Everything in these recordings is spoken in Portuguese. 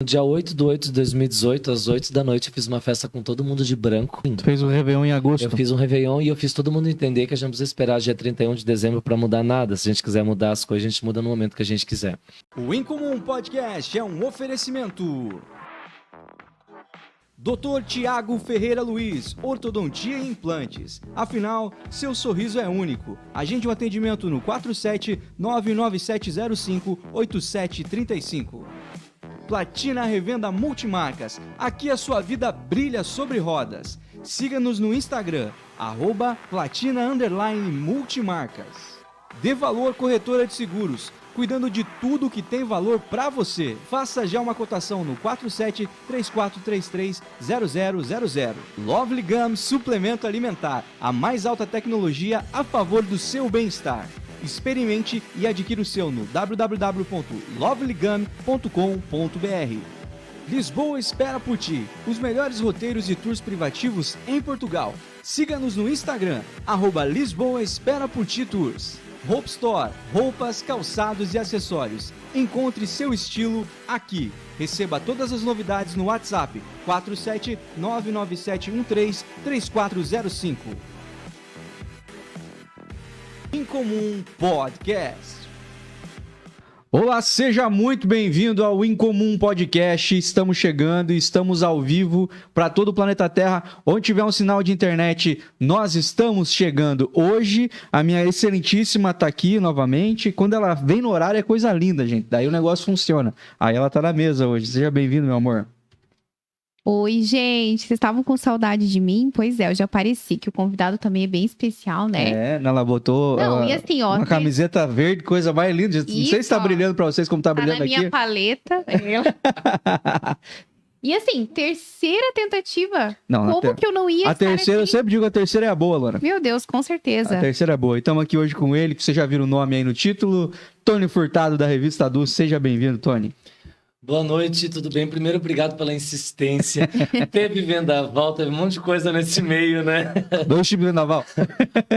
No dia 8/8/2018, às 8 da noite, eu fiz uma festa com todo mundo de branco. Tu fez o Réveillon em agosto. Eu fiz um Réveillon e eu fiz todo mundo entender que a gente não precisa esperar dia 31 de dezembro pra mudar nada. Se a gente quiser mudar as coisas, a gente muda no momento que a gente quiser. O Incomum Podcast é um oferecimento. Dr. Tiago Ferreira Luiz, Ortodontia e Implantes. Afinal, seu sorriso é único. Agende um atendimento no 47-99705-8735. Platina Revenda Multimarcas. Aqui a sua vida brilha sobre rodas. Siga-nos no Instagram, @platina_multimarcas. Dê Valor Corretora de Seguros, cuidando de tudo que tem valor para você. Faça já uma cotação no 47-3433-0000. Lovely Gum Suplemento Alimentar, a mais alta tecnologia a favor do seu bem-estar. Experimente e adquira o seu no www.lovelygum.com.br. Lisboa espera por ti, os melhores roteiros e tours privativos em Portugal. Siga-nos no Instagram, @Lisboa Espera por Ti Tours. Hope Store, roupas, calçados e acessórios. Encontre seu estilo aqui. Receba todas as novidades no WhatsApp 47997133405. Incomum Podcast. Olá, seja muito bem-vindo ao Incomum Podcast. Estamos chegando e estamos ao vivo para todo o planeta Terra. Onde tiver um sinal de internet, nós estamos chegando. Hoje, a minha excelentíssima tá aqui novamente. Quando ela vem no horário é coisa linda, gente. Daí o negócio funciona. Aí ela tá na mesa hoje. Seja bem-vindo, meu amor. Oi, gente. Vocês estavam com saudade de mim? Pois é, eu já apareci, que o convidado também é bem especial, né? Ela botou Não, e assim, ó, uma camiseta verde, coisa mais linda. Não sei se tá brilhando pra vocês como tá brilhando aqui. Tá na minha paleta. E assim, terceira tentativa. Não, Como que eu não ia a estar terceira, eu aqui? sempre digo a terceira é a boa, Lona. Meu Deus, com certeza. A terceira é boa. E estamos aqui hoje com ele, que você já viu o nome aí no título. Tony Furtado, da Revista Adu. Seja bem-vindo, Tony. Boa noite, tudo bem? Primeiro, obrigado pela insistência. Teve vendaval, teve um monte de coisa nesse meio, né? 2 tipos de vendaval.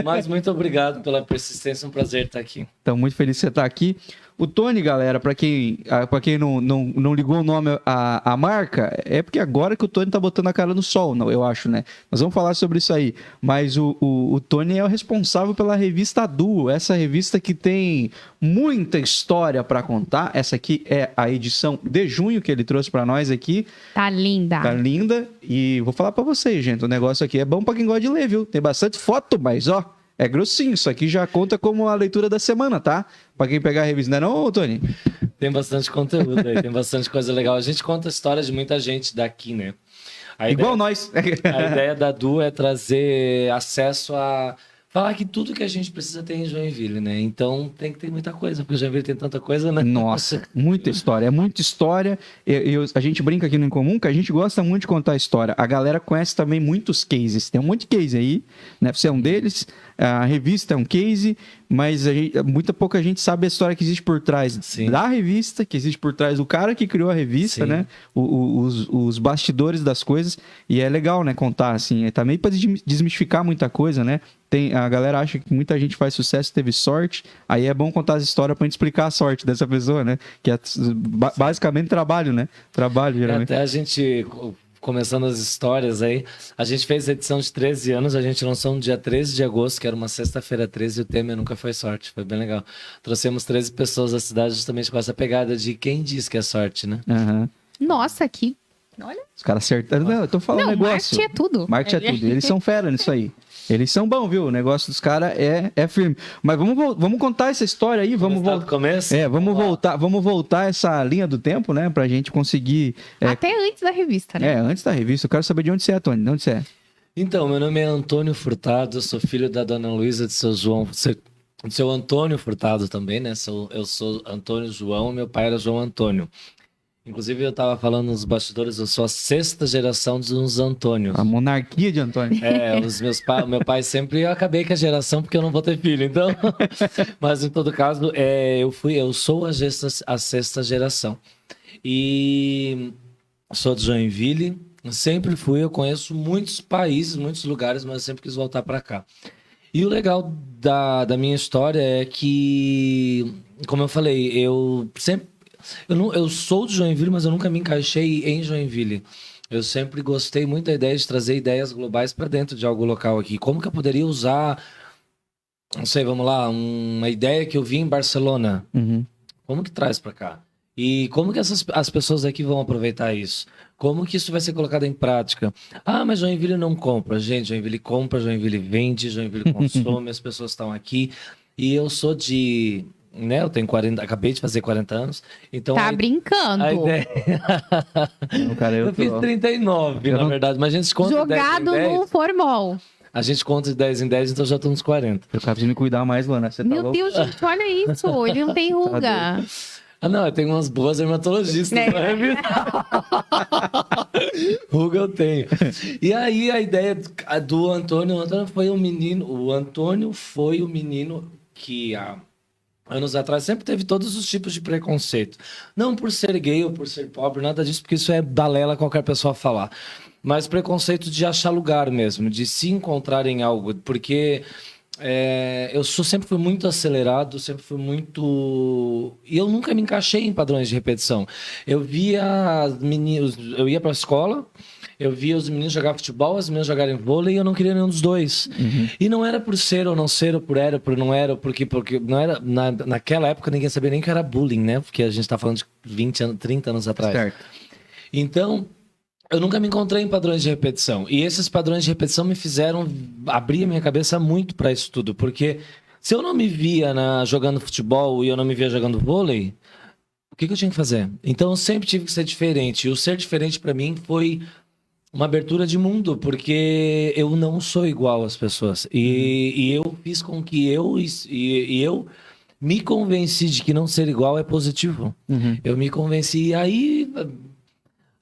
Mas muito obrigado pela persistência, é um prazer estar aqui. Então, muito feliz que você está aqui. O Tony, galera, para quem não ligou o nome à marca, é porque agora que o Tony tá botando a cara no sol, eu acho, né? Nós vamos falar sobre isso aí. Mas o Tony é o responsável pela revista Adu, essa revista que tem muita história para contar. Essa aqui é a edição de junho que ele trouxe para nós aqui. Tá linda. Tá linda. E vou falar para vocês, gente, o negócio aqui é bom para quem gosta de ler, viu? Tem bastante foto, mas ó, é grossinho, isso aqui já conta como a leitura da semana, tá? Pra quem pegar a revista, não é não, Tony? Tem bastante conteúdo aí, tem bastante coisa legal. A gente conta a história de muita gente daqui, né? Igual nós. A ideia da Du é trazer acesso a... Falar que tudo que a gente precisa tem em Joinville, né? Então tem que ter muita coisa, porque Joinville tem tanta coisa, né? Nossa, muita história, é muita história. A gente brinca aqui no Incomum que a gente gosta muito de contar história. A galera conhece também muitos cases. Tem um monte de case aí, né? Você é um deles, a revista é um case, mas muita pouca gente sabe a história que existe por trás da revista, que existe por trás do cara que criou a revista, né? Os bastidores das coisas. E é legal, né? Contar, assim. É também para desmistificar muita coisa, né? A galera acha que muita gente faz sucesso, teve sorte, aí é bom contar as histórias pra gente explicar a sorte dessa pessoa, né? Que é basicamente trabalho, né? Trabalho, geralmente. Até a gente, começando as histórias aí, a gente fez a edição de 13 anos, a gente lançou no dia 13 de agosto, que era uma sexta-feira 13, e o tema nunca foi sorte, foi bem legal. Trouxemos 13 pessoas da cidade justamente com essa pegada de quem diz que é sorte, né? Uhum. Nossa, que... Olha. Os caras acertaram. Não, eu tô falando negócio. Marketing é tudo. Marketing é tudo. Eles são fera nisso aí. Eles são bons, viu? O negócio dos caras é firme. Mas vamos contar essa história aí. Vamos voltar. Começo? Vamos voltar essa linha do tempo, né? Pra gente conseguir. Até antes da revista, né? Antes da revista. Eu quero saber de onde você é, Tony. De onde você é? Então, meu nome é Antônio Furtado, eu sou filho da dona Luísa de seu João. Seu Antônio Furtado também, né? Eu sou Antônio João, meu pai era João Antônio. Inclusive, eu tava falando nos bastidores, eu sou a 6ª geração dos Antônios. A monarquia de Antônio. Meu pai sempre... Eu acabei com a geração porque eu não vou ter filho, então... Mas, em todo caso, eu sou a 6ª geração. E sou de Joinville, sempre fui, eu conheço muitos países, muitos lugares, mas eu sempre quis voltar para cá. E o legal da minha história é que, como eu falei, eu sempre... Eu sou de Joinville, mas eu nunca me encaixei em Joinville. Eu sempre gostei muito da ideia de trazer ideias globais para dentro de algo local aqui. Como que eu poderia usar, não sei, vamos lá, uma ideia que eu vi em Barcelona. Como que traz para cá? E como que as pessoas aqui vão aproveitar isso? Como que isso vai ser colocado em prática? Ah, mas Joinville não compra. Gente, Joinville compra, Joinville vende, Joinville consome, as pessoas estão aqui. E eu sou de... Né, eu tenho 40, acabei de fazer 40 anos. Então Tá brincando. a ideia... Não, cara, eu fiz 39, Eu na não- verdade, mas a gente conta Jogado 10 em 10. no formol. A gente conta de 10 em 10, então já tô nos 40. Eu preciso me cuidar mais, Luana. Você tá Meu louco? Deus, gente, olha isso. Ele não tem ruga. Ah, não, eu tenho umas boas dermatologistas, Né? né? Ruga eu tenho. E aí a ideia do Antônio, o Antônio foi um menino, que há anos atrás sempre teve todos os tipos de preconceito. Não por ser gay ou por ser pobre, nada disso, porque isso é balela qualquer pessoa falar. Mas preconceito de achar lugar mesmo, de se encontrar em algo, porque... sempre fui muito acelerado, sempre fui muito... E eu nunca me encaixei em padrões de repetição. Eu via as meninos... Eu ia pra escola, eu via os meninos jogar futebol, as meninas jogarem vôlei, e eu não queria nenhum dos dois. E não era por ser ou não ser, ou por era, por não era, porque não era... Naquela época ninguém sabia nem que era bullying, né? Porque a gente tá falando de 20 anos, 30 anos atrás. Certo. Então... Eu nunca me encontrei em padrões de repetição. E esses padrões de repetição me fizeram abrir a minha cabeça muito para isso tudo. Porque se eu não me via jogando futebol e eu não me via jogando vôlei, o que eu tinha que fazer? Então eu sempre tive que ser diferente. E o ser diferente para mim foi uma abertura de mundo, porque eu não sou igual às pessoas. E eu fiz com que eu me convenci de que não ser igual é positivo. Eu me convenci. E aí...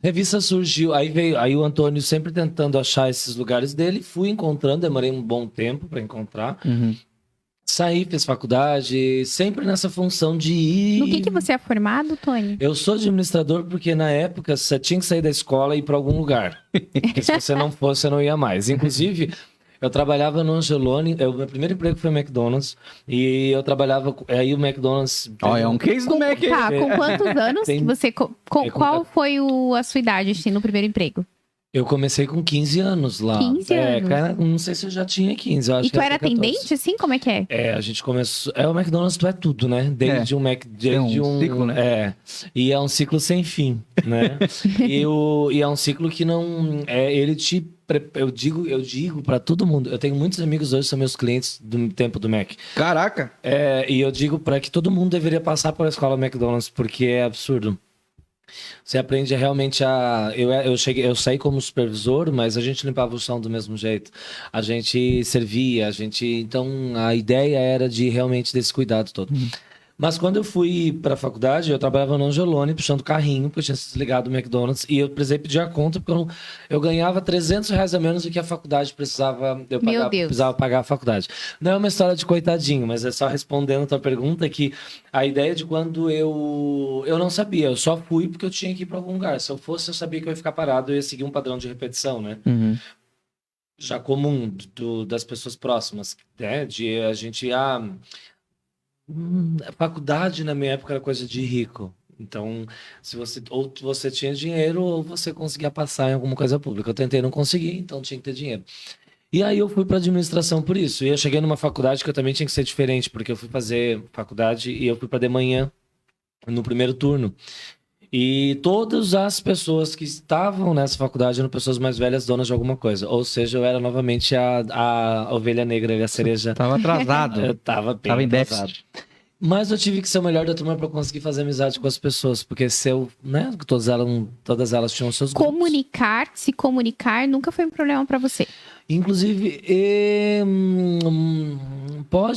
Revista surgiu, aí o Antônio sempre tentando achar esses lugares dele, fui encontrando, demorei um bom tempo para encontrar. Saí, fiz faculdade, sempre nessa função de ir... No que você é formado, Tony? Eu sou administrador porque na época você tinha que sair da escola e ir para algum lugar. Porque se você não fosse, você não ia mais. Inclusive, eu trabalhava no Angeloni, meu primeiro emprego foi no McDonald's, e eu trabalhava, aí o McDonald's... Ó, é um case do Mac. Tá, com quantos anos Tem- que você... Qual foi a sua idade, assim, no primeiro emprego? Eu comecei com 15 anos lá. 15 anos. Cara, não sei se eu já tinha 15, eu acho E que tu eu era tinha 14. atendente, assim? Como é que é? A gente começou. O McDonald's tu é tudo, né? Desde um Mac. Desde um ciclo, né? E é um ciclo sem fim, né? e é um ciclo que não. Ele te. Eu digo pra todo mundo. Eu tenho muitos amigos hoje, são meus clientes do tempo do Mac. Caraca. E eu digo pra que todo mundo deveria passar pela escola McDonald's, porque é absurdo. Você aprende realmente a... Eu saí como supervisor, mas a gente limpava o chão do mesmo jeito. A gente servia, Então, a ideia era de realmente desse cuidado todo. Mas quando eu fui para a faculdade, eu trabalhava no Angeloni, puxando carrinho, porque eu tinha se desligado do McDonald's, e eu precisei pedir a conta, porque eu ganhava R$300 a menos do que a faculdade precisava, precisava pagar a faculdade. Não é uma história de coitadinho, mas é só respondendo a tua pergunta, que a ideia de quando eu não sabia, eu só fui porque eu tinha que ir para algum lugar. Se eu fosse, eu sabia que eu ia ficar parado, eu ia seguir um padrão de repetição, né? Já comum das pessoas próximas, né? De a gente... a faculdade na minha época era coisa de rico. Então, ou você tinha dinheiro ou você conseguia passar em alguma coisa pública. Eu tentei não conseguir, então tinha que ter dinheiro. E aí eu fui para administração por isso. E eu cheguei numa faculdade que eu também tinha que ser diferente, porque eu fui fazer faculdade e eu fui para de manhã, no primeiro turno. E todas as pessoas que estavam nessa faculdade eram pessoas mais velhas, donas de alguma coisa. Ou seja, eu era novamente a ovelha negra, a cereja. Tava atrasado. Eu tava bem Tava em atrasado. déficit. Mas eu tive que ser o melhor da turma para conseguir fazer amizade com as pessoas. Porque né, todas elas tinham seus grupos. Se comunicar nunca foi um problema pra você. Inclusive,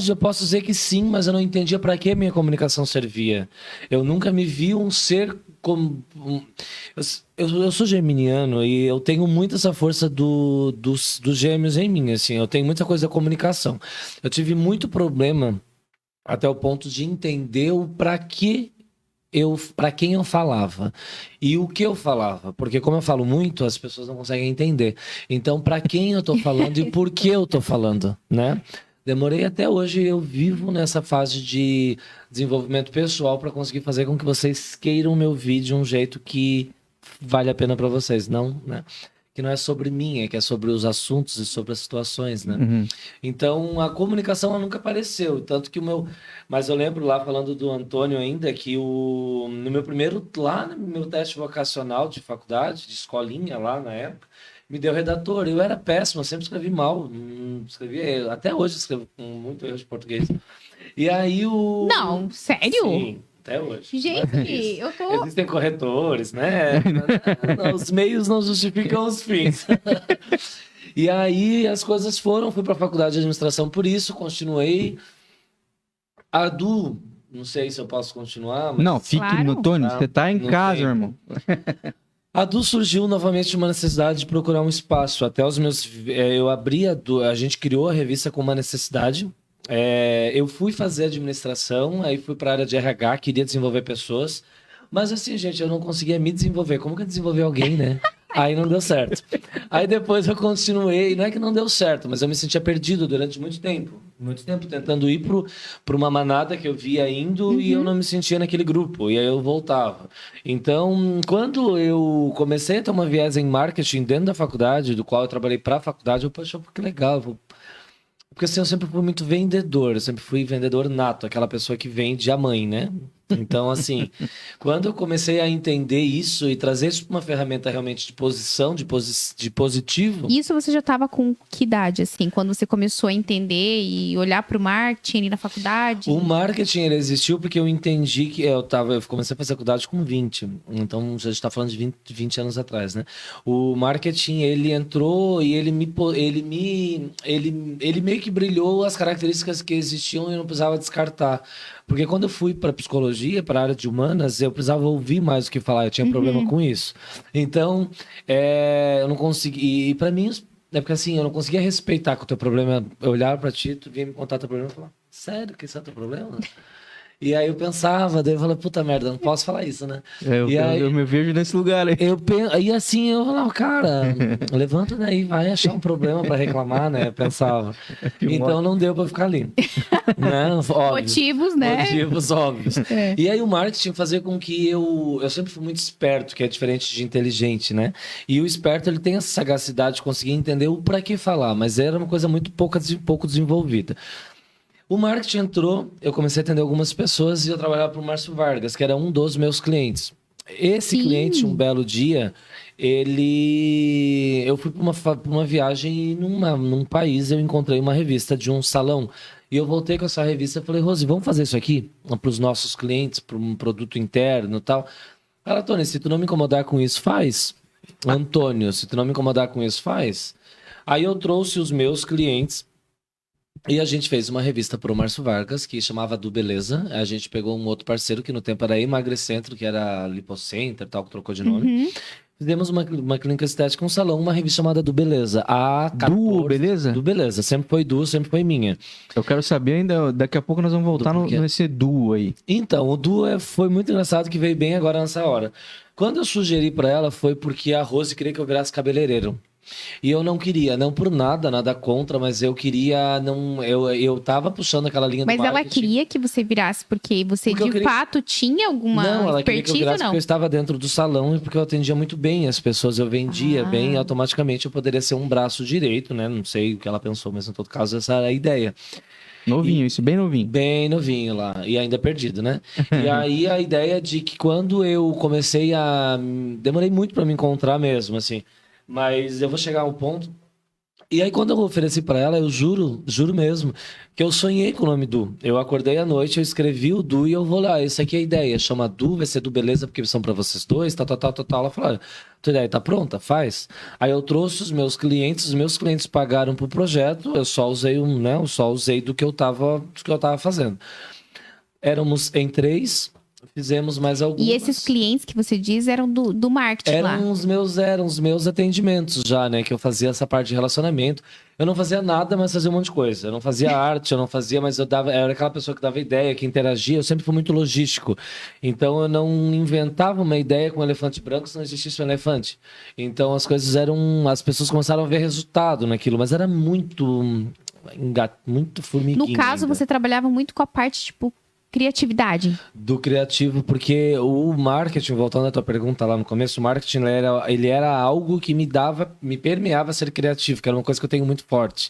eu posso dizer que sim, mas eu não entendia para que minha comunicação servia. Eu nunca me vi um ser como... Eu sou geminiano e eu tenho muito essa força dos gêmeos em mim, assim. Eu tenho muita coisa da comunicação. Eu tive muito problema até o ponto de entender o para quem eu falava e o que eu falava, porque como eu falo muito, as pessoas não conseguem entender. Então, para quem eu tô falando e por que eu tô falando, né? Demorei até hoje, eu vivo nessa fase de desenvolvimento pessoal para conseguir fazer com que vocês queiram me ouvir de um jeito que vale a pena para vocês, não, né? Que não é sobre mim, é que é sobre os assuntos e sobre as situações, né? Uhum. Então, a comunicação ela nunca apareceu, tanto que o meu... Mas eu lembro lá, falando do Antônio ainda, que no meu primeiro, lá no meu teste vocacional de faculdade, de escolinha lá na época, me deu redator. Eu era péssimo, eu sempre escrevi mal, até hoje escrevo com muito erro de português. E aí Não, sério? Sim, até hoje. Gente, eu tô... Existem corretores, né? Os meios não justificam os fins. E aí as coisas foram, fui para a faculdade de administração por isso, continuei. A Du, não sei se eu posso continuar, mas... Não, fique Claro. no Tony, Tá, você tá em não casa, tem. meu irmão. A Du surgiu novamente uma necessidade de procurar um espaço. Até os meus... eu abri a gente criou a revista com uma necessidade. Eu fui fazer administração, aí fui para a área de RH, queria desenvolver pessoas. Mas assim, gente, eu não conseguia me desenvolver. Como que eu desenvolver alguém, né? Aí não deu certo. Aí depois eu continuei, não é que não deu certo, mas eu me sentia perdido durante muito tempo. Muito tempo tentando ir para uma manada que eu via indo e eu não me sentia naquele grupo. E aí eu voltava. Então, quando eu comecei a ter uma viés em marketing dentro da faculdade, do qual eu trabalhei para a faculdade, eu poxa, que legal, porque assim, eu sempre fui muito vendedor, eu sempre fui vendedor nato, aquela pessoa que vende a mãe, né? Então, assim, quando eu comecei a entender isso e trazer isso para uma ferramenta realmente de posição, de positivo, Isso você já tava com que idade, assim? Quando você começou a entender e olhar pro marketing ali na faculdade? o marketing ele existiu porque eu entendi que eu comecei a fazer faculdade com 20, então a gente está falando de 20 anos atrás, né? O marketing ele entrou e ele meio que brilhou as características que existiam e eu não precisava descartar. Porque quando eu fui para psicologia, para a área de humanas, eu precisava ouvir mais do que falar, eu tinha problema com isso. Então, eu não consegui. E para mim, é porque assim, eu não conseguia respeitar que o teu problema. Eu olhava para ti, tu vinha me contar teu problema e falar, sério que esse é o teu problema? E aí eu pensava, daí eu falei, puta merda, não posso falar isso, né? E aí, Eu me vejo nesse lugar aí. e assim eu falava, cara, levanta daí, vai achar um problema para reclamar, né? Eu pensava. Então não deu para ficar ali. Né? Óbvio. Motivos, né? Motivos óbvios. É. E aí o marketing fazia com que eu sempre fui muito esperto, que é diferente de inteligente, né? E o esperto, ele tem essa sagacidade de conseguir entender o para que falar, mas era uma coisa muito pouco desenvolvida. O marketing entrou, eu comecei a atender algumas pessoas e eu trabalhava para o Márcio Vargas, que era um dos meus clientes. Esse Sim. cliente, um belo dia, eu fui para uma viagem e num país eu encontrei uma revista de um salão. E eu voltei com essa revista e falei, Rose, vamos fazer isso aqui para os nossos clientes, para um produto interno e tal. Ela, Tony, se tu não me incomodar com isso, faz. Antônio, se tu não me incomodar com isso, faz. Aí eu trouxe os meus clientes e a gente fez uma revista para o Márcio Vargas, que chamava Do Beleza. A gente pegou um outro parceiro, que no tempo era Emagrecentro, que era Lipocenter, tal, que trocou de nome. Fizemos uma clínica estética, um salão, uma revista chamada Do Beleza. Du, beleza? Do Beleza. Sempre foi Du, sempre foi minha. Eu quero saber ainda, daqui a pouco nós vamos voltar nesse duo aí. Então, o Du foi muito engraçado, que veio bem agora nessa hora. Quando eu sugeri para ela, foi porque a Rose queria que eu virasse cabeleireiro. E eu não queria, não por nada contra, mas eu queria, não, eu tava puxando aquela linha Mas do ela marketing. queria que você virasse porque você Porque eu de queria- fato tinha alguma Não, ela queria que eu expertise ou virasse não? porque eu estava dentro do salão e porque eu atendia muito bem as pessoas, eu vendia Ah. bem, automaticamente eu poderia ser um braço direito, né? Não sei o que ela pensou, mas em todo caso essa era a ideia. Novinho, isso bem novinho. Bem novinho lá, e ainda perdido, né? E aí a ideia de que quando eu comecei a... Demorei muito para me encontrar mesmo, assim. Mas eu vou chegar ao ponto... E aí quando eu ofereci para ela, eu juro mesmo, que eu sonhei com o nome Du. Eu acordei à noite, eu escrevi o Du e eu vou lá, essa aqui é a ideia, chama Du, vai ser Du Beleza, porque são para vocês dois, tal. Ela falou, olha, tua ideia tá pronta? Faz. Aí eu trouxe os meus clientes pagaram pro projeto, eu só usei do que eu tava fazendo. Éramos em 3, fizemos mais algumas. E esses clientes que você diz eram do marketing lá. Eram os meus atendimentos já, né? Que eu fazia essa parte de relacionamento. Eu não fazia nada, mas fazia um monte de coisa. Eu não fazia arte, eu não fazia, mas eu era aquela pessoa que dava ideia, que interagia. Eu sempre fui muito logístico. Então eu não inventava uma ideia com um elefante branco se não existisse um elefante. Então as pessoas começaram a ver resultado naquilo, mas era muito muito formiguinha. No caso, ainda. você trabalhava muito com a parte, tipo, criatividade. Do criativo, porque o marketing, voltando à tua pergunta lá no começo, o marketing ele era algo que me permeava a ser criativo, que era uma coisa que eu tenho muito forte.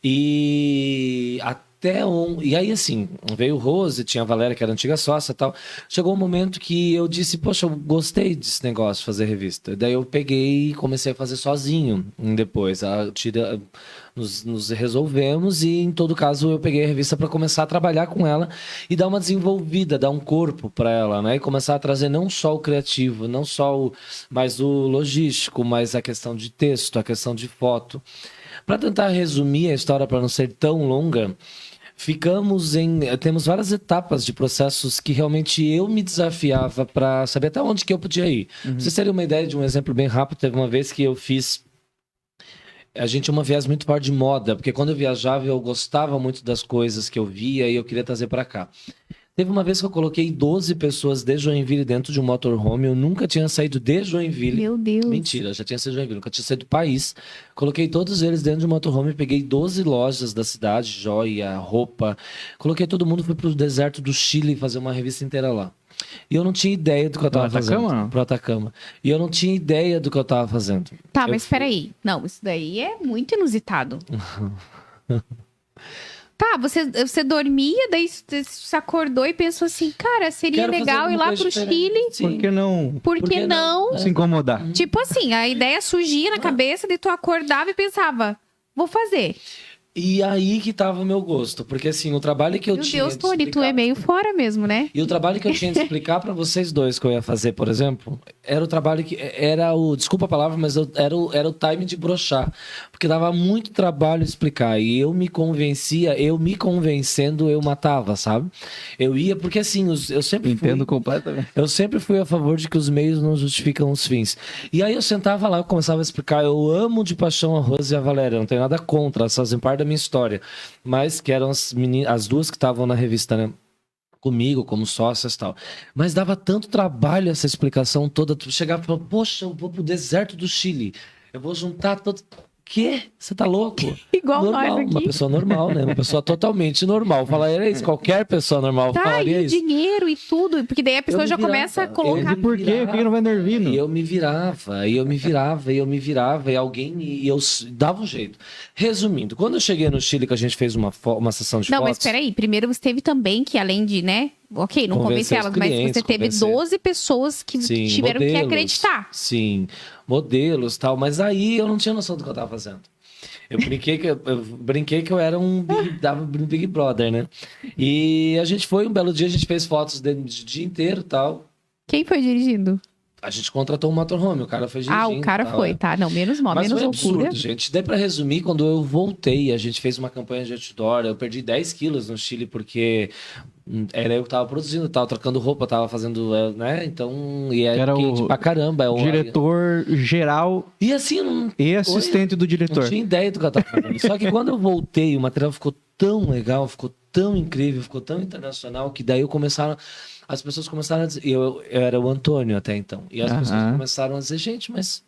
E aí, assim, veio o Rose, tinha a Valéria, que era antiga sócia e tal. Chegou um momento que eu disse, poxa, eu gostei desse negócio, fazer revista. Daí eu peguei e comecei a fazer sozinho depois. Nos resolvemos e, em todo caso, eu peguei a revista para começar a trabalhar com ela e dar uma desenvolvida, dar um corpo para ela, né? E começar a trazer não só o criativo, não só mas o logístico, mas a questão de texto, a questão de foto. Para tentar resumir a história para não ser tão longa, temos várias etapas de processos que realmente eu me desafiava para saber até onde que eu podia ir. Pra vocês terem uma ideia de um exemplo bem rápido, teve uma vez que eu fiz... A gente tinha uma viés muito forte de moda, porque quando eu viajava eu gostava muito das coisas que eu via e eu queria trazer para cá. Teve uma vez que eu coloquei 12 pessoas de Joinville dentro de um motorhome. Eu nunca tinha saído de Joinville. Meu Deus. Mentira, já tinha saído de Joinville, nunca tinha saído do país. Coloquei todos eles dentro de um motorhome, peguei 12 lojas da cidade, joia, roupa. Coloquei todo mundo, fui pro deserto do Chile fazer uma revista inteira lá. E eu não tinha ideia do que eu tava fazendo. Atacama, não? Pro Atacama. E eu não tinha ideia do que eu tava fazendo. Tá, mas peraí. Não, isso daí é muito inusitado. Tá, você dormia, daí você acordou e pensou assim, cara, seria Quero fazer legal ir alguma lá coisa pro diferente. Chile. Sim. Por que não Por que não? se incomodar? Tipo assim, a ideia surgia na cabeça, daí tu acordava e pensava, vou fazer. E aí que tava o meu gosto. Porque assim, o trabalho que eu Meu tinha Deus, de Tony, tu explicar- é meio fora mesmo, né? E o trabalho que eu tinha de explicar para vocês dois que eu ia fazer, por exemplo, era o trabalho que era o, desculpa a palavra, mas era o time de broxar, porque dava muito trabalho explicar e eu me convencendo, eu matava, sabe? Eu ia porque assim, eu sempre Entendo completamente. eu sempre fui a favor de que os meios não justificam os fins. E aí eu sentava lá, eu começava a explicar, eu amo de paixão a Rose e a Valéria, não tenho nada contra, elas fazem parte da minha história, mas que eram as duas que estavam na revista, né? Comigo, como sócias e tal. Mas dava tanto trabalho essa explicação toda. Tu chegava e falava, poxa, eu vou pro deserto do Chile. Eu vou juntar todo... Quê? Você tá louco? Igual Normal, nós aqui. uma pessoa normal, né? Uma pessoa totalmente normal. Falaria isso, qualquer pessoa normal Tá, falaria e o isso. dinheiro e tudo, porque daí a pessoa Eu me já virava. começa a Eu colocar... E por quê? Por que não vai nervindo? E eu me virava, e alguém e eu dava um jeito. Resumindo, quando eu cheguei no Chile, que a gente fez uma sessão de Não, fotos... mas peraí, primeiro você teve também que, além de, né? Ok, não Convencer convencer elas, os mas clientes, você teve convencer. 12 pessoas que Sim, tiveram que modelos. acreditar. Sim, modelos e tal. Mas aí eu não tinha noção do que eu tava fazendo. Eu brinquei que eu era um Big Brother, né? E a gente foi, um belo dia, a gente fez fotos do dia inteiro e tal. Quem foi dirigindo? A gente contratou um motorhome, o cara foi dirigindo. Ah, o cara tal, foi, é. tá. Não, menos mal, Mas menos foi loucura. absurdo, gente. Daí pra resumir, quando eu voltei, a gente fez uma campanha de outdoor, eu perdi 10 quilos no Chile, porque era eu que tava produzindo, tava trocando roupa, tava fazendo, né? Então, e é Era quente o pra caramba. Diretor geral E assim, eu não, e assistente do não diretor. tinha ideia do que eu tava fazendo. Só que quando eu voltei, o material ficou tão legal, ficou tão incrível, ficou tão internacional, que daí as pessoas começaram a dizer, eu era o Antônio até então, e as pessoas começaram a dizer, gente, mas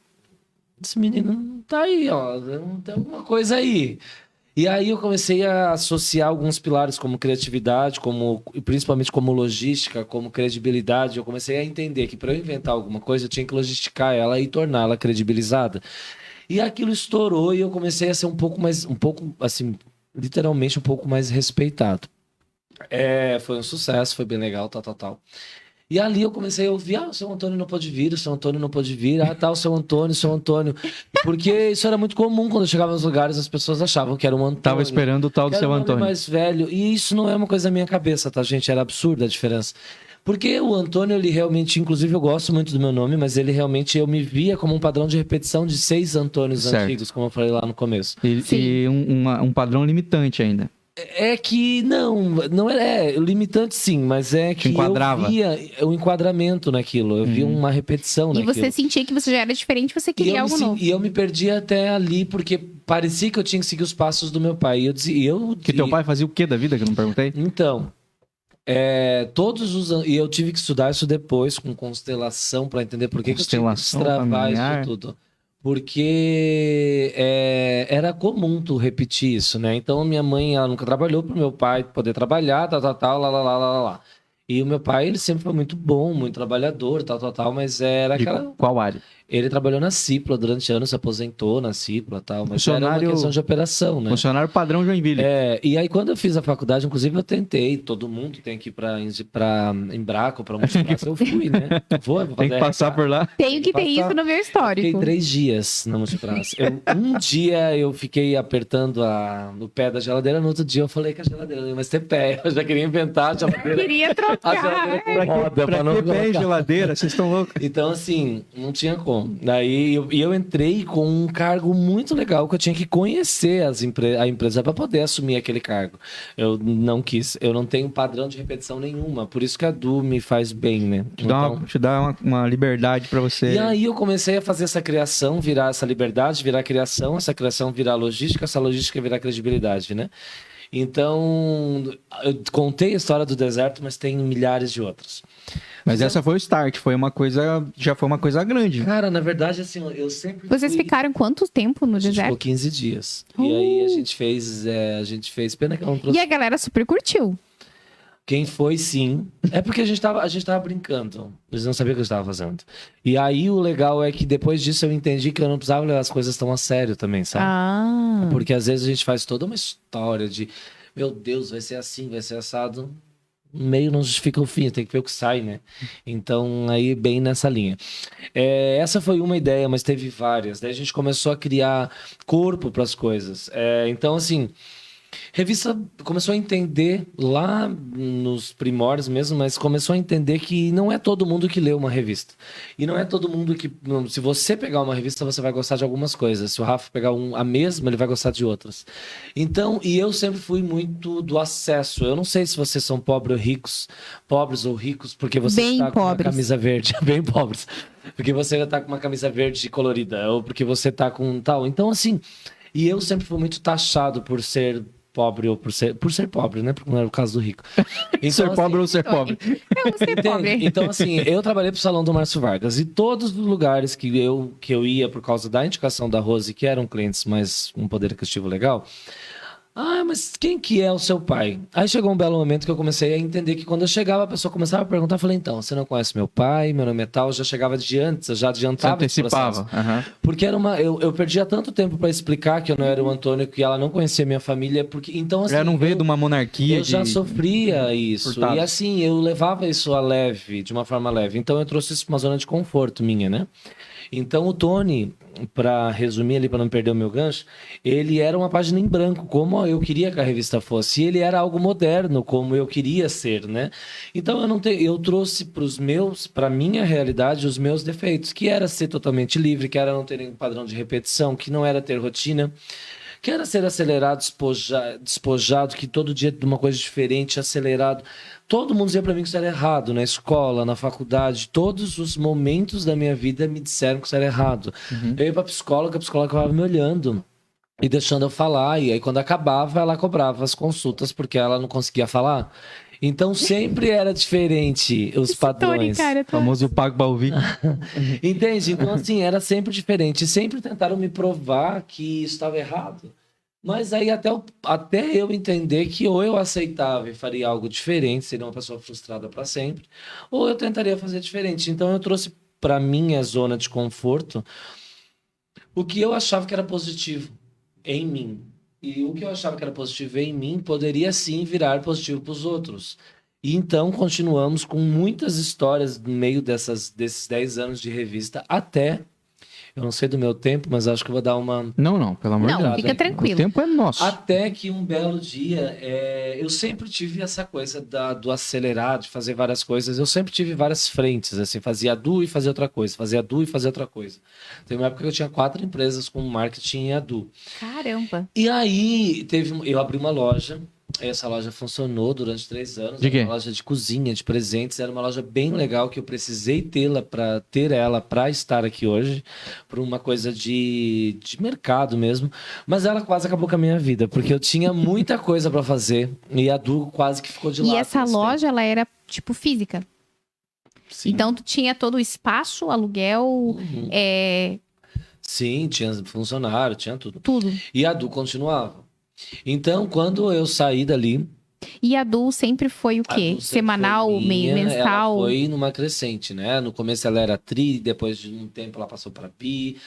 esse menino não tá aí, ó, tem alguma coisa aí. E aí eu comecei a associar alguns pilares como criatividade, principalmente como logística, como credibilidade. Eu comecei a entender que para eu inventar alguma coisa, eu tinha que logisticar ela e torná-la credibilizada. E aquilo estourou e eu comecei a ser um pouco, assim, literalmente um pouco mais respeitado. Foi um sucesso, foi bem legal, tal. E ali eu comecei a ouvir, o seu Antônio não pode vir, o seu Antônio não pode vir, o seu Antônio. Porque isso era muito comum quando eu chegava nos lugares, as pessoas achavam que era um Antônio. Tava esperando o tal do que era seu um homem Antônio. mais velho. E isso não é uma coisa da minha cabeça, tá, gente? Era absurda a diferença. Porque o Antônio, ele realmente, inclusive eu gosto muito do meu nome, mas ele realmente, eu me via como um padrão de repetição de 6 Antônios Certo. antigos, como eu falei lá no começo. E um padrão limitante ainda. É que não é limitante sim, mas é que enquadrava. eu via o enquadramento naquilo, eu via uma repetição E naquilo. você sentia que você já era diferente, você queria algo novo. E eu me perdi até ali, porque parecia que eu tinha que seguir os passos do meu pai. Que teu pai fazia o que da vida, que eu não perguntei? Então, e eu tive que estudar isso depois, com constelação, para entender por que eu tive que Constelação destravar familiar. isso tudo. porque era comum tu repetir isso, né? Então, minha mãe, ela nunca trabalhou pro meu pai poder trabalhar, tal, lá, lá, lá, lá, lá. E o meu pai, ele sempre foi muito bom, muito trabalhador, tal, mas era De aquela... qual área? Ele trabalhou na Cipla durante anos, se aposentou na Cipla e tal, mas era uma Funcionário- questão de operação, né? Funcionário padrão Joinville. E aí quando eu fiz a faculdade, inclusive eu tentei, todo mundo tem que ir pra Embraco, pra Multipraça, eu fui, né? Vou Tem que passar por lá. Tenho que ter Passar- isso no meu histórico. Fiquei 3 dias na Multipraça. Um dia eu fiquei apertando no pé da geladeira, no outro dia eu falei que a geladeira não ia mais ter pé. Eu já queria inventar a geladeira. Queria A trocar. geladeira com roda, Pra não que pé e colocar. geladeira? Vocês estão loucos? Então, assim, não tinha como. Daí eu entrei com um cargo muito legal que eu tinha que conhecer a empresa para poder assumir aquele cargo. Eu não quis, eu não tenho padrão de repetição nenhuma, por isso que a Du me faz bem, né? Te dá uma liberdade pra você. E aí eu comecei a fazer essa criação, virar essa liberdade, virar criação, essa criação virar logística, essa logística virar credibilidade, né? Então, eu contei a história do deserto, mas tem milhares de outras. Mas essa foi o start, já foi uma coisa grande. Cara, na verdade, assim, eu sempre Vocês ficaram quanto tempo no A gente ficou deserto? 15 dias. E aí a gente fez, pena que eu não trouxe. E a galera super curtiu. Quem foi, sim. É porque a gente tava brincando. Eles não sabiam o que eu estava fazendo. E aí o legal é que depois disso eu entendi que eu não precisava levar as coisas tão a sério também, sabe? Ah. Porque às vezes a gente faz toda uma história de, meu Deus, vai ser assim, vai ser assado. Meio não justifica o fim, tem que ver o que sai, né? Então, aí bem nessa linha. Essa foi uma ideia, mas teve várias. Daí a gente começou a criar corpo para as coisas. Então, assim, revista começou a entender lá nos primórdios mesmo, mas começou a entender que não é todo mundo que lê uma revista. E não é todo mundo que... Se você pegar uma revista, você vai gostar de algumas coisas. Se o Rafa pegar a mesma, ele vai gostar de outras. Então, e eu sempre fui muito do acesso. Eu não sei se vocês são pobres ou ricos, porque você Bem está com uma pobres. camisa verde. Bem pobres. Porque você já está com uma camisa verde colorida, ou porque você está com tal. Então, assim... E eu sempre fui muito taxado por ser pobre ou por ser pobre, né? Porque não era o caso do rico. Então, Ser assim, pobre ou ser pobre? Eu ser entende? pobre. Então, assim, eu trabalhei pro Salão do Márcio Vargas e todos os lugares que eu ia por causa da indicação da Rose, que eram clientes mais um poder aquisitivo legal. Ah, mas quem que é o seu pai? Aí chegou um belo momento que eu comecei a entender que quando eu chegava, a pessoa começava a perguntar, eu falei, então, você não conhece meu pai, meu nome é tal, eu já chegava de antes, eu já Você adiantava esse antecipava. processo. Aham. Porque eu perdia tanto tempo para explicar que eu não era o Antônio, que ela não conhecia minha família, porque então assim, Já não veio de uma monarquia. eu já sofria isso. Furtado. E assim, eu levava isso de uma forma leve. Então eu trouxe isso para uma zona de conforto minha, né? Então o Tony, para resumir ali, para não perder o meu gancho, ele era uma página em branco, como eu queria que a revista fosse. E ele era algo moderno, como eu queria ser, né? Então eu trouxe para minha realidade os meus defeitos, que era ser totalmente livre, que era não ter nenhum padrão de repetição, que não era ter rotina. Que era ser acelerado, despojado, que todo dia de uma coisa diferente, acelerado. Todo mundo dizia pra mim que isso era errado, na escola, na faculdade. Todos os momentos da minha vida me disseram que isso era errado. Eu ia pra psicóloga, a psicóloga ficava me olhando e deixando eu falar. E aí, quando acabava, ela cobrava as consultas porque ela não conseguia falar. Então, sempre era diferente os Esse Tony, padrões. cara, O famoso pago pra ouvir. Entende? Então, assim, era sempre diferente. Sempre tentaram me provar que isso estava errado. Mas aí até eu entender que ou eu aceitava e faria algo diferente, seria uma pessoa frustrada para sempre, ou eu tentaria fazer diferente. Então eu trouxe para minha zona de conforto o que eu achava que era positivo em mim. E o que eu achava que era positivo em mim poderia sim virar positivo para os outros. E então continuamos com muitas histórias no meio desses 10 anos de revista até... Eu não sei do meu tempo, mas acho que eu vou dar uma... Não, pelo amor de Deus. Não, fica O tranquilo. tempo é nosso. Até que um belo dia, eu sempre tive essa coisa do acelerar, de fazer várias coisas. Eu sempre tive várias frentes, assim, fazia a Du e fazia outra coisa, fazia a Du e fazia outra coisa. Tem uma época que eu tinha 4 empresas com marketing e a Du. Caramba. E aí, eu abri uma loja. Essa loja funcionou durante 3 anos. De quê? Era uma loja de cozinha, de presentes. Era uma loja bem legal que eu precisei ter ela para estar aqui hoje, por uma coisa de mercado mesmo. Mas ela quase acabou com a minha vida, porque eu tinha muita coisa para fazer e a Du quase que ficou de lado. E essa nesse loja, ela era, tipo, física. tempo. Sim. Então, tu tinha todo o espaço, aluguel, Uhum. Sim, tinha funcionário, tinha tudo. Tudo. E a Du continuava. Então, quando eu saí dali, E a Du sempre foi o a quê? Du sempre Semanal, foi minha, ela mensal? foi numa crescente, né? No começo ela era tri, depois de um tempo ela passou para bi.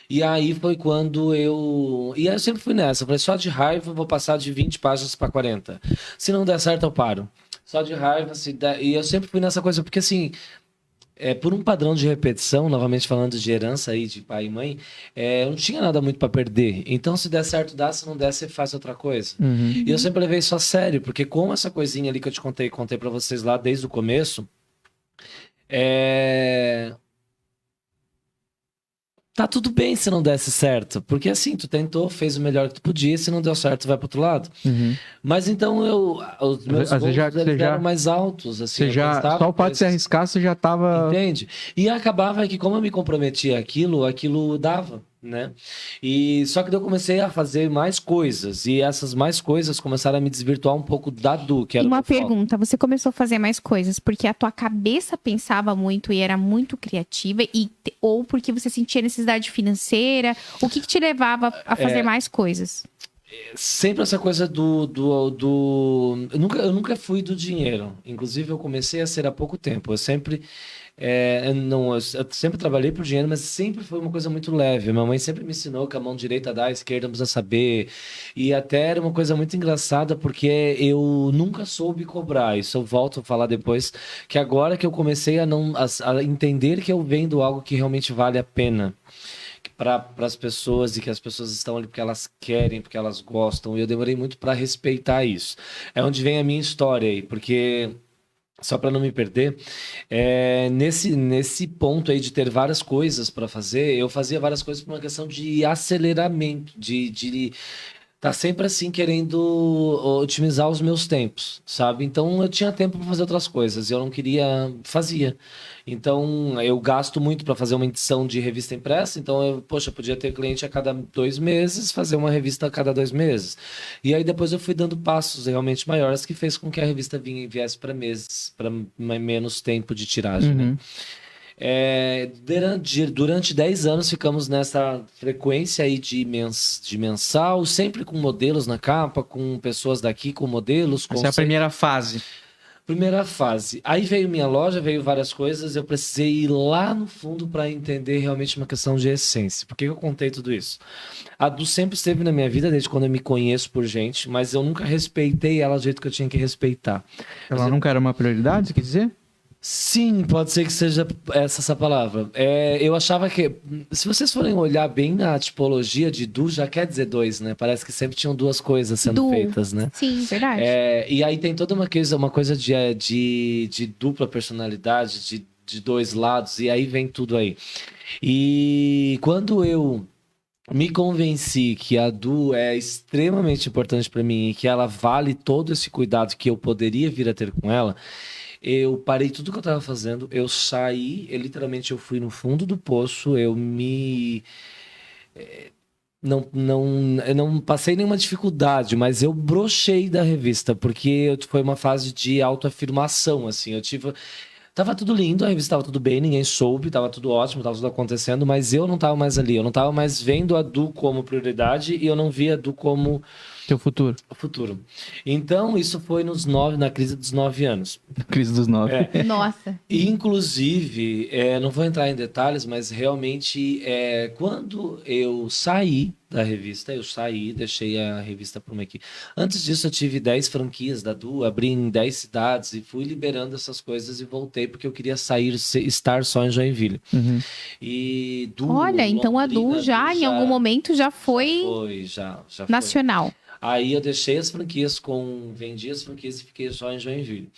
E aí foi quando eu... E aí eu sempre fui nessa. Eu falei, só de raiva eu vou passar de 20 páginas para 40. Se não der certo, eu paro. Só de raiva, se der... E eu sempre fui nessa coisa, porque assim... por um padrão de repetição, novamente falando de herança aí de pai e mãe, eu não tinha nada muito para perder. Então, se der certo, dá. Se não der, você faz outra coisa. E eu sempre levei isso a sério, porque com essa coisinha ali que eu te contei para vocês lá desde o começo, tá tudo bem se não desse certo. Porque assim, tu tentou, fez o melhor que tu podia, se não deu certo, vai pro outro lado. Mas então os meus Às vezes gols eles eram mais altos. Assim, só o fato de se arriscar, você já tava... Entende? E acabava que, como eu me comprometia aquilo dava, né? E só que daí eu comecei a fazer mais coisas. E essas mais coisas começaram a me desvirtuar um pouco da Du, que era Uma o meu foco. pergunta, você começou a fazer mais coisas porque a tua cabeça pensava muito e era muito criativa ou porque você sentia necessidade financeira? O que te levava a fazer mais coisas? Sempre essa coisa eu nunca fui do dinheiro. Inclusive, eu comecei a ser há pouco tempo. Eu sempre... eu sempre trabalhei por dinheiro, mas sempre foi uma coisa muito leve. Minha mãe sempre me ensinou que a mão direita dá, a esquerda não precisa saber. E até era uma coisa muito engraçada, porque eu nunca soube cobrar. Isso eu volto a falar depois, que agora que eu comecei a entender que eu vendo algo que realmente vale a pena para as pessoas, e que as pessoas estão ali porque elas querem, porque elas gostam. E eu demorei muito para respeitar isso. É onde vem a minha história aí, porque... Só para não me perder, nesse ponto aí de ter várias coisas para fazer, eu fazia várias coisas por uma questão de aceleramento, de tá sempre assim querendo otimizar os meus tempos, sabe? Então eu tinha tempo para fazer outras coisas, eu não queria, fazia. Então eu gasto muito para fazer uma edição de revista impressa, então eu podia ter cliente a cada 2 meses, fazer uma revista a cada 2 meses. E aí depois eu fui dando passos realmente maiores que fez com que a revista viesse para meses, para menos tempo de tiragem, né? Durante 10 anos ficamos nessa frequência aí de mensal, sempre com modelos na capa, com pessoas daqui, com modelos. Essa é a primeira fase. Primeira fase. Aí veio minha loja, veio várias coisas, eu precisei ir lá no fundo para entender realmente uma questão de essência. Por que eu contei tudo isso? A Du sempre esteve na minha vida, desde quando eu me conheço por gente, mas eu nunca respeitei ela do jeito que eu tinha que respeitar. Ela nunca era uma prioridade, você quer dizer? Sim, pode ser que seja essa palavra. Eu achava que, se vocês forem olhar bem na tipologia de Du, já quer dizer 2, né? Parece que sempre tinham 2 coisas sendo feitas, né? Sim, verdade. E aí tem toda uma coisa de dupla personalidade, de 2 lados, e aí vem tudo aí. E quando eu me convenci que a Du é extremamente importante para mim e que ela vale todo esse cuidado que eu poderia vir a ter com ela, eu parei tudo que eu estava fazendo, eu saí, literalmente eu fui no fundo do poço, eu não passei nenhuma dificuldade, mas eu brochei da revista, porque foi uma fase de autoafirmação, assim, tava tudo lindo, a revista tava tudo bem, ninguém soube, tava tudo ótimo, tava tudo acontecendo, mas eu não tava mais ali, eu não tava mais vendo a Du como prioridade e eu não via a Du como... Teu futuro. O futuro. Então, isso foi na crise dos 9 anos. Crise dos 9. Nossa. Inclusive, não vou entrar em detalhes, mas realmente, quando eu saí da revista, deixei a revista para uma equipe. Antes disso, eu tive 10 franquias da Du, abri em 10 cidades e fui liberando essas coisas e voltei porque eu queria estar só em Joinville. E Du, Olha, então a Londrina, Du já, em algum momento, já foi já foi. nacional. Aí eu deixei as franquias vendi as franquias e fiquei só em Joinville.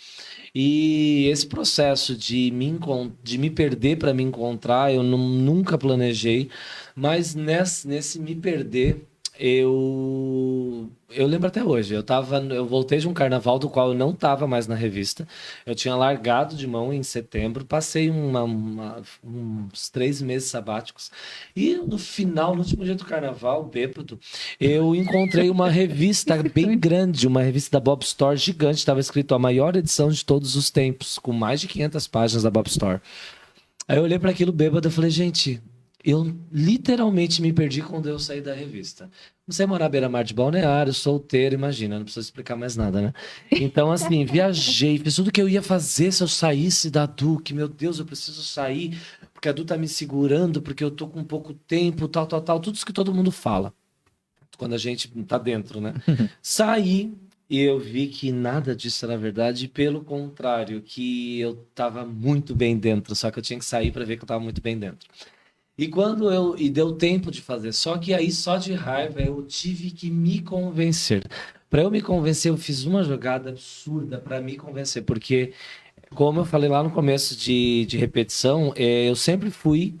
E esse processo de me perder para me encontrar, eu nunca planejei, mas nesse me perder, eu lembro até hoje. Eu voltei de um carnaval do qual eu não estava mais na revista. Eu tinha largado de mão em setembro, passei uns 3 meses sabáticos. E no último dia do carnaval, bêbado, eu encontrei uma revista bem grande, uma revista da Bob Store gigante. Estava escrito a maior edição de todos os tempos, com mais de 500 páginas da Bob Store. Aí eu olhei para aquilo bêbado e falei, gente, Eu literalmente me perdi quando eu saí da revista. Comecei a morar à beira-mar de Balneário, solteiro, imagina, não preciso explicar mais nada, né? Então, assim, viajei, fiz tudo que eu ia fazer se eu saísse da Duque. Meu Deus, eu preciso sair, porque a Du tá me segurando, porque eu tô com pouco tempo, tal, tudo isso que todo mundo fala. Quando a gente tá dentro, né? Saí e eu vi que nada disso era verdade, pelo contrário, que eu tava muito bem dentro, só que eu tinha que sair para ver que eu tava muito bem dentro. E deu tempo de fazer, só que aí só de raiva eu tive que me convencer. Para eu me convencer, eu fiz uma jogada absurda para me convencer, porque como eu falei lá no começo de repetição, eu sempre fui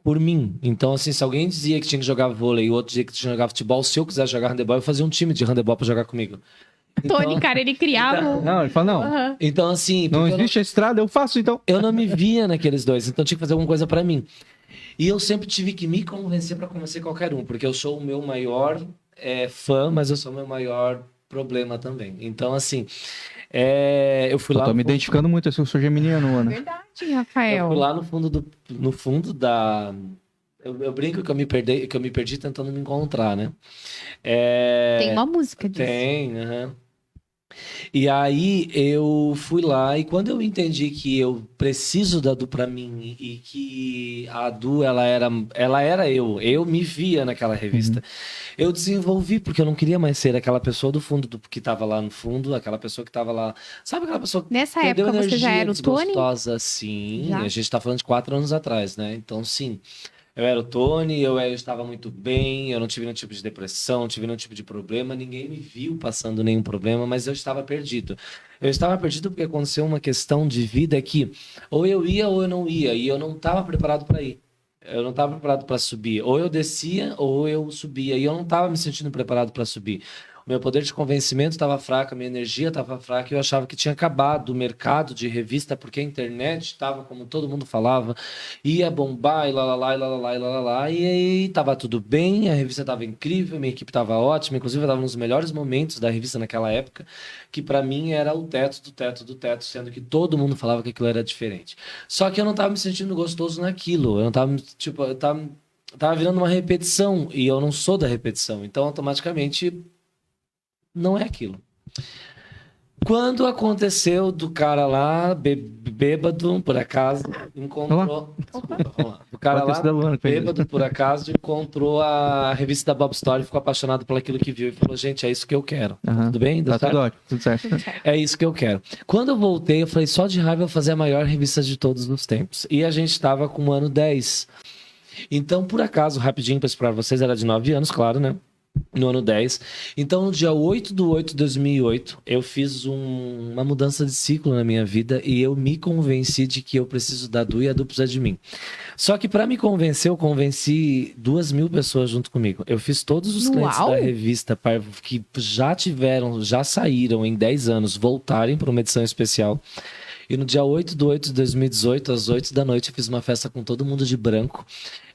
por mim. Então, assim, se alguém dizia que tinha que jogar vôlei e outro dizia que tinha que jogar futebol, se eu quiser jogar handebol, eu fazia um time de handebol para jogar comigo. Tony, cara, ele criava. Não, ele fala, não. Aham. Então, assim, Não porque existe a estrada, eu faço então. eu não me via naqueles dois, então eu tinha que fazer alguma coisa para mim. E eu sempre tive que me convencer para convencer qualquer um, porque eu sou o meu maior fã, mas eu sou o meu maior problema também. Então, assim, eu fui Eu lá. tô me identificando muito, eu sou geminiano, né? Verdade, Eu Rafael. fui lá no fundo da. Eu brinco que eu me perdi tentando me encontrar, né? Tem uma música disso. Tem, aham. E aí eu fui lá e quando eu entendi que eu preciso da Du pra mim e que a Du ela era eu me via naquela revista. Eu desenvolvi porque eu não queria mais ser aquela pessoa do fundo que tava lá no fundo, aquela pessoa que tava lá, sabe aquela pessoa que Nessa perdeu época você já energia, era o Tony? desgostosa? Sim, Já? a gente tá falando de 4 anos atrás, né? Então sim. Eu era o Tony, eu estava muito bem, eu não tive nenhum tipo de depressão, não tive nenhum tipo de problema, ninguém me viu passando nenhum problema, mas eu estava perdido. Eu estava perdido porque aconteceu uma questão de vida que ou eu ia ou eu não ia, e eu não estava preparado para ir. Eu não estava preparado para subir. Ou eu descia ou eu subia, e eu não estava me sentindo preparado para subir. O meu poder de convencimento estava fraco, a minha energia estava fraca, e eu achava que tinha acabado o mercado de revista, porque a internet estava, como todo mundo falava, ia bombar, e lá, lá, lá, e lá, lá, lá, e lá, lá, lá, e aí estava tudo bem, a revista estava incrível, minha equipe estava ótima, inclusive eu estava nos melhores momentos da revista naquela época, que para mim era o teto do teto do teto, sendo que todo mundo falava que aquilo era diferente. Só que eu não estava me sentindo gostoso naquilo, eu não estava, tipo, eu tava virando uma repetição, e eu não sou da repetição, então automaticamente não é aquilo. Quando aconteceu do cara lá, bêbado, por acaso, encontrou. Vamos lá. O cara lá, bêbado, por acaso, encontrou a revista da Bob Story, ficou apaixonado por aquilo que viu e falou: gente, é isso que eu quero. Tudo bem? Tá tudo ótimo, tudo certo. É isso que eu quero. Quando eu voltei, eu falei: só de raiva eu vou fazer a maior revista de todos os tempos. E a gente tava com o ano 10. Então, por acaso, rapidinho para explicar vocês, era de 9 anos, claro, né? No ano 10. Então, no dia 8/8/2008, eu fiz uma mudança de ciclo na minha vida e eu me convenci de que eu preciso da Du e a Du precisa de mim. Só que para me convencer, eu convenci 2.000 pessoas junto comigo. Eu fiz todos os clientes da revista que já saíram em 10 anos, voltarem para uma edição especial. E no dia 8/8/2018, às 8 da noite, eu fiz uma festa com todo mundo de branco.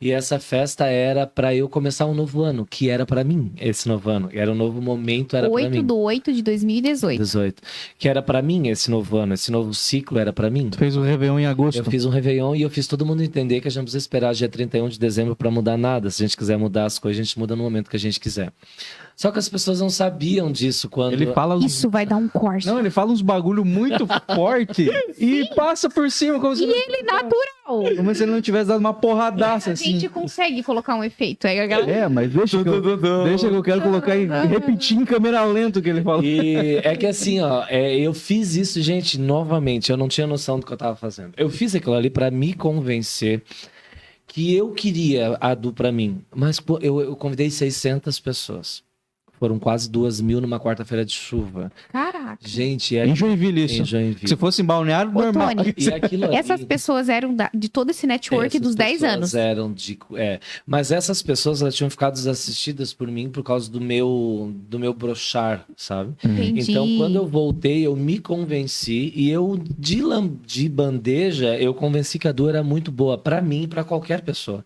E essa festa era para eu começar um novo ano, que era para mim, esse novo ano. Era um novo momento, era para mim. 8/8/2018. 18. Que era para mim esse novo ano, esse novo ciclo era para mim. Tu fez o Réveillon em agosto. Eu fiz um Réveillon e eu fiz todo mundo entender que a gente não precisa esperar dia 31 de dezembro para mudar nada. Se a gente quiser mudar as coisas, a gente muda no momento que a gente quiser. Só que as pessoas não sabiam disso quando... Ele fala Isso vai dar um corte. Não, ele fala uns bagulho muito forte e passa por cima como se... Ele natural. Como se ele não tivesse dado uma porradaça A assim. gente consegue colocar um efeito. Aí a galera... Mas deixa que eu quero colocar e repetir em câmera lenta o que ele falou. E é que assim, ó, eu fiz isso, gente, novamente, eu não tinha noção do que eu tava fazendo. Eu fiz aquilo ali pra me convencer que eu queria a Du pra mim, mas pô, eu convidei 600 pessoas. Foram quase 2.000 numa quarta-feira de chuva. Caraca. Gente, Em Joinville, isso. Em Joinville. Se fosse em Balneário, Ô, normal. Tony, E aquilo ali- essas pessoas eram de todo esse network Essas dos 10 pessoas anos. eram mas essas pessoas elas tinham ficado desassistidas por mim por causa do meu brochar, sabe? Entendi. Então, quando eu voltei, eu me convenci e eu, de bandeja, eu convenci que a Du era muito boa pra mim e pra qualquer pessoa.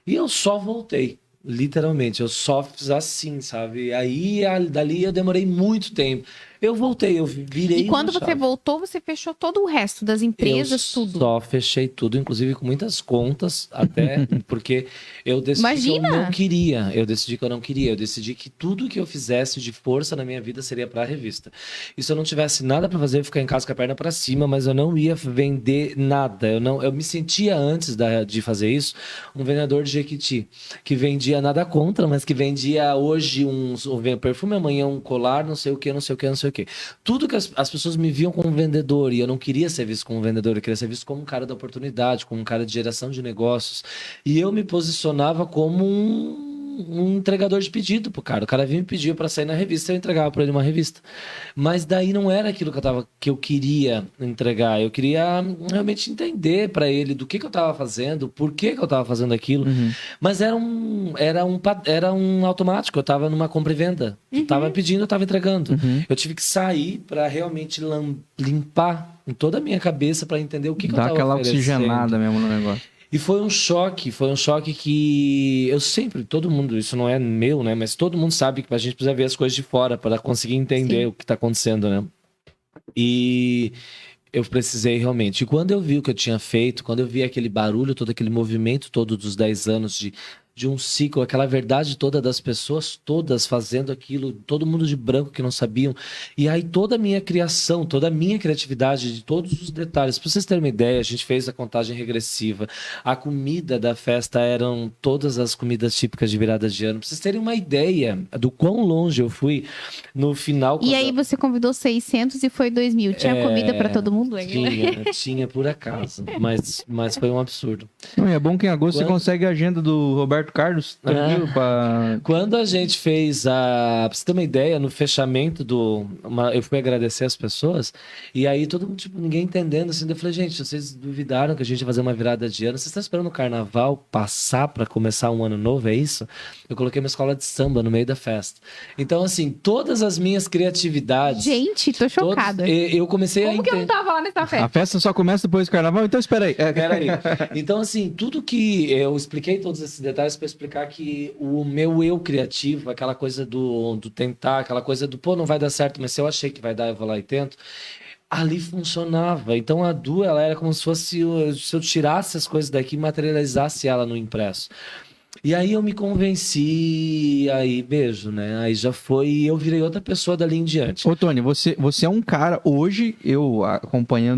E eu só voltei, literalmente. Eu só fiz assim, sabe? Aí, dali eu demorei muito tempo. Eu voltei, eu virei. E quando uma você chave. voltou, você fechou todo o resto das empresas, Eu tudo. só fechei tudo, inclusive com muitas contas, até porque eu decidi que eu Imagina! não queria. Eu decidi que eu não queria. Eu decidi que tudo que eu fizesse de força na minha vida seria para a revista. E se eu não tivesse nada para fazer, eu ia ficar em casa com a perna para cima, mas eu não ia vender nada. Eu me sentia antes de fazer isso um vendedor de Jequiti, que vendia nada contra, mas que vendia hoje um perfume, amanhã um colar, não sei o que, não sei o que, não sei o que. Tudo que as pessoas me viam como vendedor e eu não queria ser visto como vendedor, eu queria ser visto como um cara da oportunidade, como um cara de geração de negócios. E eu me posicionava como um entregador de pedido pro cara. O cara vinha me pedir para sair na revista, eu entregava para ele uma revista. Mas daí não era aquilo que eu queria entregar. Eu queria realmente entender para ele do que eu estava fazendo, por que eu estava fazendo aquilo. Mas era um automático. Eu estava numa compra e venda. Eu estava pedindo, eu estava entregando. Eu tive que sair para realmente limpar em toda a minha cabeça para entender o que eu Dá estava aquela oferecendo. oxigenada mesmo no negócio. E foi um choque que eu sempre, todo mundo, isso não é meu, né? Mas todo mundo sabe que a gente precisa ver as coisas de fora para conseguir entender Sim. o que está acontecendo, né? E eu precisei realmente. E quando eu vi o que eu tinha feito, quando eu vi aquele barulho, todo aquele movimento todo dos 10 anos de um ciclo, aquela verdade toda das pessoas todas fazendo aquilo, todo mundo de branco que não sabiam. E aí toda a minha criação, toda a minha criatividade, de todos os detalhes. Para vocês terem uma ideia, a gente fez a contagem regressiva. A comida da festa eram todas as comidas típicas de virada de ano. Para vocês terem uma ideia do quão longe eu fui no final. E aí você convidou 600 e foi 2.000. Tinha comida pra todo mundo? Tinha por acaso. Mas foi um absurdo. Não, e é bom que em agosto você consegue a agenda do Roberto Carlos, tranquilo, pra... Quando a gente fez pra você ter uma ideia, no fechamento eu fui agradecer as pessoas, e aí todo mundo, tipo, ninguém entendendo, assim, eu falei, gente, vocês duvidaram que a gente ia fazer uma virada de ano, vocês estão esperando o carnaval passar pra começar um ano novo, é isso? Eu coloquei uma escola de samba no meio da festa. Então, assim, todas as minhas criatividades... Gente, tô chocada. Eu comecei Como que eu não tava lá nessa festa? A festa só começa depois do carnaval, então espera aí. Peraí. Então, assim, tudo que eu expliquei, todos esses detalhes para explicar que o meu eu criativo, aquela coisa do tentar, aquela coisa do, pô, não vai dar certo, mas se eu achei que vai dar, eu vou lá e tento. Ali funcionava. Então, a Du, ela era como se fosse, se eu tirasse as coisas daqui e materializasse ela no impresso. E aí eu me convenci, aí beijo, né? Aí já foi, e eu virei outra pessoa dali em diante. Ô, Tony, você é um cara, hoje, eu acompanho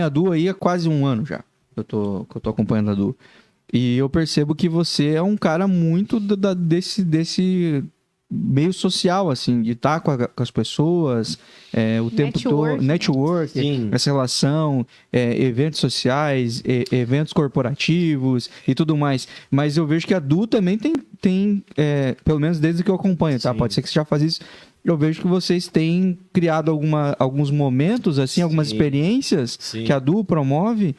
a Du aí há quase um ano já, que eu tô acompanhando a Du. E eu percebo que você é um cara muito desse meio social, assim, de estar com as pessoas o tempo todo, network, Sim. essa relação, eventos sociais, eventos corporativos e tudo mais. Mas eu vejo que a Du também tem pelo menos desde que eu acompanho, tá? Sim. Pode ser que você já faz isso. Eu vejo que vocês têm criado alguns momentos, assim, algumas Sim. experiências Sim. que a Du promove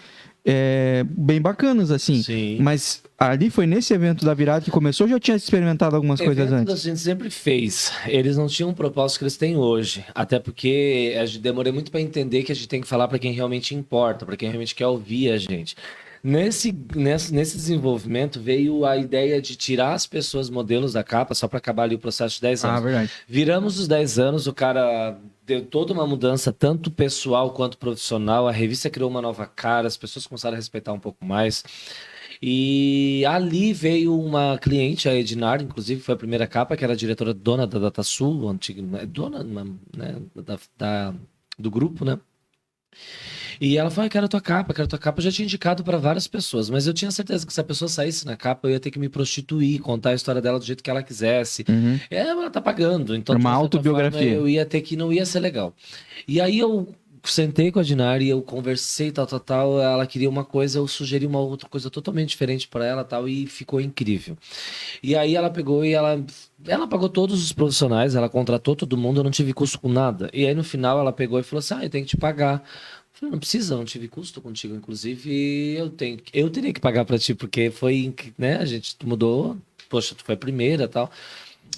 bem bacanas, assim. Sim. Mas ali foi nesse evento da virada que começou ou já tinha experimentado algumas coisas Eventos antes? a gente sempre fez. Eles não tinham o propósito que eles têm hoje. Até porque demorei muito para entender que a gente tem que falar para quem realmente importa, para quem realmente quer ouvir a gente. Nesse desenvolvimento veio a ideia de tirar as pessoas modelos da capa só para acabar ali o processo de 10 anos. Ah, verdade. Viramos os 10 anos, o cara deu toda uma mudança, tanto pessoal quanto profissional. A revista criou uma nova cara, as pessoas começaram a respeitar um pouco mais. E ali veio uma cliente, a Ednar, inclusive foi a primeira capa, que era a diretora dona da DataSul, antiga, dona, né, do grupo, né? E ela falou, quero a tua capa. Eu já tinha indicado para várias pessoas, mas eu tinha certeza que se a pessoa saísse na capa, eu ia ter que me prostituir, contar a história dela do jeito que ela quisesse. Uhum. Ela tá pagando, então Uma de certa autobiografia. forma, eu ia ter que, não ia ser legal. E aí eu sentei com a Dinari, eu conversei, tal, ela queria uma coisa, eu sugeri uma outra coisa totalmente diferente para ela, tal, e ficou incrível. E aí ela pegou e ela pagou todos os profissionais, ela contratou todo mundo, eu não tive custo com nada. E aí no final ela pegou e falou assim, eu tenho que te pagar. Eu falei, não precisa, não tive custo contigo, inclusive eu teria que pagar para ti, porque foi, né, a gente mudou, poxa, tu foi a primeira, tal.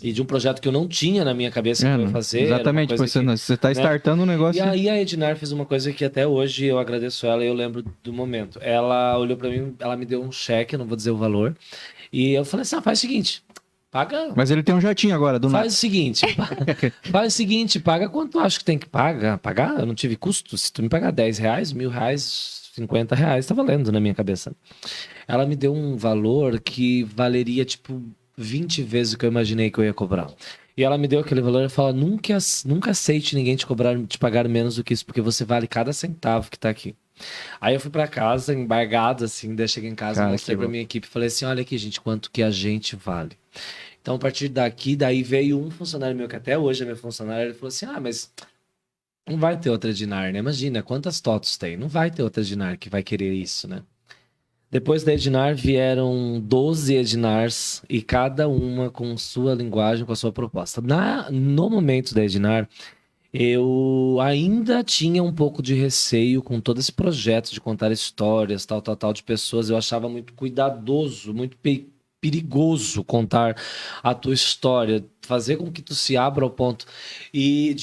E de um projeto que eu não tinha na minha cabeça que eu ia fazer. Exatamente, você está startando um negócio. E aí a Ednar fez uma coisa que até hoje eu agradeço ela e eu lembro do momento. Ela olhou para mim, ela me deu um cheque, não vou dizer o valor, e eu falei assim, faz o seguinte, Paga. Mas ele tem um jatinho agora, do nada. Faz o seguinte, paga quanto tu acha que tem que pagar. Eu não tive custo. Se tu me pagar R$10, R$1.000, R$50, tá valendo na minha cabeça. Ela me deu um valor que valeria, tipo, 20 vezes o que eu imaginei que eu ia cobrar. E ela me deu aquele valor e fala, nunca aceite ninguém te pagar menos do que isso, porque você vale cada centavo que tá aqui. Aí eu fui pra casa, embargado, assim, daí eu cheguei em casa, Cara, mostrei pra minha equipe e falei assim, olha aqui, gente, quanto que a gente vale. Então, a partir daqui, daí veio um funcionário meu, que até hoje é meu funcionário, ele falou assim, mas não vai ter outra Edinar, né? Imagina, quantas TOTOS tem? Não vai ter outra Edinar que vai querer isso, né? Depois da Edinar vieram 12 Edinars e cada uma com sua linguagem, com a sua proposta. No momento da Edinar, eu ainda tinha um pouco de receio com todo esse projeto de contar histórias, tal, de pessoas. Eu achava muito cuidadoso, muito perigoso contar a tua história, fazer com que tu se abra ao ponto e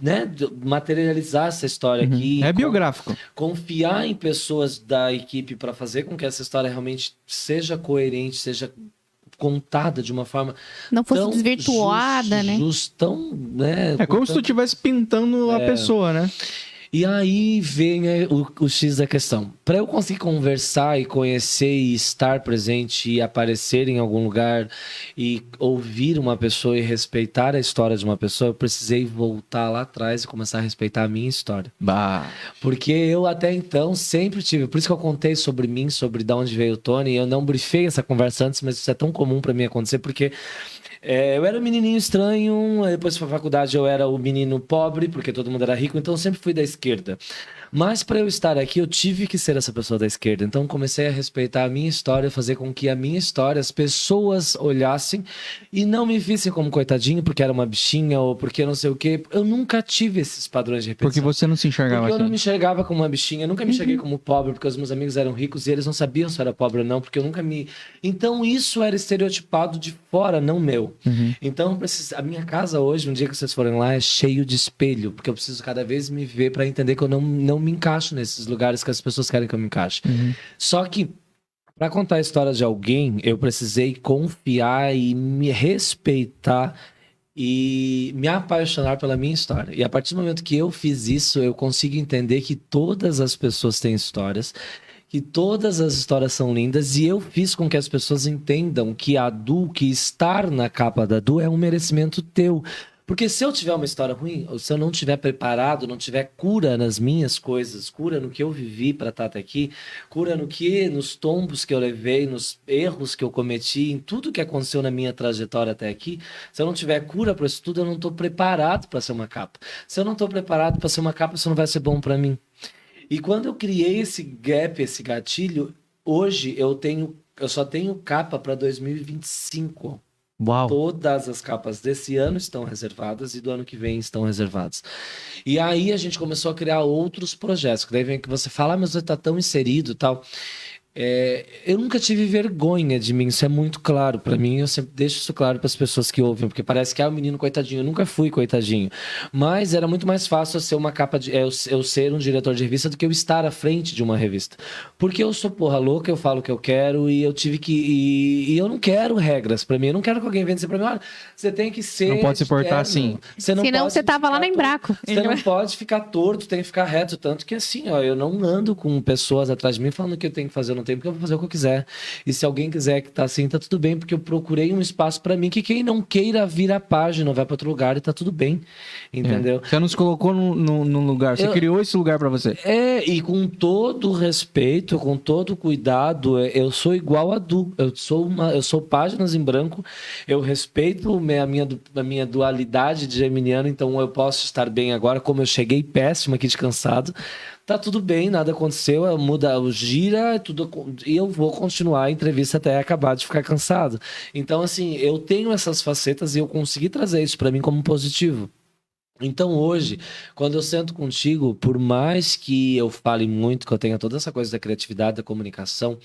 né, de materializar essa história aqui. É biográfico. Confiar em pessoas da equipe para fazer com que essa história realmente seja coerente, seja contada de uma forma Não fosse tão desvirtuada, né? tão, né? É como se tu estivesse pintando a pessoa, né? E aí vem o X da questão. Para eu conseguir conversar e conhecer e estar presente e aparecer em algum lugar e ouvir uma pessoa e respeitar a história de uma pessoa, eu precisei voltar lá atrás e começar a respeitar a minha história. Bah. Porque eu até então sempre tive... Por isso que eu contei sobre mim, sobre de onde veio o Tony. Eu não briefei essa conversa antes, mas isso é tão comum para mim acontecer, porque... eu era um menininho estranho, depois pra faculdade eu era o menino pobre, porque todo mundo era rico, então eu sempre fui da esquerda. Mas para eu estar aqui, eu tive que ser essa pessoa da esquerda. Então comecei a respeitar a minha história, fazer com que a minha história, as pessoas olhassem e não me vissem como coitadinho, porque era uma bichinha ou porque não sei o quê. Eu nunca tive esses padrões de repetição. Porque você não se enxergava Porque eu assim. não me enxergava como uma bichinha, eu nunca me enxerguei como pobre, porque os meus amigos eram ricos e eles não sabiam se eu era pobre ou não, porque eu nunca me... Então isso era estereotipado de fora, não meu. Então a minha casa hoje, um dia que vocês forem lá, é cheio de espelho, porque eu preciso cada vez me ver para entender que eu não me encaixo nesses lugares que as pessoas querem que eu me encaixe. Só que para contar a história de alguém, eu precisei confiar e me respeitar e me apaixonar pela minha história. E a partir do momento que eu fiz isso, eu consigo entender que todas as pessoas têm histórias, que todas as histórias são lindas, e eu fiz com que as pessoas entendam que que estar na capa da Du é um merecimento teu. Porque se eu tiver uma história ruim, ou se eu não tiver preparado, não tiver cura nas minhas coisas, cura no que eu vivi para estar até aqui, cura nos tombos que eu levei, nos erros que eu cometi, em tudo que aconteceu na minha trajetória até aqui, se eu não tiver cura para isso tudo, eu não estou preparado para ser uma capa. Se eu não estou preparado para ser uma capa, isso não vai ser bom para mim. E quando eu criei esse gap, esse gatilho, hoje eu só tenho capa para 2025. Uau. Todas as capas desse ano estão reservadas e do ano que vem estão reservadas. E aí a gente começou a criar outros projetos, que daí vem que você fala, mas você está tão inserido e tal. Eu nunca tive vergonha de mim, isso é muito claro para mim, eu sempre deixo isso claro para as pessoas que ouvem, porque parece que é um menino coitadinho, eu nunca fui coitadinho, mas era muito mais fácil eu ser uma capa eu ser um diretor de revista do que eu estar à frente de uma revista, porque eu sou porra louca, eu falo o que eu quero e eu tive que e eu não quero regras para mim, eu não quero que alguém venha dizer para mim, olha, você tem que ser, não pode se portar assim, senão você tava lá na Embraco, você não pode ficar torto, tem que ficar reto, tanto que assim, ó, eu não ando com pessoas atrás de mim falando que eu tenho que fazer, não tem, porque eu vou fazer o que eu quiser. E se alguém quiser que tá assim, tá tudo bem, porque eu procurei um espaço para mim que quem não queira vir a página vai para outro lugar e tá tudo bem. Entendeu? Você não se colocou num lugar, você criou esse lugar para você. E com todo respeito, com todo cuidado, eu sou igual a Du. Eu sou páginas em branco, eu respeito a minha dualidade de geminiano, então eu posso estar bem agora, como eu cheguei péssimo aqui de cansado. Tá tudo bem, nada aconteceu, gira, tudo, e eu vou continuar a entrevista até acabar de ficar cansado. Então, assim, eu tenho essas facetas e eu consegui trazer isso para mim como positivo. Então, hoje, quando eu sento contigo, por mais que eu fale muito, que eu tenha toda essa coisa da criatividade, da comunicação,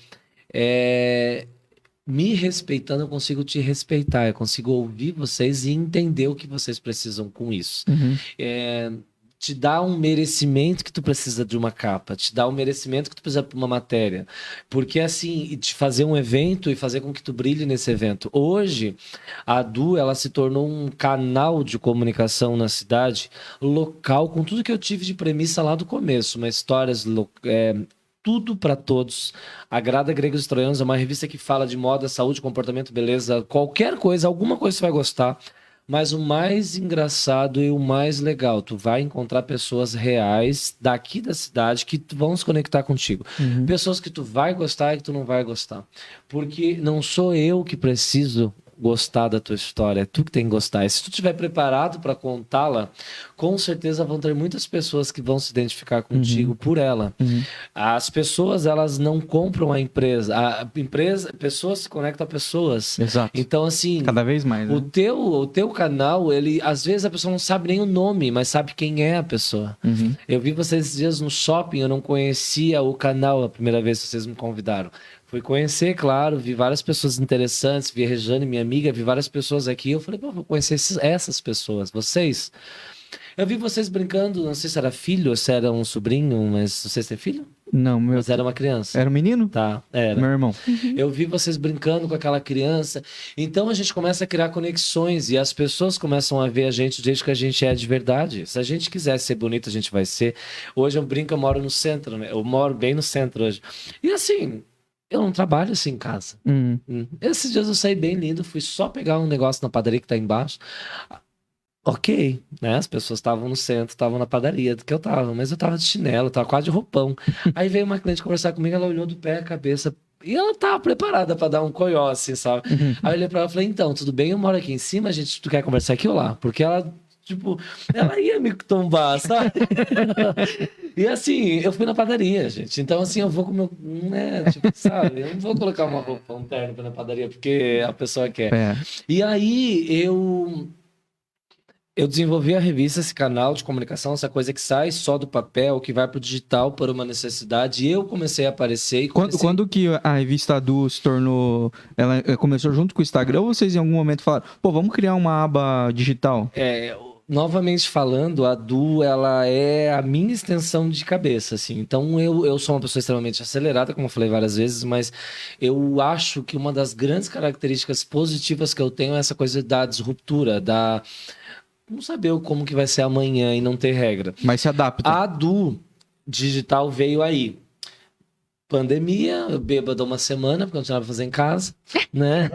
me respeitando, eu consigo te respeitar, eu consigo ouvir vocês e entender o que vocês precisam com isso. te dá um merecimento que tu precisa de uma capa, te dá um merecimento que tu precisa de uma matéria. Porque assim, te fazer um evento e fazer com que tu brilhe nesse evento. Hoje, a Du, ela se tornou um canal de comunicação na cidade, local, com tudo que eu tive de premissa lá do começo, uma histórias tudo para todos. Agrada Gregos e Troianos é uma revista que fala de moda, saúde, comportamento, beleza, qualquer coisa, alguma coisa você vai gostar. Mas o mais engraçado e o mais legal, tu vai encontrar pessoas reais daqui da cidade que vão se conectar contigo. Pessoas que tu vai gostar e que tu não vai gostar. Porque não sou eu que preciso gostar da tua história, é tu que tem que gostar. E se tu estiver preparado para contá-la, com certeza vão ter muitas pessoas que vão se identificar contigo por ela. As pessoas, elas não compram a empresa. Pessoas se conectam a pessoas. Exato. Então, assim, Cada vez mais, né? o teu canal, ele, às vezes a pessoa não sabe nem o nome, mas sabe quem é a pessoa. Eu vi vocês esses dias no shopping, eu não conhecia o canal a primeira vez que vocês me convidaram. Fui conhecer, claro, vi várias pessoas interessantes, vi a Rejane, minha amiga, vi várias pessoas aqui. Eu falei, pô, vou conhecer essas pessoas, vocês. Eu vi vocês brincando, não sei se era filho ou se era um sobrinho, mas vocês têm filho? Não, meu... Mas era uma criança. Era um menino? Tá, era. Meu irmão. Eu vi vocês brincando com aquela criança. Então a gente começa a criar conexões e as pessoas começam a ver a gente do jeito que a gente é de verdade. Se a gente quiser ser bonito, a gente vai ser. Hoje eu brinco, eu moro no centro, né? Eu moro bem no centro hoje. E assim, eu não trabalho assim em casa. Esses dias eu saí bem lindo, fui só pegar um negócio na padaria que tá embaixo. Ok, né? As pessoas estavam no centro, estavam na padaria do que eu tava, mas eu tava de chinelo, tava quase de roupão. Aí veio uma cliente conversar comigo, ela olhou do pé à cabeça e ela tava preparada pra dar um coió, assim, sabe? Aí eu olhei pra ela e falei, então, tudo bem, eu moro aqui em cima, gente, tu quer conversar aqui ou lá? Porque ela, tipo, ela ia me tombar, sabe? E assim, eu fui na padaria, gente. Então, assim, eu vou com o meu, né, tipo, sabe? Eu não vou colocar uma roupa, um terno pra ir na padaria, porque a pessoa quer. E aí, eu desenvolvi a revista, esse canal de comunicação, essa coisa que sai só do papel, que vai pro digital por uma necessidade. E eu comecei a aparecer e Quando que a revista Du se tornou... Ela começou junto com o Instagram ou vocês em algum momento falaram, pô, vamos criar uma aba digital? Novamente falando, a Du, ela é a minha extensão de cabeça, assim. Então, eu sou uma pessoa extremamente acelerada, como eu falei várias vezes, mas eu acho que uma das grandes características positivas que eu tenho é essa coisa da disruptura, não saber como que vai ser amanhã e não ter regra. Mas se adapta. A Du digital veio aí. Pandemia, eu bêbado uma semana, porque eu não tinha nada pra fazer em casa, né?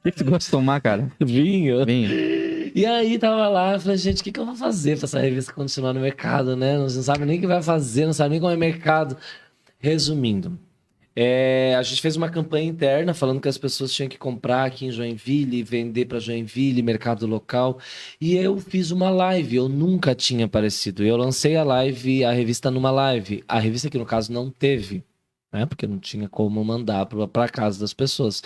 O que você gosta de tomar, cara? Vinho. Vinho. E aí tava lá, eu falei, gente, o que eu vou fazer pra essa revista continuar no mercado, né? Não sabe nem o que vai fazer, não sabe nem como é mercado. Resumindo, a gente fez uma campanha interna falando que as pessoas tinham que comprar aqui em Joinville, vender para Joinville, mercado local. E eu fiz uma live, eu nunca tinha aparecido. Eu lancei a revista numa live. A revista que no caso não teve, né? Porque não tinha como mandar para casa das pessoas.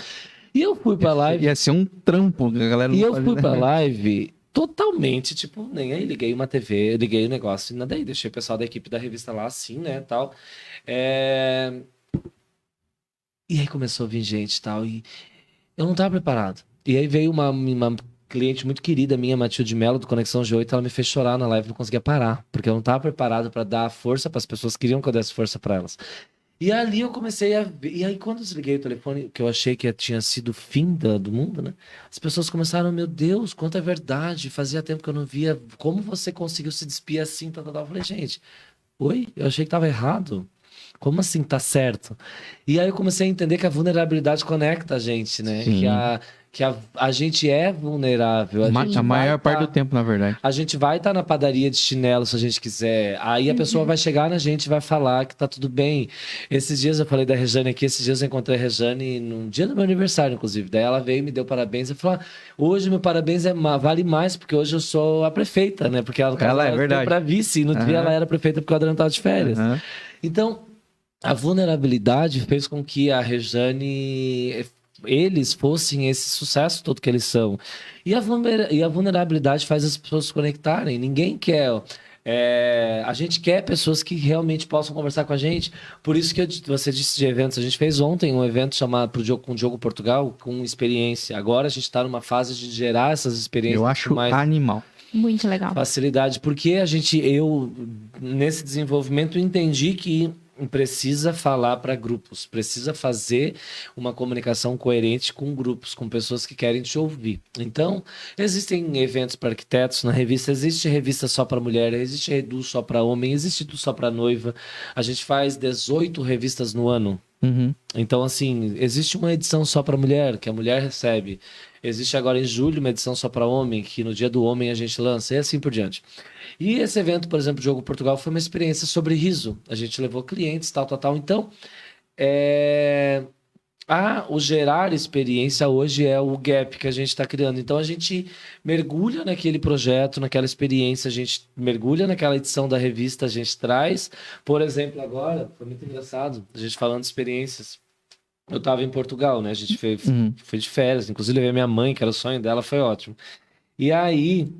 E eu fui pra live. Ia ser um trampo, a galera não E eu pode, fui né? pra live totalmente, tipo, nem aí. Liguei uma TV, liguei o negócio, e nada aí. Deixei o pessoal da equipe da revista lá assim, né, tal. E aí começou a vir gente e tal, e eu não tava preparado. E aí veio uma cliente muito querida minha, Matilde Mello, do Conexão G8, ela me fez chorar na live, não conseguia parar, porque eu não tava preparado para dar força para as pessoas, queriam que eu desse força para elas. E ali eu comecei a ver, e aí quando eu desliguei o telefone, que eu achei que tinha sido o fim do mundo, né? As pessoas começaram, meu Deus, quanto é verdade, fazia tempo que eu não via, como você conseguiu se despir assim, tal. Eu falei, gente, oi? Eu achei que tava errado. Como assim tá certo? E aí eu comecei a entender que a vulnerabilidade conecta a gente, né? Sim. Que a gente é vulnerável. A maior parte do tempo, na verdade. A gente vai estar na padaria de chinelo se a gente quiser. Aí a pessoa vai chegar na gente e vai falar que tá tudo bem. Esses dias eu falei da Rejane aqui, esses dias eu encontrei a Rejane num dia do meu aniversário, inclusive. Daí ela veio e me deu parabéns. Eu falei, hoje meu parabéns vale mais, porque hoje eu sou a prefeita, né? Porque ela é verdade. Pra vice, e no dia ela era prefeita porque o Adriano tava de férias. Então, a vulnerabilidade fez com que a Rejane, eles fossem esse sucesso todo que eles são. E a vulnerabilidade faz as pessoas se conectarem. Ninguém quer... a gente quer pessoas que realmente possam conversar com a gente. Por isso que você disse de eventos. A gente fez ontem um evento chamado com o Diogo Portugal, com experiência. Agora a gente está numa fase de gerar essas experiências. Eu acho mais... animal. Muito legal. Facilidade, porque eu, nesse desenvolvimento, entendi que precisa falar para grupos, precisa fazer uma comunicação coerente com grupos, com pessoas que querem te ouvir. Então, existem eventos para arquitetos na revista, existe revista só para mulher, existe Edu só para homem, existe Edu só para noiva. A gente faz 18 revistas no ano. Uhum. Então, assim, existe uma edição só para mulher, que a mulher recebe. Existe agora em julho uma edição só para homem, que no dia do homem a gente lança, e assim por diante. E esse evento, por exemplo, Jogo Portugal, foi uma experiência sobre riso. A gente levou clientes, tal. Então, o gerar experiência hoje é o gap que a gente está criando. Então, a gente mergulha naquele projeto, naquela experiência, a gente mergulha naquela edição da revista, a gente traz. Por exemplo, agora, foi muito engraçado, a gente falando de experiências. Eu estava em Portugal, né? A gente foi de férias, inclusive levei minha mãe, que era o sonho dela, foi ótimo. E aí,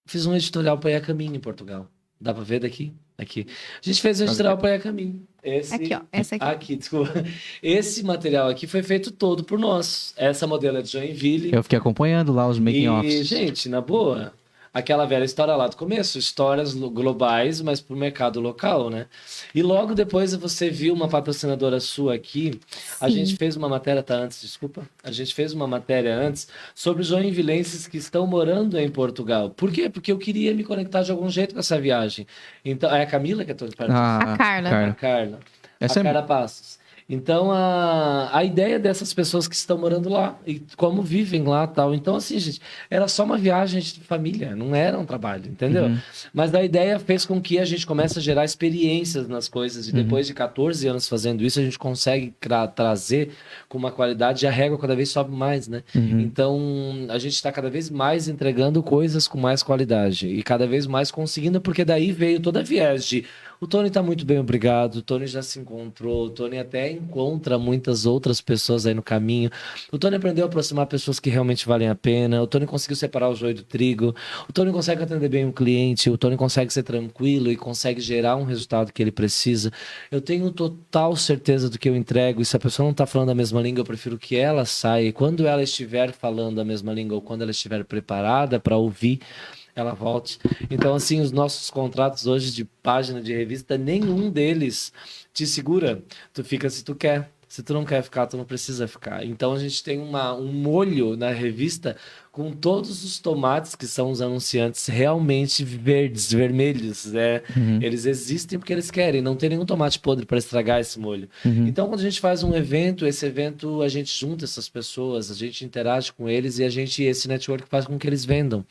fiz um editorial para ir a caminho em Portugal. Dá para ver daqui? Aqui. A gente fez um editorial para ir a caminho. Aqui, ó. Essa aqui. Aqui, desculpa. Esse material aqui foi feito todo por nós. Essa modelo é de Joinville. Eu fiquei acompanhando lá os E, making-offs. gente, na boa, aquela velha história lá do começo, histórias globais, mas pro mercado local, né? E logo depois você viu uma patrocinadora sua aqui. A Sim. gente fez uma matéria, desculpa. A gente fez uma matéria antes sobre joinvilenses que estão morando em Portugal. Por quê? Porque eu queria me conectar de algum jeito com essa viagem. Então, é a Camila que eu tô perto. A Carla. A Carla. Essa a Cara Passos. Então, a ideia dessas pessoas que estão morando lá e como vivem lá e tal. Então, assim, gente, era só uma viagem de família, não era um trabalho, entendeu? Mas a ideia fez com que a gente comece a gerar experiências nas coisas. E depois de 14 anos fazendo isso, a gente consegue trazer com uma qualidade e a régua cada vez sobe mais, né? Então, a gente está cada vez mais entregando coisas com mais qualidade e cada vez mais conseguindo, porque daí veio toda a viés de o Tony tá muito bem, obrigado. O Tony já se encontrou. O Tony até encontra muitas outras pessoas aí no caminho. O Tony aprendeu a aproximar pessoas que realmente valem a pena. O Tony conseguiu separar o joio do trigo. O Tony consegue atender bem o cliente. O Tony consegue ser tranquilo e consegue gerar um resultado que ele precisa. Eu tenho total certeza do que eu entrego. E se a pessoa não tá falando a mesma língua, eu prefiro que ela saia. E quando ela estiver falando a mesma língua ou quando ela estiver preparada para ouvir, ela volte. Então, assim, os nossos contratos hoje de página de revista, nenhum deles te segura. Tu fica se tu quer. Se tu não quer ficar, tu não precisa ficar. Então, a gente tem um molho na revista com todos os tomates que são os anunciantes realmente verdes, vermelhos. Né? Eles existem porque eles querem. Não tem nenhum tomate podre para estragar esse molho. Então, quando a gente faz um evento, esse evento, a gente junta essas pessoas, a gente interage com eles e esse network faz com que eles vendam.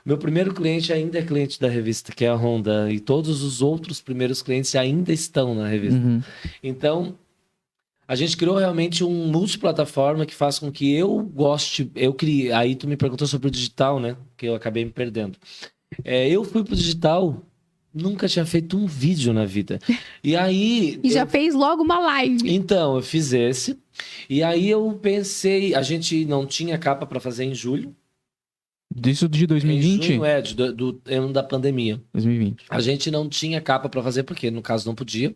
Meu primeiro cliente ainda é cliente da revista, que é a Honda. E todos os outros primeiros clientes ainda estão na revista. Então, a gente criou realmente um multiplataforma que faz com que eu goste... Aí tu me perguntou sobre o digital, né? Que eu acabei me perdendo. Eu fui pro digital... Nunca tinha feito um vídeo na vida. E aí... E já fez logo uma live. Então, eu fiz esse. E aí eu pensei... A gente não tinha capa para fazer em julho. Disso de 2020? Em junho, do ano da pandemia. 2020. A gente não tinha capa para fazer, porque no caso não podia.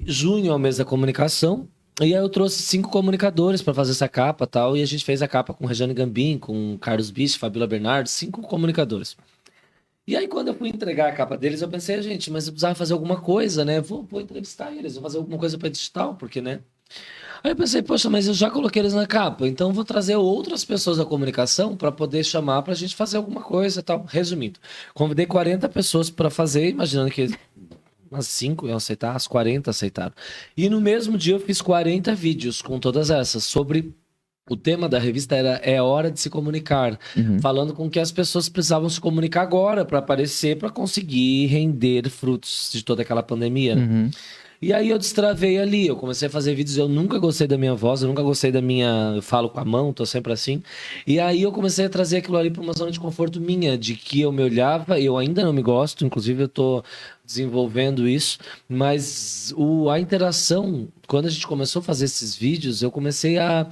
Junho é o mês da comunicação. E aí eu trouxe 5 comunicadores para fazer essa capa e tal. E a gente fez a capa com Regiane Gambim, com Carlos Bicho, Fabíola Bernardo, 5 comunicadores. E aí quando eu fui entregar a capa deles, eu pensei, gente, mas eu precisava fazer alguma coisa, né? Vou entrevistar eles, vou fazer alguma coisa para digital, porque, né? Aí eu pensei, poxa, mas eu já coloquei eles na capa, então vou trazer outras pessoas da comunicação para poder chamar pra gente fazer alguma coisa e tal. Resumindo, convidei 40 pessoas para fazer, imaginando que umas 5 iam aceitar, as 40 aceitaram. E no mesmo dia eu fiz 40 vídeos com todas essas, sobre... O tema da revista é hora de se comunicar, falando com que as pessoas precisavam se comunicar agora para aparecer, para conseguir render frutos de toda aquela pandemia. E aí eu destravei ali, eu comecei a fazer vídeos, eu nunca gostei da minha voz, eu nunca gostei da minha... Eu falo com a mão, tô sempre assim. E aí eu comecei a trazer aquilo ali para uma zona de conforto minha, de que eu me olhava, eu ainda não me gosto, inclusive eu tô desenvolvendo isso, mas a interação, quando a gente começou a fazer esses vídeos, eu comecei a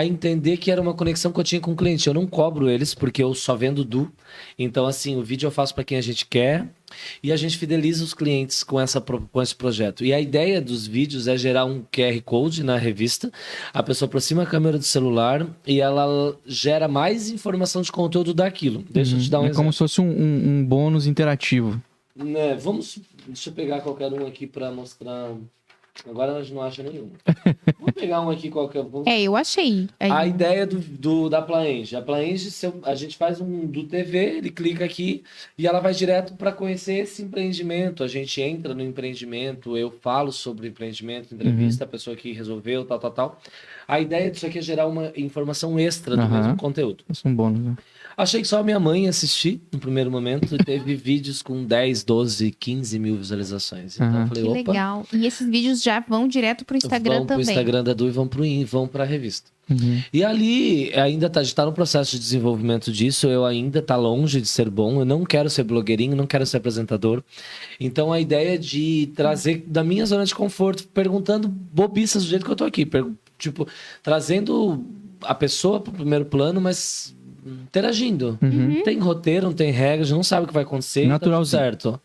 entender que era uma conexão que eu tinha com o cliente. Eu não cobro eles, porque eu só vendo Du. Então, assim, o vídeo eu faço para quem a gente quer e a gente fideliza os clientes com esse projeto. E a ideia dos vídeos é gerar um QR Code na revista, a pessoa aproxima a câmera do celular e ela gera mais informação de conteúdo daquilo. Deixa eu te dar um É exemplo. como se fosse um bônus interativo. Né, deixa eu pegar qualquer um aqui para mostrar. Agora a gente não acha nenhum. Vou pegar um aqui qualquer. Eu achei. A ideia da Plaenge. A Plaenge, a gente faz um do TV, ele clica aqui e ela vai direto para conhecer esse empreendimento. A gente entra no empreendimento, eu falo sobre o empreendimento, entrevista a pessoa que resolveu, tal. A ideia disso aqui é gerar uma informação extra do mesmo conteúdo. Isso é um bônus, né? Achei que só a minha mãe assistir no primeiro momento e teve vídeos com 10, 12, 15 mil visualizações. Então eu falei, Que opa, legal. E esses vídeos já vão direto pro Instagram vão também. pro Instagram da Du e vão pra revista. E ali ainda a gente tá no processo de desenvolvimento disso, eu ainda tá longe de ser bom, eu não quero ser blogueirinho, não quero ser apresentador. Então a ideia é de trazer da minha zona de conforto, perguntando bobiças do jeito que eu tô aqui, tipo, trazendo a pessoa pro primeiro plano, mas interagindo. Não tem roteiro, não tem regras, não sabe o que vai acontecer. Naturalzinho. Tá tudo certo.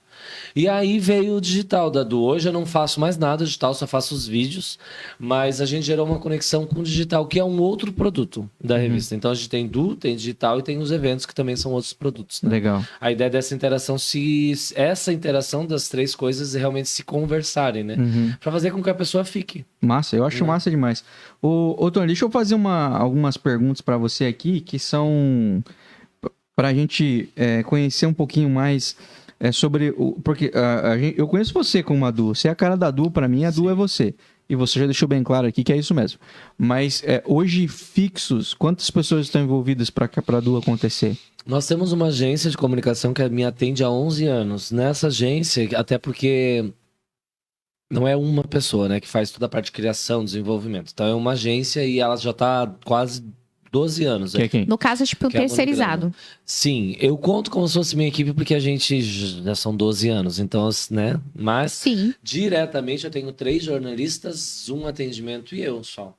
E aí veio o digital da Du. Hoje eu não faço mais nada digital, só faço os vídeos. Mas a gente gerou uma conexão com o digital, que é um outro produto da revista. Então a gente tem Du, tem digital e tem os eventos, que também são outros produtos. Né? Legal. A ideia dessa interação, essa interação das três coisas realmente se conversarem, né? Pra fazer com que a pessoa fique. Massa, eu acho massa demais. Ô Tony, deixa eu fazer algumas perguntas para você aqui, que são para a gente conhecer um pouquinho mais sobre porque eu conheço você como a Du. Você é a cara da Du, para mim a Du é você. E você já deixou bem claro aqui que é isso mesmo. Mas hoje, fixos, quantas pessoas estão envolvidas para a Du acontecer? Nós temos uma agência de comunicação que me atende há 11 anos. Nessa agência, até porque não é uma pessoa, né, que faz toda a parte de criação, desenvolvimento. Então é uma agência e ela já está quase 12 anos. Que é quem? No caso, é tipo Que é a terceirizado. Sim, eu conto como se fosse minha equipe porque a gente já são 12 anos, então, né? Mas Sim. diretamente eu tenho 3 jornalistas, um atendimento e eu só.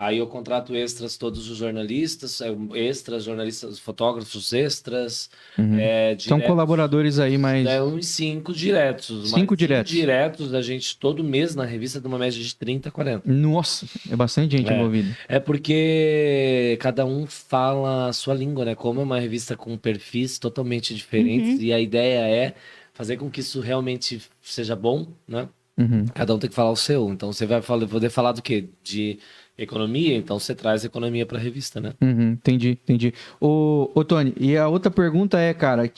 Aí eu contrato extras, todos os jornalistas, jornalistas, fotógrafos extras. São colaboradores aí, mas... Uns 5 diretos. 5 diretos. Diretos, a gente todo mês na revista tem uma média de 30, 40. Nossa, é bastante gente envolvida. É porque cada um fala a sua língua, né? Como é uma revista com perfis totalmente diferentes, e a ideia é fazer com que isso realmente seja bom, né? Cada um tem que falar o seu. Então você vai poder falar do quê? De economia, então você traz economia para a revista, né? Entendi. Ô Tony, e a outra pergunta é, cara,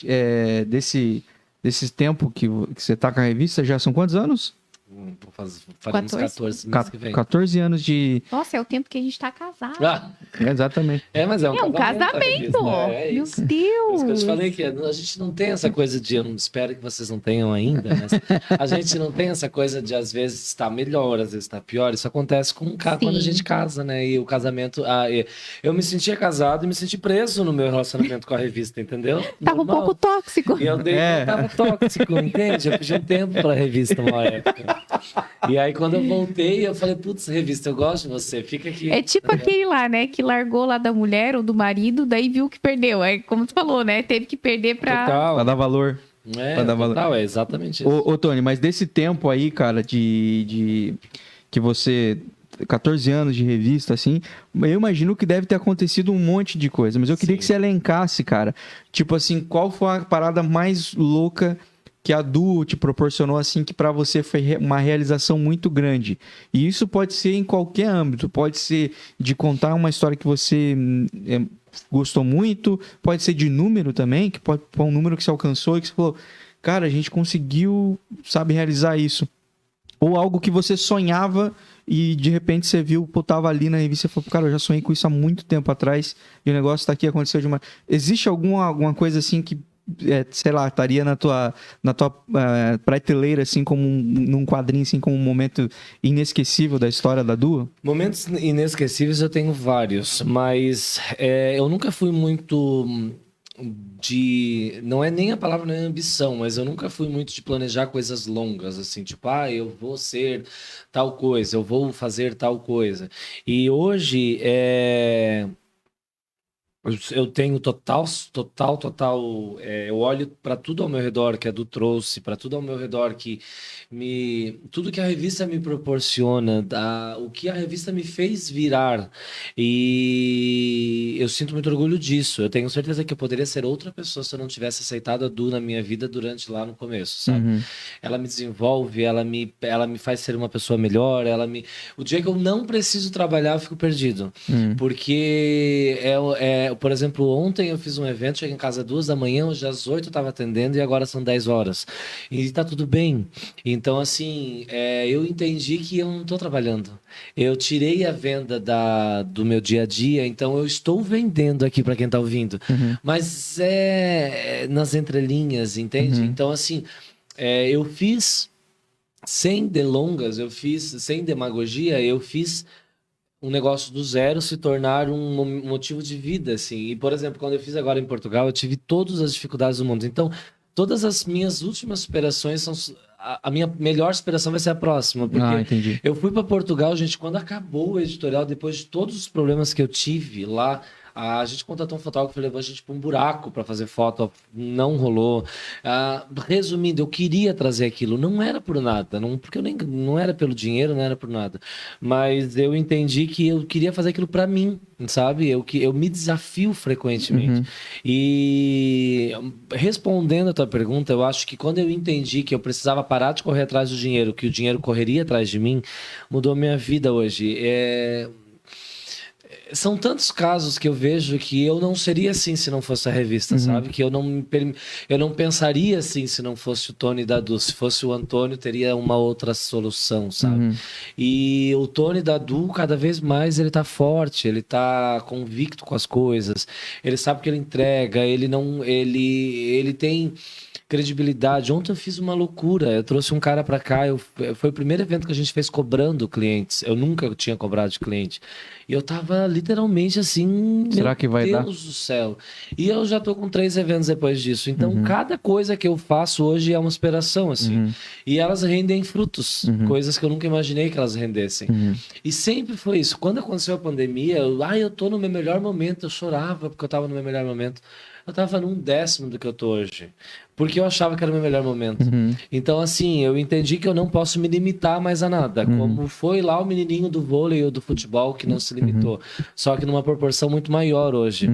desse tempo que você tá com a revista, já são quantos anos? Faremos 14 mês que vem. 14 anos de... Nossa, é o tempo que a gente tá casado. Exatamente. Mas é um casamento. revista, né? Meu Isso. Deus. Por isso que eu te falei que a gente não tem essa coisa de... Eu não espero que vocês não tenham ainda, mas a gente não tem essa coisa de, às vezes, estar melhor, às vezes estar pior. Isso acontece quando a gente casa, né? E o casamento... eu me sentia casado e me senti preso no meu relacionamento com a revista, entendeu? Tava um pouco tóxico. E eu tava tóxico, entende? Eu pedi um tempo pra revista uma época. E aí, quando eu voltei, eu falei, putz, revista, eu gosto de você, fica aqui. É tipo aquele lá, né? Que largou lá da mulher ou do marido, daí viu que perdeu. É como tu falou, né? Teve que perder pra... Pra dar valor. Pra dar valor. Total, é exatamente isso. Ô Tony, mas desse tempo aí, cara, de que você... 14 anos de revista, assim, eu imagino que deve ter acontecido um monte de coisa, mas eu queria que você elencasse, cara, tipo assim, qual foi a parada mais louca que a Du te proporcionou, assim, que pra você foi uma realização muito grande. E isso pode ser em qualquer âmbito, pode ser de contar uma história que você gostou muito, pode ser de número também, que pode ser um número que você alcançou e que você falou, cara, a gente conseguiu, sabe, realizar isso. Ou algo que você sonhava e de repente você viu, pô, tava ali na revista e falou, cara, eu já sonhei com isso há muito tempo atrás e o negócio tá aqui, aconteceu de uma... Existe alguma coisa assim que, sei lá, estaria na tua prateleira, assim, como num quadrinho, assim, como um momento inesquecível da história da Du? Momentos inesquecíveis eu tenho vários, mas eu nunca fui muito não é nem a palavra, não é ambição, mas eu nunca fui muito de planejar coisas longas, assim, tipo, eu vou ser tal coisa, eu vou fazer tal coisa. E hoje, eu tenho total. Eu olho para tudo ao meu redor que a Du trouxe, para tudo ao meu redor tudo que a revista me proporciona, o que a revista me fez virar. E eu sinto muito orgulho disso. Eu tenho certeza que eu poderia ser outra pessoa se eu não tivesse aceitado a Du na minha vida durante lá no começo, sabe? Ela me desenvolve, ela me faz ser uma pessoa melhor, o dia que eu não preciso trabalhar, eu fico perdido. Porque por exemplo, ontem eu fiz um evento, cheguei em casa às 2 da manhã, hoje às 8 eu estava atendendo e agora são 10 horas. E tá tudo bem. Então, assim, eu entendi que eu não estou trabalhando. Eu tirei a venda do meu dia a dia, então eu estou vendendo aqui para quem está ouvindo. Mas nas entrelinhas, entende? Então, assim, eu fiz sem delongas, eu fiz sem demagogia, eu fiz um negócio do zero se tornar um motivo de vida, assim. E, por exemplo, quando eu fiz agora em Portugal, eu tive todas as dificuldades do mundo. Então, todas as minhas últimas superações são... A minha melhor superação vai ser a próxima. Porque Entendi. eu fui para Portugal, gente, quando acabou o editorial, depois de todos os problemas que eu tive lá, a gente contratou um fotógrafo e levou a gente para um buraco para fazer foto, não rolou. Resumindo, eu queria trazer aquilo, não era por nada, porque não era pelo dinheiro, não era por nada. Mas eu entendi que eu queria fazer aquilo para mim, sabe? Eu me desafio frequentemente. E respondendo a tua pergunta, eu acho que quando eu entendi que eu precisava parar de correr atrás do dinheiro, que o dinheiro correria atrás de mim, mudou minha vida hoje. São tantos casos que eu vejo que eu não seria assim se não fosse a revista, sabe? Que eu não pensaria assim se não fosse o Tony da Du. Se fosse o Antônio, teria uma outra solução, sabe? E o Tony da Du, cada vez mais, ele tá forte, ele tá convicto com as coisas, ele sabe que ele entrega, ele tem credibilidade. Ontem eu fiz uma loucura. Eu trouxe um cara pra cá. Foi o primeiro evento que a gente fez cobrando clientes. Eu nunca tinha cobrado de cliente. E eu tava literalmente assim... Será que vai dar? Meu Deus do céu. E eu já tô com 3 eventos depois disso. Então, cada coisa que eu faço hoje é uma inspiração, assim. E elas rendem frutos. Coisas que eu nunca imaginei que elas rendessem. E sempre foi isso. Quando aconteceu a pandemia, eu tô no meu melhor momento. Eu chorava porque eu tava no meu melhor momento. Eu tava num 10º do que eu tô hoje. Porque eu achava que era o meu melhor momento. Então, assim, eu entendi que eu não posso me limitar mais a nada. Como foi lá o menininho do vôlei ou do futebol que não se limitou. Só que numa proporção muito maior hoje.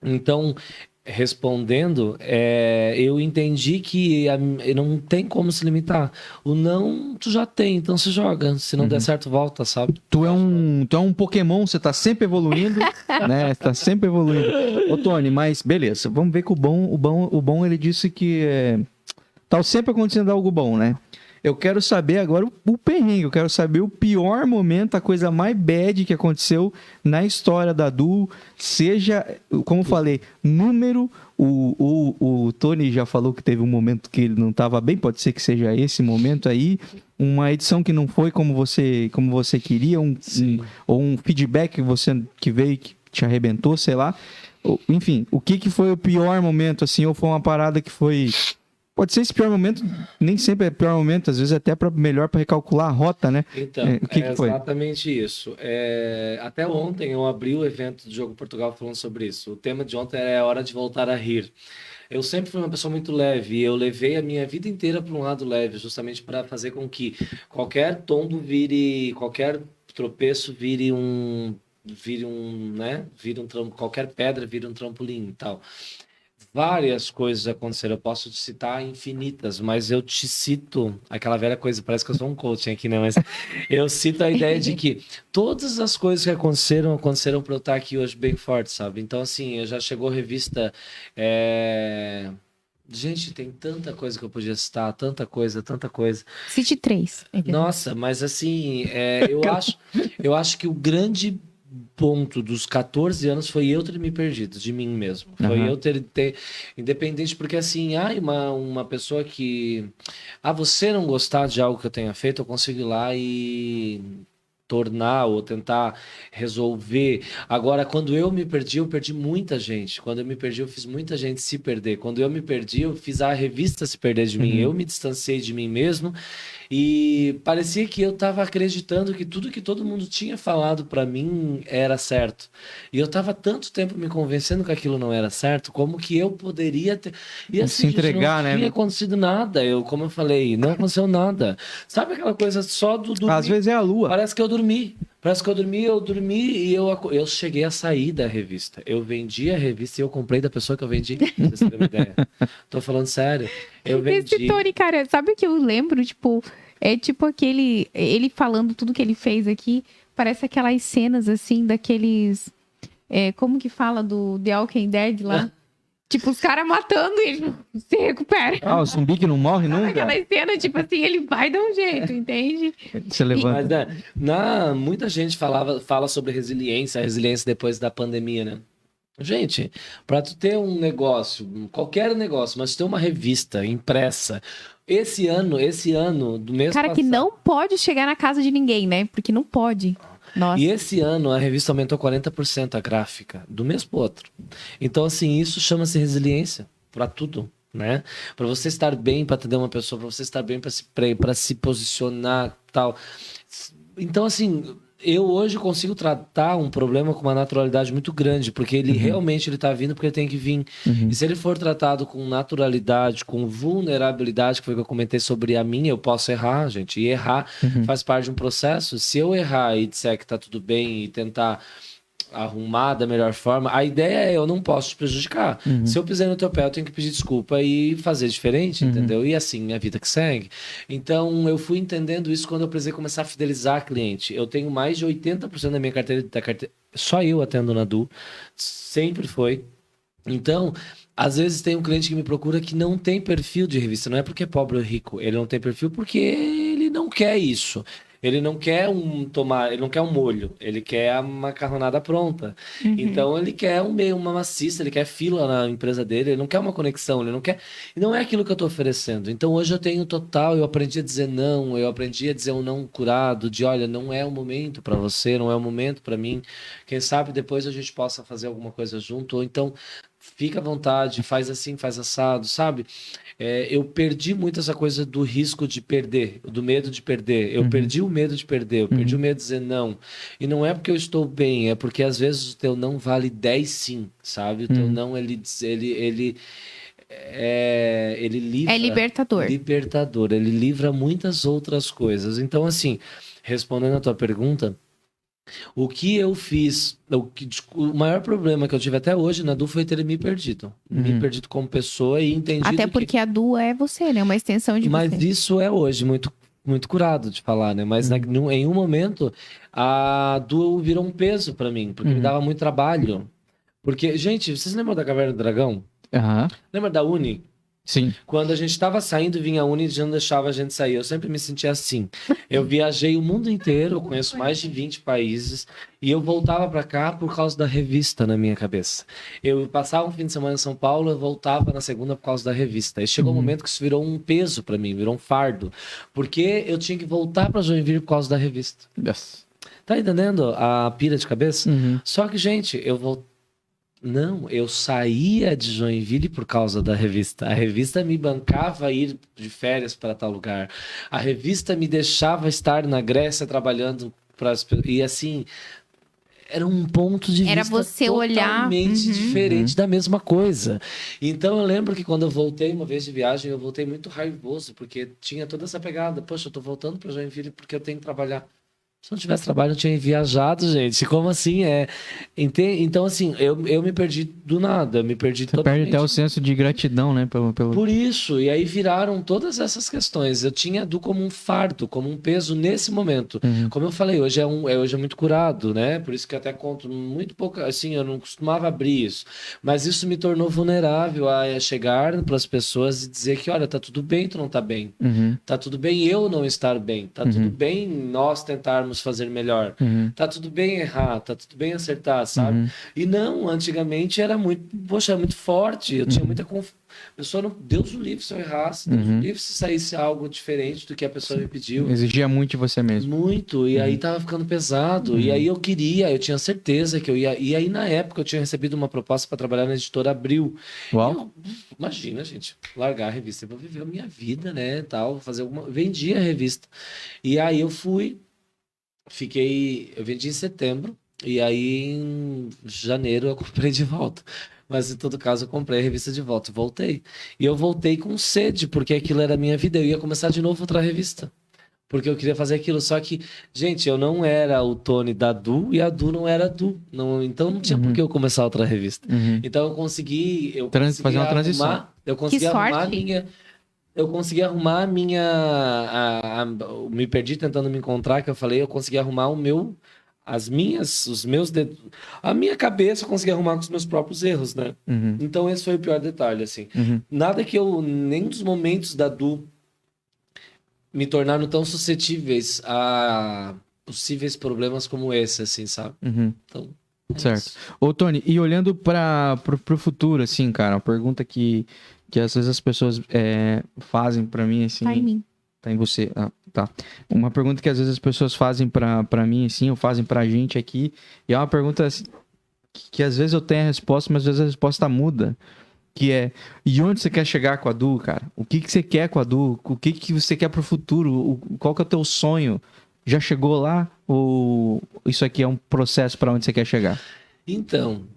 Então, respondendo, eu entendi que não tem como se limitar. O não, tu já tem, então se joga. Se não der certo, volta, sabe? Tu é um Pokémon, você tá sempre evoluindo, né? Você tá sempre evoluindo. Ô, Tony, mas beleza, vamos ver que o bom ele disse que tá sempre acontecendo algo bom, né? Eu quero saber agora o perrengue, eu quero saber o pior momento, a coisa mais bad que aconteceu na história da Du, seja, como eu falei, número, o Tony já falou que teve um momento que ele não estava bem, pode ser que seja esse momento aí, uma edição que não foi como você queria, ou um feedback que veio que te arrebentou, sei lá. Enfim, o que foi o pior momento, assim, ou foi uma parada que foi... Pode ser esse pior momento, nem sempre é pior momento, às vezes até melhor para recalcular a rota, né? Então, o que foi? Exatamente isso. Até ontem eu abri o evento do Jogo Portugal falando sobre isso. O tema de ontem é a hora de voltar a rir. Eu sempre fui uma pessoa muito leve e eu levei a minha vida inteira para um lado leve, justamente para fazer com que qualquer tombo qualquer tropeço qualquer pedra vire um trampolim e tal. Várias coisas aconteceram, eu posso te citar infinitas, mas eu te cito aquela velha coisa, parece que eu sou um coaching aqui, né? Mas eu cito a ideia de que todas as coisas que aconteceram para eu estar aqui hoje bem forte, sabe? Então, assim, já chegou a revista... Gente, tem tanta coisa que eu podia citar, tanta coisa. Cite 3. Nossa, mas assim, eu acho que o grande ponto dos 14 anos foi eu ter me perdido de mim mesmo. Foi eu ter independente, porque assim, uma pessoa que você não gostar de algo que eu tenha feito, eu consigo ir lá e tornar ou tentar resolver. Agora, quando eu me perdi, eu perdi muita gente. Quando eu me perdi, eu fiz muita gente se perder. Quando eu me perdi, eu fiz a revista se perder de mim. Eu me distanciei de mim mesmo e parecia que eu estava acreditando que tudo que todo mundo tinha falado para mim era certo. E eu estava tanto tempo me convencendo que aquilo não era certo, como que eu poderia ter... E assim, se entregar, não né? tinha acontecido nada. Como eu falei, não aconteceu nada. Sabe aquela coisa só do dormir? Às vezes é a lua. Parece que eu dormi. Eu dormi e eu cheguei a sair da revista. Eu vendi a revista e eu comprei da pessoa que eu vendi. Pra vocês terem uma ideia. Tô falando sério. Eu vendi. Esse Tony, cara, sabe o que eu lembro? Tipo, é tipo aquele... Ele falando tudo que ele fez aqui, parece aquelas cenas, assim, daqueles... como que fala do The Walking Dead lá? Tipo, os caras matando e ele se recupera. Ah, o zumbi que não morre nunca? Aquela cena, tipo assim, ele vai dar um jeito, entende? Você levanta. Mas, muita gente fala sobre resiliência, a resiliência depois da pandemia, né? Gente, para tu ter um negócio, qualquer negócio, mas tu ter uma revista impressa, esse ano do mês Cara, passado... que não pode chegar na casa de ninguém, né? Porque não pode. Nossa. E esse ano a revista aumentou 40% a gráfica, do mês pro outro. Então, assim, isso chama-se resiliência para tudo, né? Para você estar bem, para atender uma pessoa, para você estar bem para se posicionar, tal. Então, assim, eu hoje consigo tratar um problema com uma naturalidade muito grande, porque ele realmente ele tá vindo porque ele tem que vir. E se ele for tratado com naturalidade, com vulnerabilidade, que foi o que eu comentei sobre a minha, eu posso errar, gente. E errar faz parte de um processo. Se eu errar e disser que tá tudo bem e tentar arrumar da melhor forma, a ideia é eu não posso te prejudicar. Se eu pisei no teu pé, eu tenho que pedir desculpa e fazer diferente, entendeu? E assim, a vida que segue. Então, eu fui entendendo isso quando eu precisei começar a fidelizar cliente. Eu tenho mais de 80% da minha carteira, só eu atendo na Du, sempre foi. Então, às vezes tem um cliente que me procura que não tem perfil de revista, não é porque é pobre ou rico, ele não tem perfil porque ele não quer isso. Ele não quer ele não quer um molho, ele quer a macarronada pronta. Então ele quer uma maciça, ele quer fila na empresa dele, ele não quer uma conexão, ele não quer. E não é aquilo que eu estou oferecendo. Então hoje eu tenho total, eu aprendi a dizer não, eu aprendi a dizer um não curado, de olha, não é o momento para você, não é o momento para mim. Quem sabe depois a gente possa fazer alguma coisa junto, ou então fica à vontade, faz assim, faz assado, sabe? Eu perdi muito essa coisa do risco de perder, do medo de perder. Eu perdi o medo de perder, eu perdi o medo de dizer não. E não é porque eu estou bem, é porque às vezes o teu não vale 10 sim, sabe? O teu não, ele livra... É libertador. Libertador, ele livra muitas outras coisas. Então, assim, respondendo a tua pergunta... O que eu fiz, o maior problema que eu tive até hoje na Du foi ter me perdido. Me perdido como pessoa e entendido Até porque a Du é você, né? Uma extensão de Mas você. isso é hoje muito, muito curado de falar, né? Mas em um momento, a Du virou um peso pra mim, porque me dava muito trabalho. Porque, gente, vocês lembram da Caverna do Dragão? Lembra da Uni? Sim. Quando a gente estava saindo, vinha a Uni e já não deixava a gente sair. Eu sempre me sentia assim. Eu viajei o mundo inteiro, eu conheço mais de 20 países e eu voltava para cá por causa da revista na minha cabeça. Eu passava um fim de semana em São Paulo, eu voltava na segunda por causa da revista. E chegou um momento que isso virou um peso para mim, virou um fardo, porque eu tinha que voltar para Joinville por causa da revista. Yes. Tá entendendo a pira de cabeça? Só que, gente, eu saía de Joinville por causa da revista. A revista me bancava ir de férias para tal lugar. A revista me deixava estar na Grécia trabalhando para as pessoas. E assim, era um ponto de Era vista você olhar totalmente diferente da mesma coisa. Então eu lembro que quando eu voltei uma vez de viagem, eu voltei muito raivoso, porque tinha toda essa pegada. Poxa, eu tô voltando para Joinville porque eu tenho que trabalhar. Se não tivesse trabalho, eu tinha viajado, gente. Como assim? Então, assim, eu me perdi do nada. Eu me perdi Você perde até o senso de gratidão, né? Por isso. E aí viraram todas essas questões. Eu tinha a Du como um fardo, como um peso nesse momento. Como eu falei, hoje é muito curado, né? Por isso que eu até conto muito pouco. Assim, eu não costumava abrir isso. Mas isso me tornou vulnerável a chegar para as pessoas e dizer que, olha, tá tudo bem, tu não tá bem. Tá tudo bem eu não estar bem. Tá tudo bem nós tentarmos tentarmos fazer melhor. Uhum. Tá tudo bem errar, tá tudo bem acertar, sabe? Uhum. E não, antigamente era muito, poxa, era muito forte, eu tinha muita confiança. Pessoa não, Deus o livre se eu errasse, Deus o livre se saísse algo diferente do que a pessoa me pediu. Exigia muito de você mesmo. Muito, e aí tava ficando pesado, e aí eu tinha certeza que eu ia, e aí na época eu tinha recebido uma proposta para trabalhar na editora Abril. Uau. Imagina, gente, largar a revista, eu vou viver a minha vida, né, tal, fazer alguma, vendi a revista. E aí eu vendi em setembro, e aí em janeiro eu comprei de volta. Mas em todo caso eu comprei a revista de volta e voltei. E eu voltei com sede, porque aquilo era a minha vida, eu ia começar de novo outra revista. Porque eu queria fazer aquilo, só que, gente, eu não era o Tony da Du e a Du não era a Du. Não, então não tinha por que eu começar outra revista. Então eu consegui fazer uma transição. Eu consegui arrumar sorte. a minha. Me perdi tentando me encontrar, que eu falei, eu consegui arrumar os meus dedos. A minha cabeça eu consegui arrumar com os meus próprios erros, né? Então esse foi o pior detalhe, assim. Nada que nem dos momentos da Du me tornaram tão suscetíveis a possíveis problemas como esse, assim, sabe? Então, Certo. isso. Ô, Tony, e olhando pro futuro, assim, cara, uma pergunta que às vezes as pessoas fazem pra mim, assim... Tá em mim. Tá em você. Ah, tá. Uma pergunta que às vezes as pessoas fazem pra mim, assim, ou fazem pra gente aqui, e é uma pergunta assim, que às vezes eu tenho a resposta, mas às vezes a resposta muda. Que é, e onde você quer chegar com a Du, cara? O que você quer com a Du? O que você quer pro futuro? Qual que é o teu sonho? Já chegou lá? Ou isso aqui é um processo para onde você quer chegar? Então,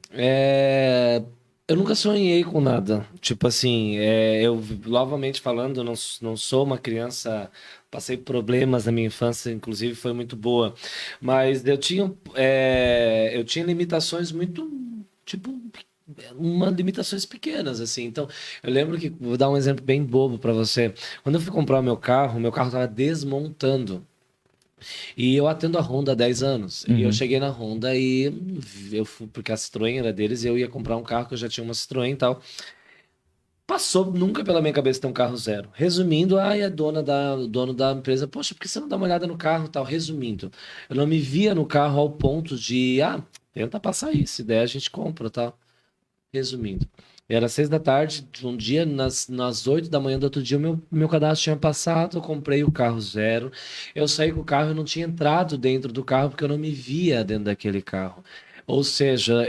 eu nunca sonhei com nada. Tipo assim, eu, novamente falando, não sou uma criança, passei problemas na minha infância, inclusive foi muito boa, mas eu tinha limitações muito, tipo, limitações pequenas, assim. Então, eu lembro que, vou dar um exemplo bem bobo para você. Quando eu fui comprar o meu carro tava desmontando. E eu atendo a Honda há 10 anos. E eu cheguei na Honda e eu fui, porque a Citroën era deles, e eu ia comprar um carro que eu já tinha uma Citroën e tal. Passou nunca pela minha cabeça ter um carro zero. Resumindo, a o dono da empresa, poxa, por que você não dá uma olhada no carro e tal? Resumindo, eu não me via no carro ao ponto de, tenta passar isso, se der a gente compra, tal. Resumindo, era 6 da tarde, um dia, nas 8 da manhã do outro dia, meu cadastro tinha passado, eu comprei o carro zero, eu saí com o carro e não tinha entrado dentro do carro, porque eu não me via dentro daquele carro. Ou seja,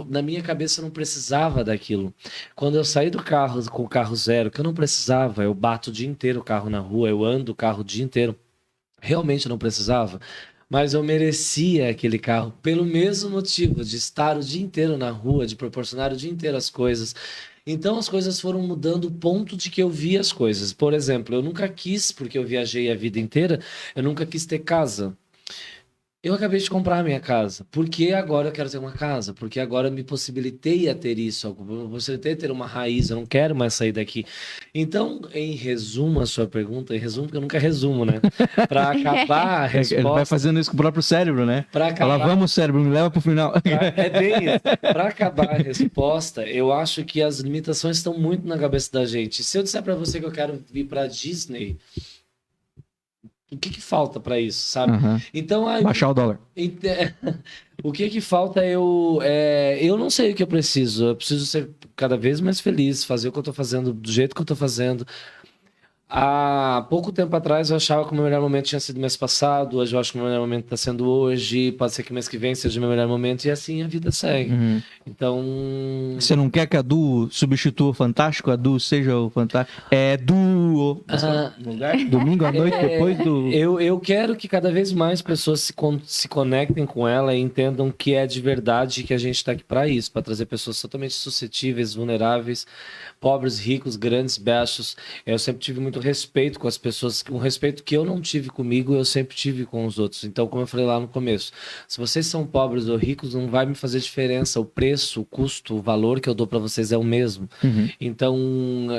na minha cabeça eu não precisava daquilo. Quando eu saí do carro com o carro zero, que eu não precisava, eu bato o dia inteiro o carro na rua, eu ando o carro o dia inteiro, realmente eu não precisava. Mas eu merecia aquele carro pelo mesmo motivo de estar o dia inteiro na rua, de proporcionar o dia inteiro as coisas. Então as coisas foram mudando o ponto de que eu via as coisas. Por exemplo, eu nunca quis, porque eu viajei a vida inteira, eu nunca quis ter casa. Eu acabei de comprar a minha casa. Por que agora eu quero ter uma casa? Porque agora eu me possibilitei a ter isso. Eu possibilitei a ter uma raiz. Eu não quero mais sair daqui. Então, em resumo, a sua pergunta, em resumo, porque eu nunca resumo, né? Para acabar a resposta... Ele vai fazendo isso com o próprio cérebro, né? Para acabar... Fala, vamos, cérebro, me leva pro final. É bem isso. Para acabar a resposta, eu acho que as limitações estão muito na cabeça da gente. Se eu disser para você que eu quero vir para Disney... O que falta para isso, sabe? Então, baixar o dólar. O que falta eu não sei o que eu preciso. Eu preciso ser cada vez mais feliz, fazer o que eu tô fazendo do jeito que eu tô fazendo. Há pouco tempo atrás eu achava que o meu melhor momento tinha sido mês passado, hoje eu acho que o meu melhor momento está sendo hoje, pode ser que mês que vem seja o meu melhor momento, e assim a vida segue. Então... Você não quer que a Du substitua o Fantástico? A Du seja o Fantástico? É Du... Domingo à noite, depois do... Eu quero que cada vez mais pessoas se conectem com ela e entendam que é de verdade que a gente está aqui para isso, para trazer pessoas totalmente suscetíveis, vulneráveis, pobres, ricos, grandes, baixos. Eu sempre tive muito respeito com as pessoas, um respeito que eu não tive comigo, eu sempre tive com os outros. Então, como eu falei lá no começo, se vocês são pobres ou ricos, não vai me fazer diferença. O preço, o custo, o valor que eu dou para vocês é o mesmo. Então,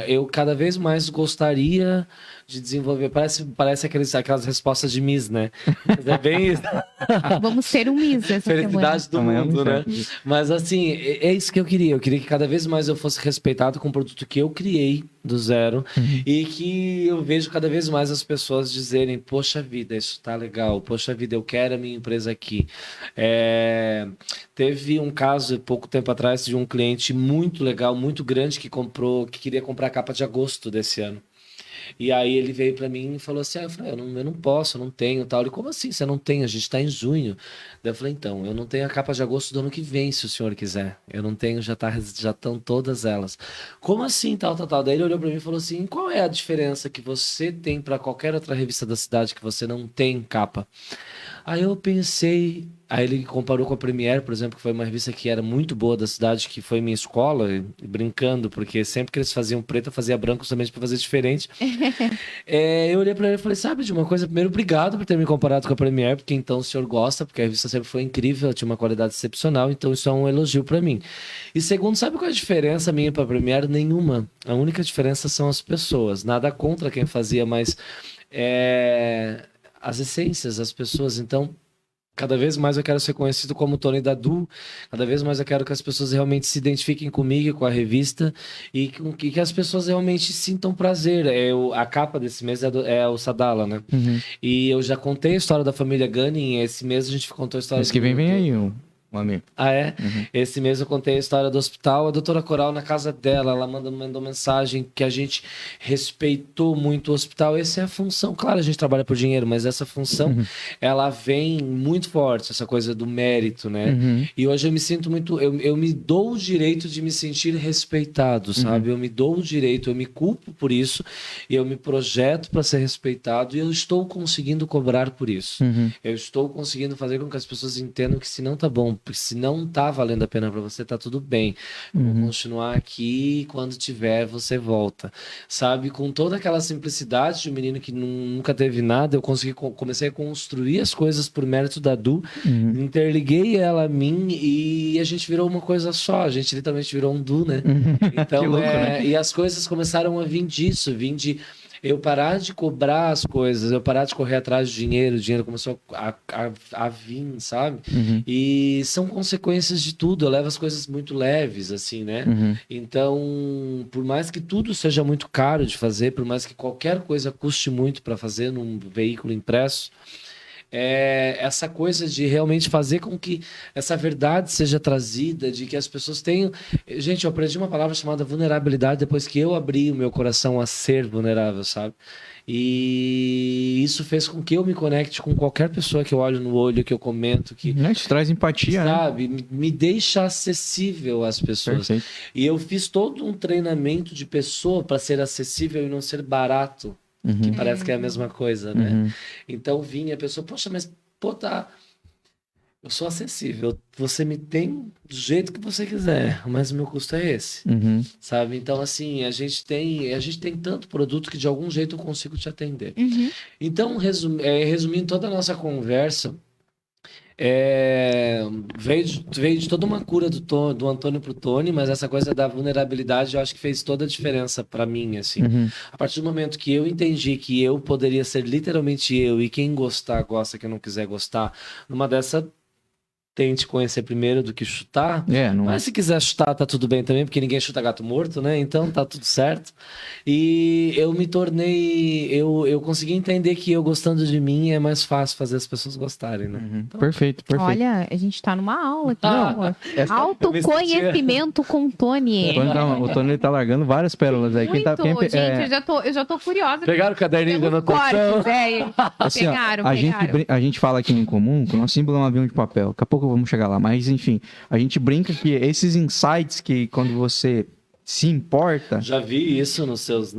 eu cada vez mais gostaria de desenvolver, parece aquelas respostas de Miss, né? Mas é bem isso. Vamos ser um Miss essa Felicidade semana. do mundo, né? Mas assim, é isso que eu queria. Eu queria que cada vez mais eu fosse respeitado com o produto que eu criei do zero. E que eu vejo cada vez mais as pessoas dizerem, poxa vida, isso tá legal, poxa vida, eu quero a minha empresa aqui. Teve um caso, pouco tempo atrás, de um cliente muito legal, muito grande, que queria comprar a capa de agosto desse ano. E aí ele veio para mim e falou assim, eu falei, eu não posso, eu não tenho, tal. Ele, como assim, você não tem? A gente está em junho. Daí eu falei, então, eu não tenho a capa de agosto do ano que vem, se o senhor quiser. Eu não tenho, já estão todas elas. Como assim, tal. Daí ele olhou para mim e falou assim, qual é a diferença que você tem para qualquer outra revista da cidade que você não tem capa? Aí eu pensei, aí ele comparou com a Premiere, por exemplo, que foi uma revista que era muito boa da cidade, que foi minha escola, brincando, porque sempre que eles faziam preto, eu fazia branco somente para fazer diferente. Eu olhei para ele e falei, sabe de uma coisa? Primeiro, obrigado por ter me comparado com a Premiere, porque então o senhor gosta, porque a revista sempre foi incrível, tinha uma qualidade excepcional, então isso é um elogio para mim. E segundo, sabe qual é a diferença minha para a Premiere? Nenhuma. A única diferença são as pessoas. Nada contra quem fazia, mas as essências, as pessoas. Então, cada vez mais eu quero ser conhecido como Tony Dadu, cada vez mais eu quero que as pessoas realmente se identifiquem comigo e com a revista e que as pessoas realmente sintam prazer. A capa desse mês é o Sadala, né? E eu já contei a história da família Gunning, esse mês a gente contou a história... Mês que vem aí um amigo. Ah, é? Esse mês eu contei a história do hospital. A doutora Coral, na casa dela, ela mandou mensagem que a gente respeitou muito o hospital. Essa é a função. Claro, a gente trabalha por dinheiro, mas essa função, ela vem muito forte, essa coisa do mérito, né? E hoje eu me sinto muito... Eu me dou o direito de me sentir respeitado, sabe? Eu me dou o direito, eu me culpo por isso, e eu me projeto para ser respeitado, e eu estou conseguindo cobrar por isso. Eu estou conseguindo fazer com que as pessoas entendam que se não tá bom, porque se não tá valendo a pena para você, tá tudo bem. Eu vou continuar aqui, quando tiver, você volta. Sabe? Com toda aquela simplicidade de um menino que nunca teve nada, eu comecei a construir as coisas por mérito da Du, interliguei ela a mim e a gente virou uma coisa só. A gente literalmente virou um Du, né? Então, louco, né? E as coisas começaram a vir disso, de eu parar de cobrar as coisas, eu parar de correr atrás de dinheiro, o dinheiro começou a vir, sabe? E são consequências de tudo, eu levo as coisas muito leves, assim, né? Então, por mais que tudo seja muito caro de fazer, por mais que qualquer coisa custe muito para fazer num veículo impresso, essa coisa de realmente fazer com que essa verdade seja trazida, de que as pessoas tenham... Gente, eu aprendi uma palavra chamada vulnerabilidade depois que eu abri o meu coração a ser vulnerável, sabe? E isso fez com que eu me conecte com qualquer pessoa que eu olho no olho, que eu comento, que... Isso traz empatia, sabe? Me deixa acessível às pessoas. Perfeito. E eu fiz todo um treinamento de pessoa para ser acessível e não ser barato. Que parece que é a mesma coisa, né? Então vinha a pessoa, poxa, mas eu sou acessível, você me tem do jeito que você quiser, mas o meu custo é esse, sabe? Então, assim, a gente tem tanto produto que de algum jeito eu consigo te atender. Então, resumindo toda a nossa conversa, veio de toda uma cura do Antônio pro Tony, mas essa coisa da vulnerabilidade eu acho que fez toda a diferença para mim, assim. A partir do momento que eu entendi que eu poderia ser literalmente eu, e quem gostar, gosta, quem não quiser gostar, numa dessa, tente conhecer primeiro do que chutar. Mas se quiser chutar, tá tudo bem também, porque ninguém chuta gato morto, né? Então tá tudo certo. E eu me tornei... Eu consegui entender que eu gostando de mim é mais fácil fazer as pessoas gostarem, né? Então, Perfeito. Olha, a gente tá numa aula aqui. Autoconhecimento com o Tony. O Tony ele tá largando várias pérolas aí. Muito, gente, eu já tô curiosa. Pegaram o caderninho de anotação? Assim, pegaram. A gente fala aqui no Incomum que o nosso símbolo é um avião de papel. Daqui a pouco vamos chegar lá. Mas, enfim, a gente brinca que esses insights que quando você se importa... Já vi isso nos seus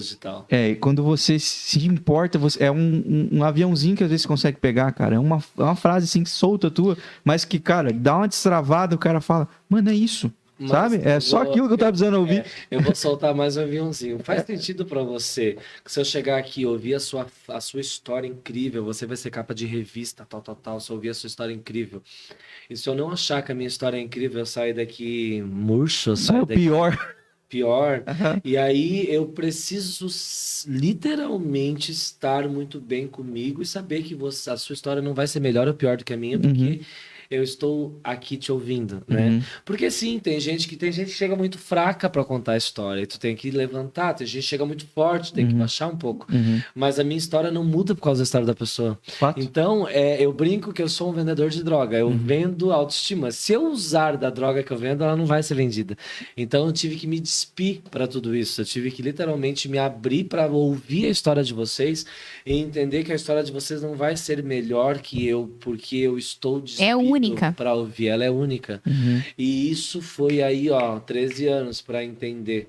digital. Quando você se importa, é um aviãozinho que às vezes você consegue pegar, cara. É uma frase assim, solta tua, mas que, cara, dá uma destravada, o cara fala, mano, é isso. Mas sabe? É só aquilo que eu tava precisando ouvir. Eu vou soltar mais um aviãozinho. Faz sentido para você que se eu chegar aqui e ouvir a sua história incrível, você vai ser capa de revista, tal, se eu ouvir a sua história incrível. E se eu não achar que a minha história é incrível, eu saio daqui murcho, saio daqui... Pior. E aí eu preciso literalmente estar muito bem comigo e saber que a sua história não vai ser melhor ou pior do que a minha, porque... eu estou aqui te ouvindo, né? Porque sim, tem gente que chega muito fraca para contar a história, e tu tem que levantar, tem gente que chega muito forte, tem que baixar um pouco. Mas a minha história não muda por causa da história da pessoa. Fato. Então, eu brinco que eu sou um vendedor de droga, eu vendo autoestima. Se eu usar da droga que eu vendo, ela não vai ser vendida. Então, eu tive que me despir para tudo isso, eu tive que literalmente me abrir para ouvir a história de vocês e entender que a história de vocês não vai ser melhor que eu, porque eu estou despido única para ouvir, ela é única. E isso foi aí, 13 anos para entender.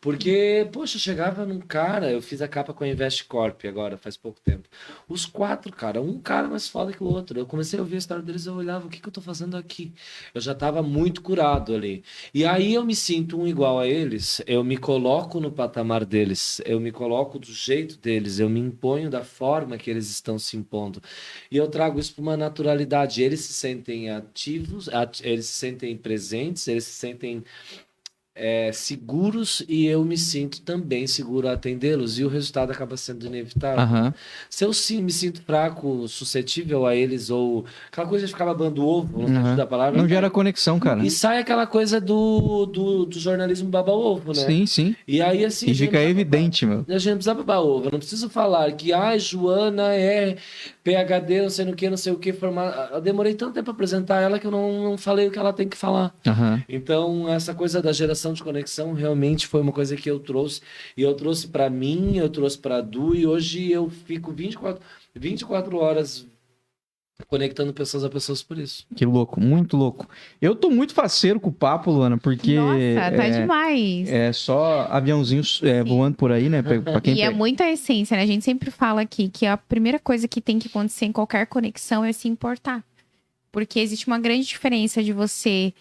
Porque, poxa, eu chegava num cara, eu fiz a capa com a Invest Corp agora, faz pouco tempo. Os 4, cara, um cara mais foda que o outro. Eu comecei a ouvir a história deles, eu olhava, o que eu tô fazendo aqui? Eu já tava muito curado ali. E aí eu me sinto um igual a eles, eu me coloco no patamar deles, eu me coloco do jeito deles, eu me imponho da forma que eles estão se impondo. E eu trago isso para uma naturalidade. Eles se sentem ativos, eles se sentem presentes, eles se sentem seguros e eu me sinto também seguro a atendê-los e o resultado acaba sendo inevitável. Se eu me sinto fraco, suscetível a eles ou aquela coisa de ficar babando ovo, não sei da palavra, não gera conexão, cara. E sai aquela coisa do jornalismo baba-ovo, né? Sim, sim. E aí assim... E fica evidente, meu. A gente não precisa babar ovo, eu não preciso falar que Joana é PhD, não sei no que, não sei o que, formar. Eu demorei tanto tempo para apresentar ela que eu não falei o que ela tem que falar. Então, essa coisa da geração de conexão realmente foi uma coisa que eu trouxe. E eu trouxe para mim, eu trouxe para a Du, e hoje eu fico 24 horas conectando pessoas a pessoas por isso. Que louco, muito louco. Eu tô muito faceiro com o papo, Luana, porque... Nossa, tá demais. É só aviãozinhos voando por aí, né? Pra quem é muita essência, né? A gente sempre fala aqui que a primeira coisa que tem que acontecer em qualquer conexão é se importar. Porque existe uma grande diferença de você...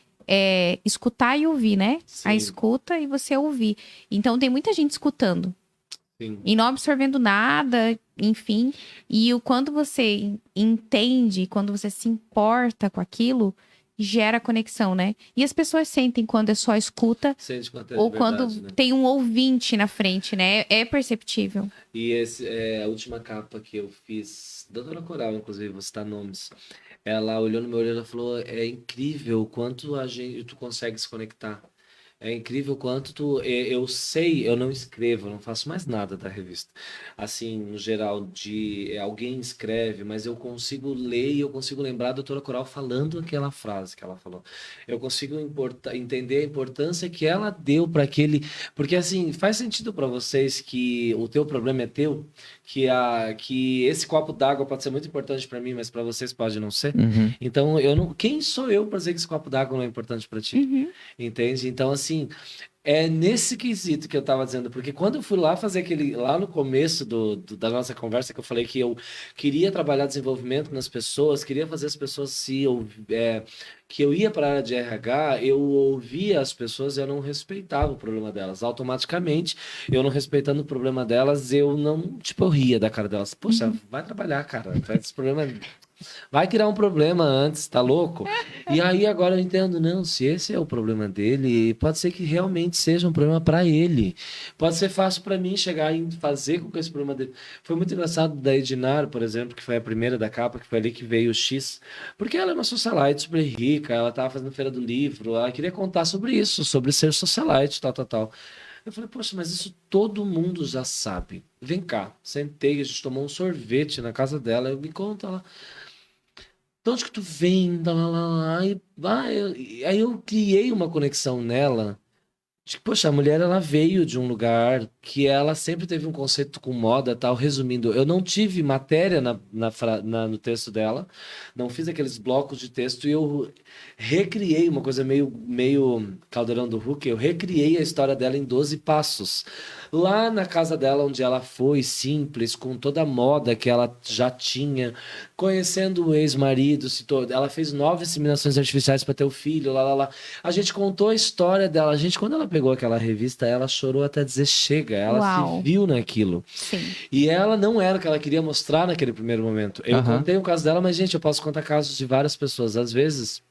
escutar e ouvir, né? Sim. A escuta e você ouvir. Então, tem muita gente escutando. Sim. E não absorvendo nada, enfim. E quando você entende, quando você se importa com aquilo, gera conexão, né? E as pessoas sentem quando é só escuta ou quando tem um ouvinte na frente, né? É perceptível. E a última capa que eu fiz, Doutora Coral, inclusive, vou citar nomes. Ela olhou no meu olho e falou: é incrível o quanto tu consegue se conectar. É incrível o quanto eu sei, eu não escrevo, eu não faço mais nada da revista. Assim, no geral, alguém escreve, mas eu consigo ler e eu consigo lembrar a doutora Coral falando aquela frase que ela falou. Eu consigo entender a importância que ela deu para aquele... Porque, assim, faz sentido para vocês que o teu problema é teu, que esse copo d'água pode ser muito importante para mim, mas para vocês pode não ser. Então, quem sou eu para dizer que esse copo d'água não é importante para ti? Entende? Então, assim, é nesse quesito que eu tava dizendo, porque quando eu fui lá fazer lá no começo da nossa conversa, que eu falei que eu queria trabalhar desenvolvimento nas pessoas, queria fazer as pessoas que eu ia para a área de RH, eu ouvia as pessoas e eu não respeitava o problema delas. Automaticamente, eu não respeitando o problema delas, eu não, eu ria da cara delas. Poxa, vai trabalhar, cara, esse problema... Vai criar um problema antes, tá louco? E aí agora eu entendo, não, se esse é o problema dele, pode ser que realmente seja um problema para ele. Pode ser fácil para mim chegar e fazer com que esse problema dele... Foi muito engraçado da Edinar, por exemplo, que foi a primeira da capa, que foi ali que veio o X, porque ela é uma socialite super rica, ela tava fazendo feira do livro, ela queria contar sobre isso, sobre ser socialite, tal. Eu falei, poxa, mas isso todo mundo já sabe. Vem cá, sentei, a gente tomou um sorvete na casa dela, eu me conta lá. De onde que tu vem? Aí eu criei uma conexão nela. De que, poxa, a mulher ela veio de um lugar que ela sempre teve um conceito com moda, tal. Resumindo, eu não tive matéria no texto dela, não fiz aqueles blocos de texto e eu recriei uma coisa meio Caldeirão do Hulk, eu recriei a história dela em 12 passos. Lá na casa dela, onde ela foi, simples, com toda a moda que ela já tinha, conhecendo o ex-marido, ela fez 9 inseminações artificiais para ter o filho, lá. A gente contou a história dela. Quando ela pegou aquela revista, ela chorou até dizer chega. Ela se viu naquilo. Sim. E ela não era o que ela queria mostrar naquele primeiro momento. Eu contei o caso dela, mas, gente, eu posso contar casos de várias pessoas. Às vezes...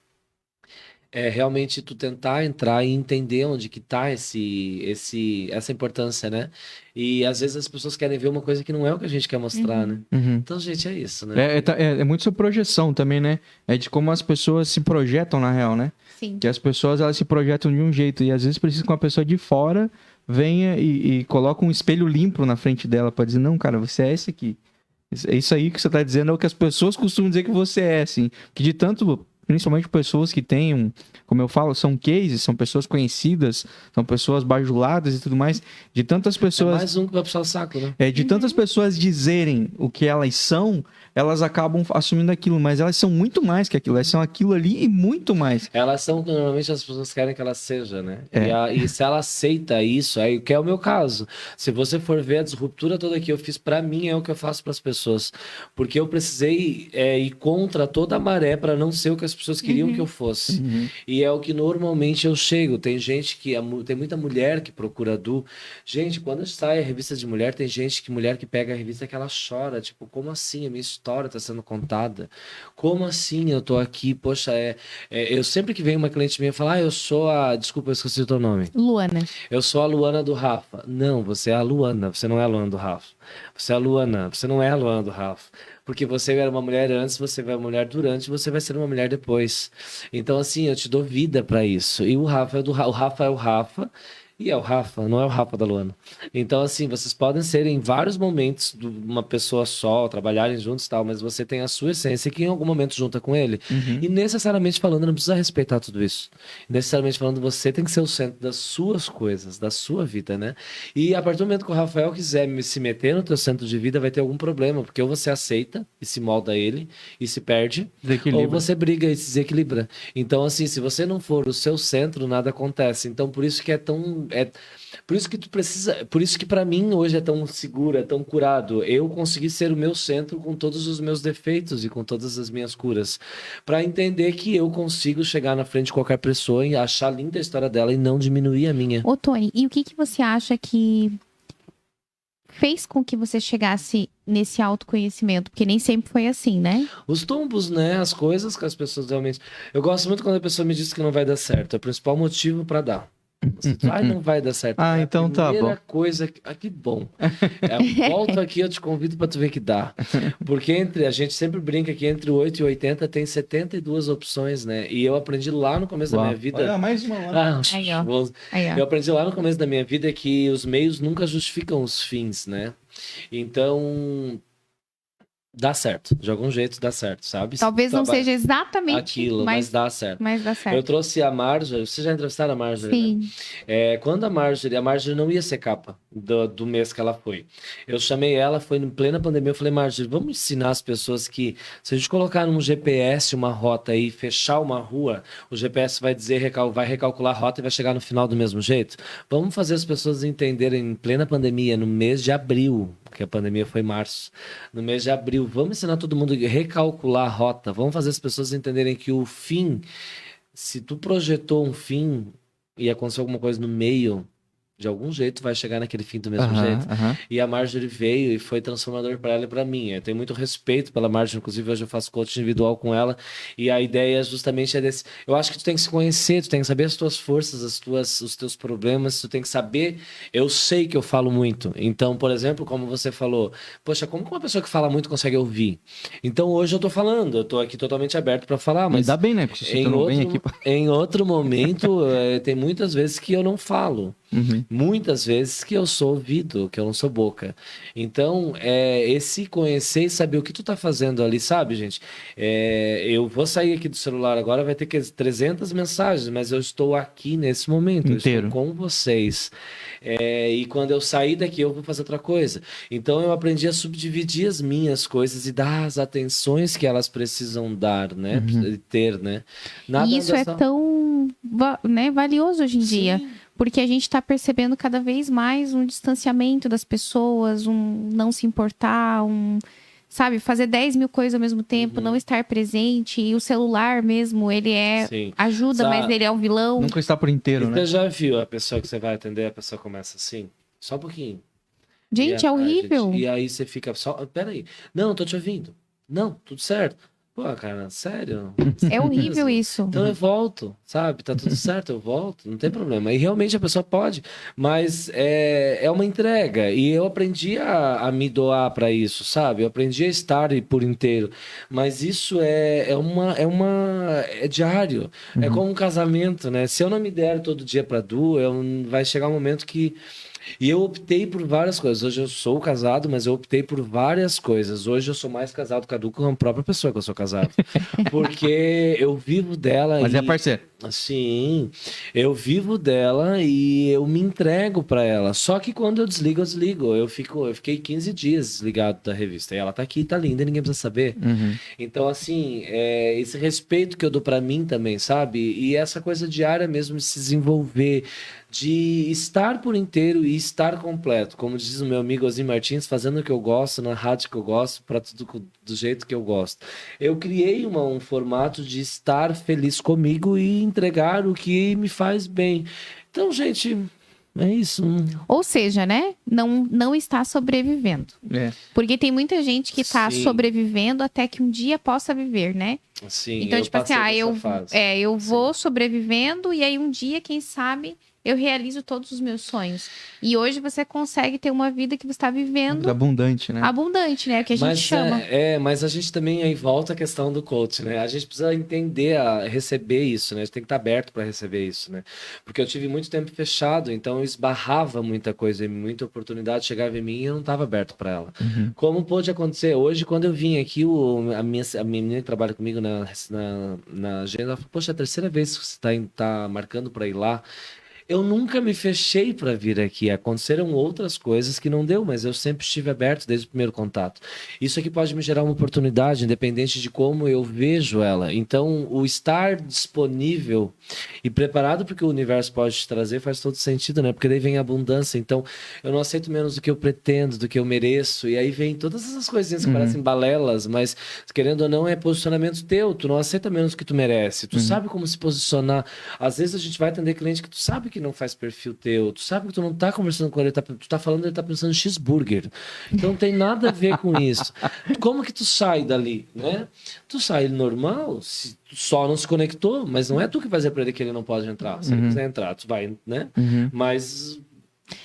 é realmente tu tentar entrar e entender onde que tá essa importância, né? E às vezes as pessoas querem ver uma coisa que não é o que a gente quer mostrar, né? Uhum. Então, gente, é isso, né? É muito sobre projeção também, né? É de como as pessoas se projetam na real, né? Sim. Que as pessoas elas se projetam de um jeito e às vezes precisa que uma pessoa de fora venha e coloque um espelho limpo na frente dela para dizer, não, cara, você é esse aqui. Isso aí que você tá dizendo é o que as pessoas costumam dizer que você é, assim. Que de tanto, principalmente pessoas que têm, como eu falo, são cases, são pessoas conhecidas, são pessoas bajuladas e tudo mais. De tantas É pessoas... mais um que vai puxar o saco, né? de tantas pessoas dizerem o que elas são, elas acabam assumindo aquilo, mas elas são muito mais que aquilo, elas são aquilo ali e muito mais. Elas são o que normalmente as pessoas querem que ela seja, né? É. E se ela aceita isso, aí que é o meu caso. Se você for ver a disruptura toda que eu fiz pra mim, é o que eu faço pras pessoas. Porque eu precisei ir contra toda a maré pra não ser o que as pessoas queriam que eu fosse. E é o que normalmente eu chego. Tem gente que... Tem muita mulher que procura Du. Gente, quando sai a revista de mulher, tem mulher que pega a revista que ela chora. Tipo, como assim? A minha história tá sendo contada? Como assim eu tô aqui? Poxa, eu sempre que vem uma cliente minha falar, eu sou a... Desculpa, eu esqueci o teu nome. Luana. Eu sou a Luana do Rafa. Não, você é a Luana, você não é a Luana do Rafa. Você é a Luana, você não é a Luana do Rafa. Porque você era uma mulher antes, você vai uma mulher durante, você vai ser uma mulher depois. Então, assim, eu te dou vida pra isso. E o Rafa é o Rafa é o Rafa. E é o Rafa, não é o Rafa da Luana. Então, assim, vocês podem ser em vários momentos de uma pessoa só, trabalharem juntos e tal, mas você tem a sua essência que em algum momento junta com ele. E necessariamente falando, não precisa respeitar tudo isso. Necessariamente falando, você tem que ser o centro das suas coisas, da sua vida, né? E a partir do momento que o Rafael quiser se meter no teu centro de vida, vai ter algum problema, porque ou você aceita e se molda a ele e se perde, ou você briga e se desequilibra. Então, assim, se você não for o seu centro, nada acontece. Então, por isso que por isso que tu precisa, por isso que pra mim hoje é tão seguro, é tão curado. Eu consegui ser o meu centro com todos os meus defeitos e com todas as minhas curas, pra entender que eu consigo chegar na frente de qualquer pessoa e achar linda a história dela e não diminuir a minha. Ô, Tony, e o que você acha que fez com que você chegasse nesse autoconhecimento? Porque nem sempre foi assim, né? Os tombos, né? As coisas que as pessoas realmente. Eu gosto muito quando a pessoa me diz que não vai dar certo. É o principal motivo pra dar. Não vai dar certo. Ah, então tá bom. A primeira coisa... que bom. Volta aqui, eu te convido pra tu ver que dá. Porque a gente sempre brinca que entre 8 e 80 tem 72 opções, né? E eu aprendi lá no começo da minha vida... Olha, mais uma lá. Aí, ó. Aí, ó. Eu aprendi lá no começo da minha vida que os meios nunca justificam os fins, né? Então... dá certo. De algum jeito dá certo, sabe? Talvez não seja exatamente aquilo, mas dá certo. Mas dá certo. Eu trouxe a Marjorie. Vocês já entrevistaram a Marjorie? Sim. Né? Quando a Marjorie não ia ser capa do mês que ela foi. Eu chamei ela, foi em plena pandemia. Eu falei, Marjorie, vamos ensinar as pessoas que se a gente colocar num GPS uma rota e fechar uma rua, o GPS vai vai recalcular a rota e vai chegar no final do mesmo jeito? Vamos fazer as pessoas entenderem em plena pandemia, no mês de abril, porque a pandemia foi em março. No mês de abril, vamos ensinar todo mundo a recalcular a rota. Vamos fazer as pessoas entenderem que o fim, se tu projetou um fim e aconteceu alguma coisa no meio, de algum jeito vai chegar naquele fim do mesmo jeito. E a Marjorie veio e foi transformador para ela e para mim. Eu tenho muito respeito pela Marjorie, inclusive hoje eu faço coaching individual com ela. E a ideia justamente é desse... Eu acho que tu tem que se conhecer, tu tem que saber as tuas forças, os teus problemas, tu tem que saber... Eu sei que eu falo muito. Então, por exemplo, como você falou, poxa, como que uma pessoa que fala muito consegue ouvir? Então hoje eu tô falando, eu tô aqui totalmente aberto para falar, mas... Ainda bem, né? Porque se tu não vem aqui... Em outro momento, tem muitas vezes que eu não falo. Muitas vezes que eu sou ouvido, que eu não sou boca. Então, esse conhecer e saber o que tu tá fazendo ali, sabe, gente? Eu vou sair aqui do celular agora, vai ter 300 mensagens, mas eu estou aqui nesse momento, inteiro. eu estou com vocês. E quando eu sair daqui, eu vou fazer outra coisa. Então, eu aprendi a subdividir as minhas coisas e dar as atenções que elas precisam dar, né? Ter, né? E isso é tão valioso hoje em dia. Porque a gente está percebendo cada vez mais um distanciamento das pessoas, um não se importar, sabe, fazer 10 mil coisas ao mesmo tempo, não estar presente. E o celular mesmo, ele ajuda, mas ele é um vilão. Nunca está por inteiro, né? Você já viu a pessoa que você vai atender, a pessoa começa assim? Só um pouquinho. Gente, é horrível. E aí você fica só... Peraí. Não, tô te ouvindo. Não, tudo certo. Pô, cara, sério? É horrível Mesmo? isso. Então eu volto, sabe? Tá tudo certo, eu volto, não tem problema. E realmente a pessoa pode, mas é uma entrega. E eu aprendi a me doar para isso, sabe? Eu aprendi a estar por inteiro. Mas isso é diário. É como um casamento, né? Se eu não me der todo dia para vai chegar um momento que. E eu optei por várias coisas. Hoje eu sou casado, mas eu optei por várias coisas. Hoje eu sou mais casado com a Du com a própria pessoa que eu sou casado. Porque eu vivo dela. Mas é parceiro. Sim, eu vivo dela e eu me entrego para ela. Só que quando eu desligo, eu desligo. Eu fiquei 15 dias desligado da revista. E ela tá aqui, tá linda, ninguém precisa saber. Então, assim, esse respeito que eu dou para mim também, sabe? E essa coisa diária mesmo de se desenvolver, de estar por inteiro e estar completo. Como diz o meu amigo Ozzy Martins, fazendo o que eu gosto, na rádio que eu gosto, para tudo do jeito que eu gosto. Eu criei um formato de estar feliz comigo e entregar o que me faz bem. Então, gente, é isso. Ou seja, né? Não está sobrevivendo. É. Porque tem muita gente que está Sim. sobrevivendo até que um dia possa viver, né? Sim, Então, eu tipo assim, passei dessa fase. eu vou sobrevivendo e aí um dia, quem sabe, eu realizo todos os meus sonhos. E hoje você consegue ter uma vida que você está vivendo Abundante, né? abundante, né? Que a gente chama. Mas a gente também aí volta a questão do coach, né? A gente precisa entender, receber isso, né? A gente tem que estar aberto para receber isso, né? Porque eu tive muito tempo fechado, então eu esbarrava muita coisa, muita oportunidade chegava em mim e eu não estava aberto para ela. Como pôde acontecer hoje, quando eu vim aqui, a minha menina que trabalha comigo na agenda, ela falou, poxa, é a terceira vez que você tá marcando para ir lá. Eu nunca me fechei para vir aqui. Aconteceram outras coisas que não deu, mas eu sempre estive aberto desde o primeiro contato. Isso aqui pode me gerar uma oportunidade, independente de como eu vejo ela. Então, o estar disponível e preparado para o que o universo pode te trazer faz todo sentido, né? Porque daí vem a abundância. Então, eu não aceito menos do que eu pretendo, do que eu mereço. E aí vem todas essas coisinhas que parecem balelas, mas querendo ou não, é posicionamento teu. Tu não aceita menos do que tu merece. Tu sabe como se posicionar. Às vezes a gente vai atender cliente que tu sabe que não faz perfil teu, tu sabe que tu não tá conversando com ele, tu tá falando, ele tá pensando em cheeseburger. Então não tem nada a ver com isso. Como que tu sai dali, né? Tu sai normal, se tu só não se conectou, mas não é tu que vai dizer pra ele que ele não pode entrar. Se ele quiser entrar, tu vai, né? Mas...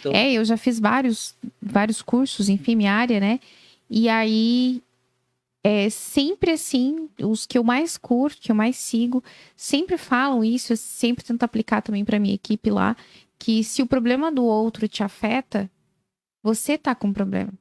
Então... eu já fiz vários cursos, enfim, minha área, né? E aí... sempre assim, os que eu mais curto, que eu mais sigo, sempre falam isso, eu sempre tento aplicar também para minha equipe lá, que se o problema do outro te afeta, você tá com problema,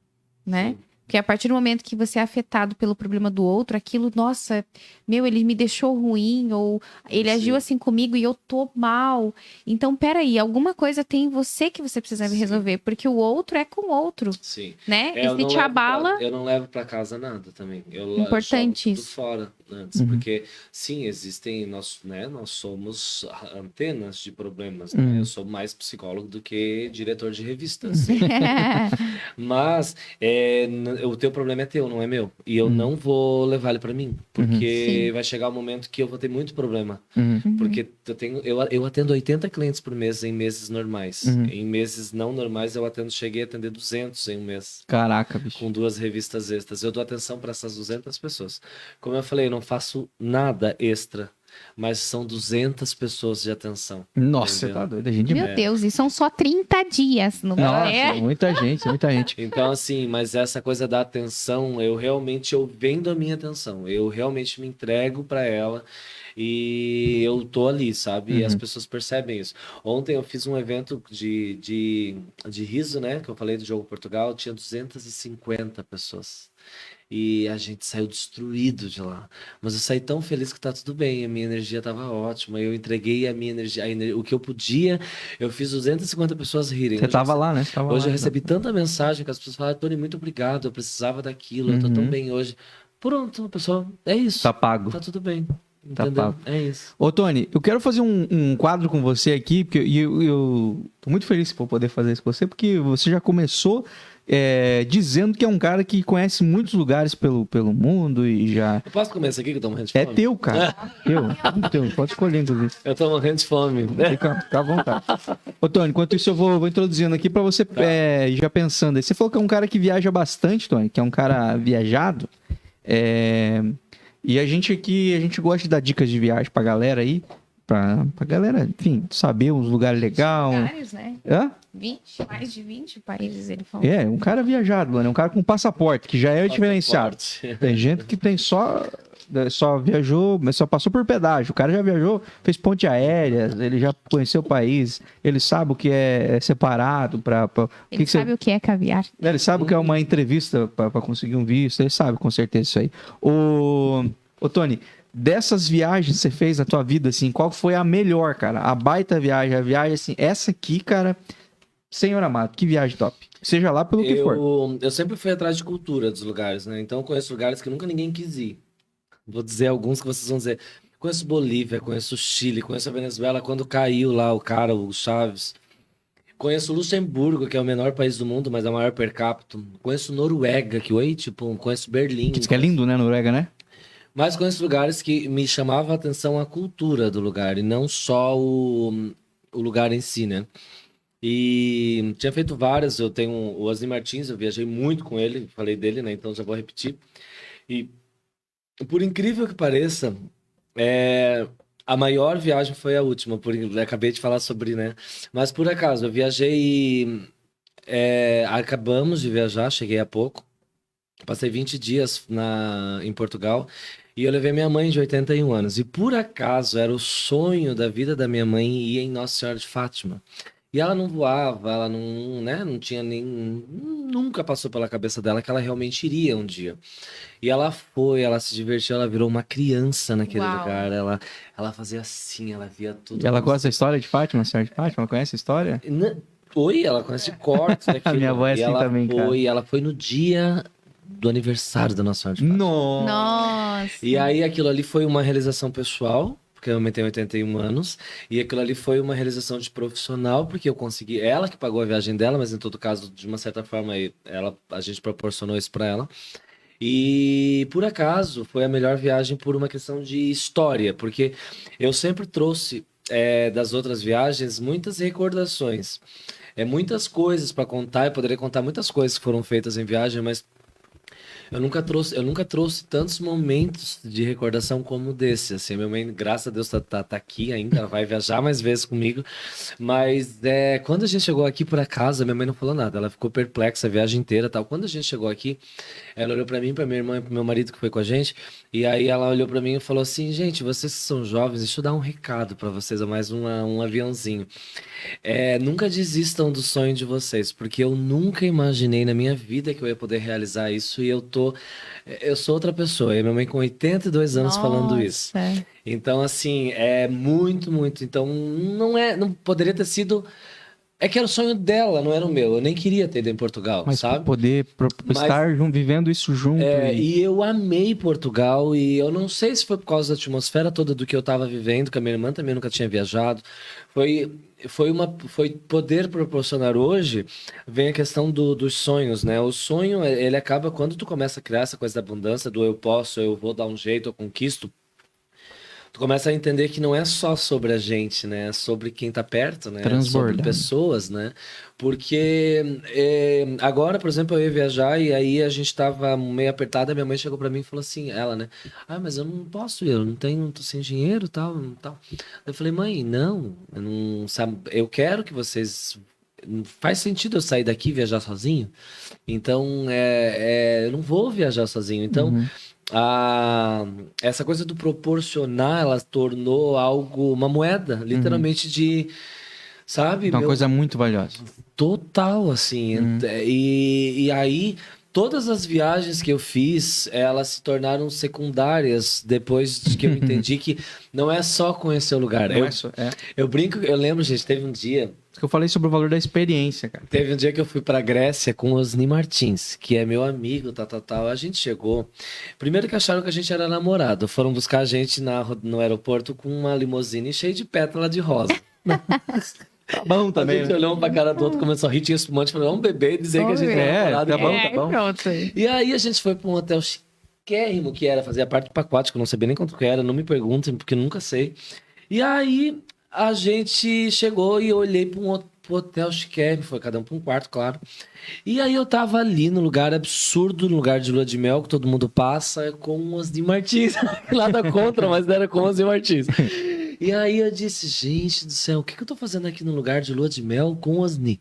né? Sim. Porque a partir do momento que você é afetado pelo problema do outro, aquilo, nossa, ele me deixou ruim, ou ele agiu assim comigo e eu tô mal. Então, peraí, alguma coisa tem em você que você precisa resolver, porque o outro é com o outro, Sim. né? E se te abala... Eu não levo pra casa nada também. Importante jogo tudo isso. fora antes, porque sim, existem, nós somos antenas de problemas, né? Eu sou mais psicólogo do que diretor de revistas. Mas o teu problema é teu, não é meu. E eu não vou levar ele pra mim, porque vai chegar um momento que eu vou ter muito problema. Porque eu atendo 80 clientes por mês em meses normais. Em meses não normais cheguei a atender 200 em um mês. Caraca, bicho. Com 2 revistas extras. Eu dou atenção para essas 200 pessoas. Como eu falei, eu não faço nada extra. Mas são 200 pessoas de atenção. Nossa, você entendeu? tá doido, a gente... Meu Deus, e são só 30 dias, não Nossa, é? muita gente, muita gente. Então, assim, mas essa coisa da atenção, eu vendo a minha atenção. Eu realmente me entrego para ela e eu tô ali, sabe? E as pessoas percebem isso. Ontem eu fiz um evento de riso, né? Que eu falei do Jogo Portugal, tinha 250 pessoas. E a gente saiu destruído de lá. Mas eu saí tão feliz que tá tudo bem. A minha energia tava ótima. Eu entreguei a minha energia, o que eu podia. Eu fiz 250 pessoas rirem. Você tava lá, né? Hoje eu recebi tanta mensagem que as pessoas falaram, Tony, muito obrigado. Eu precisava daquilo. Eu tô tão bem hoje. Pronto, pessoal. É isso. Tá pago. Tá tudo bem. Tá Entendeu? pago. É isso. Ô, Tony, eu quero fazer um quadro com você aqui, porque eu tô muito feliz por poder fazer isso com você, porque você já começou dizendo que é um cara que conhece muitos lugares pelo mundo e já... Eu posso comer isso aqui que eu tô morrendo de fome? É teu, cara. Teu. Pode escolher, inclusive. Eu tô morrendo de fome. Fica à vontade. Ô, Tony, enquanto isso eu vou introduzindo aqui pra você ir já pensando. Você falou que é um cara que viaja bastante, Tony, que é um cara viajado. E a gente aqui, a gente gosta de dar dicas de viagem pra galera aí. Pra galera, enfim, saber uns lugares legais. Lugares, né? Hã? Mais de 20 países, ele falou. É, um cara viajado, mano. Um cara com passaporte, que já é diferenciado. Tem gente que tem só viajou, mas só passou por pedágio. O cara já viajou, fez ponte aérea, ele já conheceu o país, ele sabe o que é separado para. Ele sabe o que é caviar. Ele sabe o que é uma entrevista para conseguir um visto, ele sabe com certeza isso aí. Ô Tony, dessas viagens que você fez na tua vida, assim, qual foi a melhor, cara? A baita viagem, a viagem, assim, essa aqui, cara, Senhor amado, que viagem top. Seja lá pelo que for. Eu sempre fui atrás de cultura dos lugares, né? Então eu conheço lugares que nunca ninguém quis ir. Vou dizer alguns que vocês vão dizer. Conheço Bolívia, conheço Chile, conheço a Venezuela quando caiu lá o cara, o Chaves. Conheço Luxemburgo, que é o menor país do mundo, mas é o maior per capita. Conheço Noruega, conheço Berlim. Diz que é lindo, né, Noruega, né? Mas conheço lugares que me chamava a atenção a cultura do lugar, e não só o lugar em si, né? E tinha feito várias, eu tenho o Osni Martins, eu viajei muito com ele, falei dele, né? Então já vou repetir. E por incrível que pareça, a maior viagem foi a última, acabei de falar sobre, né? Mas por acaso, eu viajei, acabamos de viajar, cheguei há pouco, passei 20 dias em Portugal, e eu levei minha mãe de 81 anos. E por acaso, era o sonho da vida da minha mãe ir em Nossa Senhora de Fátima. E ela não voava, ela não, né, não tinha nem... Nunca passou pela cabeça dela que ela realmente iria um dia. E ela foi, ela se divertiu, ela virou uma criança naquele Uau. lugar. Ela fazia assim, ela via tudo. E ela gosta da história de Fátima, Senhora de Fátima? Ela conhece a história? Oi, ela conhece cortes daquilo. A minha avó é assim também, cara. Ela foi no dia do aniversário da Nossa Senhora de Fátima. Nossa. E aí aquilo ali foi uma realização pessoal, porque eu tenho 81 anos, e aquilo ali foi uma realização de profissional, porque eu consegui, ela que pagou a viagem dela, mas em todo caso, de uma certa forma, a gente proporcionou isso para ela. E por acaso foi a melhor viagem por uma questão de história, porque eu sempre trouxe das outras viagens muitas recordações, muitas coisas para contar. Eu poderia contar muitas coisas que foram feitas em viagem, mas eu nunca trouxe tantos momentos de recordação como desse, assim. Minha mãe, graças a Deus, tá aqui ainda, ela vai viajar mais vezes comigo, mas quando a gente chegou aqui por acaso, minha mãe não falou nada, ela ficou perplexa a viagem inteira, tal. Quando a gente chegou aqui, ela olhou pra mim, pra minha irmã e pro meu marido que foi com a gente, e aí ela olhou pra mim e falou assim: gente, vocês que são jovens, deixa eu dar um recado pra vocês, mais um aviãozinho. Nunca desistam do sonho de vocês, porque eu nunca imaginei na minha vida que eu ia poder realizar isso, e eu sou outra pessoa. E minha mãe com 82 anos falando isso. Então, assim, é muito, muito. Então, não poderia ter sido. É que era o sonho dela, não era o meu. Eu nem queria ter ido em Portugal, mas sabe? Poder estar vivendo isso junto. E eu amei Portugal, e eu não sei se foi por causa da atmosfera toda do que eu estava vivendo, que a minha irmã também nunca tinha viajado. Foi poder proporcionar hoje, vem a questão dos sonhos, né? O sonho, ele acaba quando tu começa a criar essa coisa da abundância, do eu posso, eu vou dar um jeito, eu conquisto. Tu começa a entender que não é só sobre a gente, né? É sobre quem tá perto, né? Sobre pessoas, né? Porque agora, por exemplo, eu ia viajar e aí a gente tava meio apertada, minha mãe chegou pra mim e falou assim, ela, né? Mas eu não posso ir, eu não tô sem dinheiro, tal. Eu falei, mãe, eu não sabe, eu quero que vocês... Faz sentido eu sair daqui e viajar sozinho? Então, eu não vou viajar sozinho. Então... essa coisa do proporcionar, ela tornou algo, uma moeda, literalmente de, sabe? Uma coisa muito valiosa. Total, assim. E aí, todas as viagens que eu fiz, elas se tornaram secundárias depois de que eu entendi que não é só conhecer o lugar. Eu brinco, eu lembro, gente, teve um dia... que eu falei sobre o valor da experiência, cara. Teve um dia que eu fui pra Grécia com o Osni Martins, que é meu amigo, tal. A gente chegou... Primeiro que acharam que a gente era namorado. Foram buscar a gente no aeroporto com uma limusine cheia de pétala de rosa. Tá bom também. A gente olhou um pra cara do outro, começou a rir, tinha espumante, falou, vamos beber e dizer que a gente era namorado. Tá bom. Pronto. E aí a gente foi pra um hotel chiquérrimo que era, fazia parte do pacote, que eu não sabia nem quanto que era, não me perguntem, porque eu nunca sei. E aí... a gente chegou e eu olhei para pro hotel chiquérrimo, foi cada um para um quarto, claro. E aí eu tava ali no lugar absurdo, no lugar de lua de mel, que todo mundo passa, com o Osni Martins. Nada contra, mas era com o Osni Martins. E aí eu disse, gente do céu, o que eu tô fazendo aqui no lugar de lua de mel com o Osni?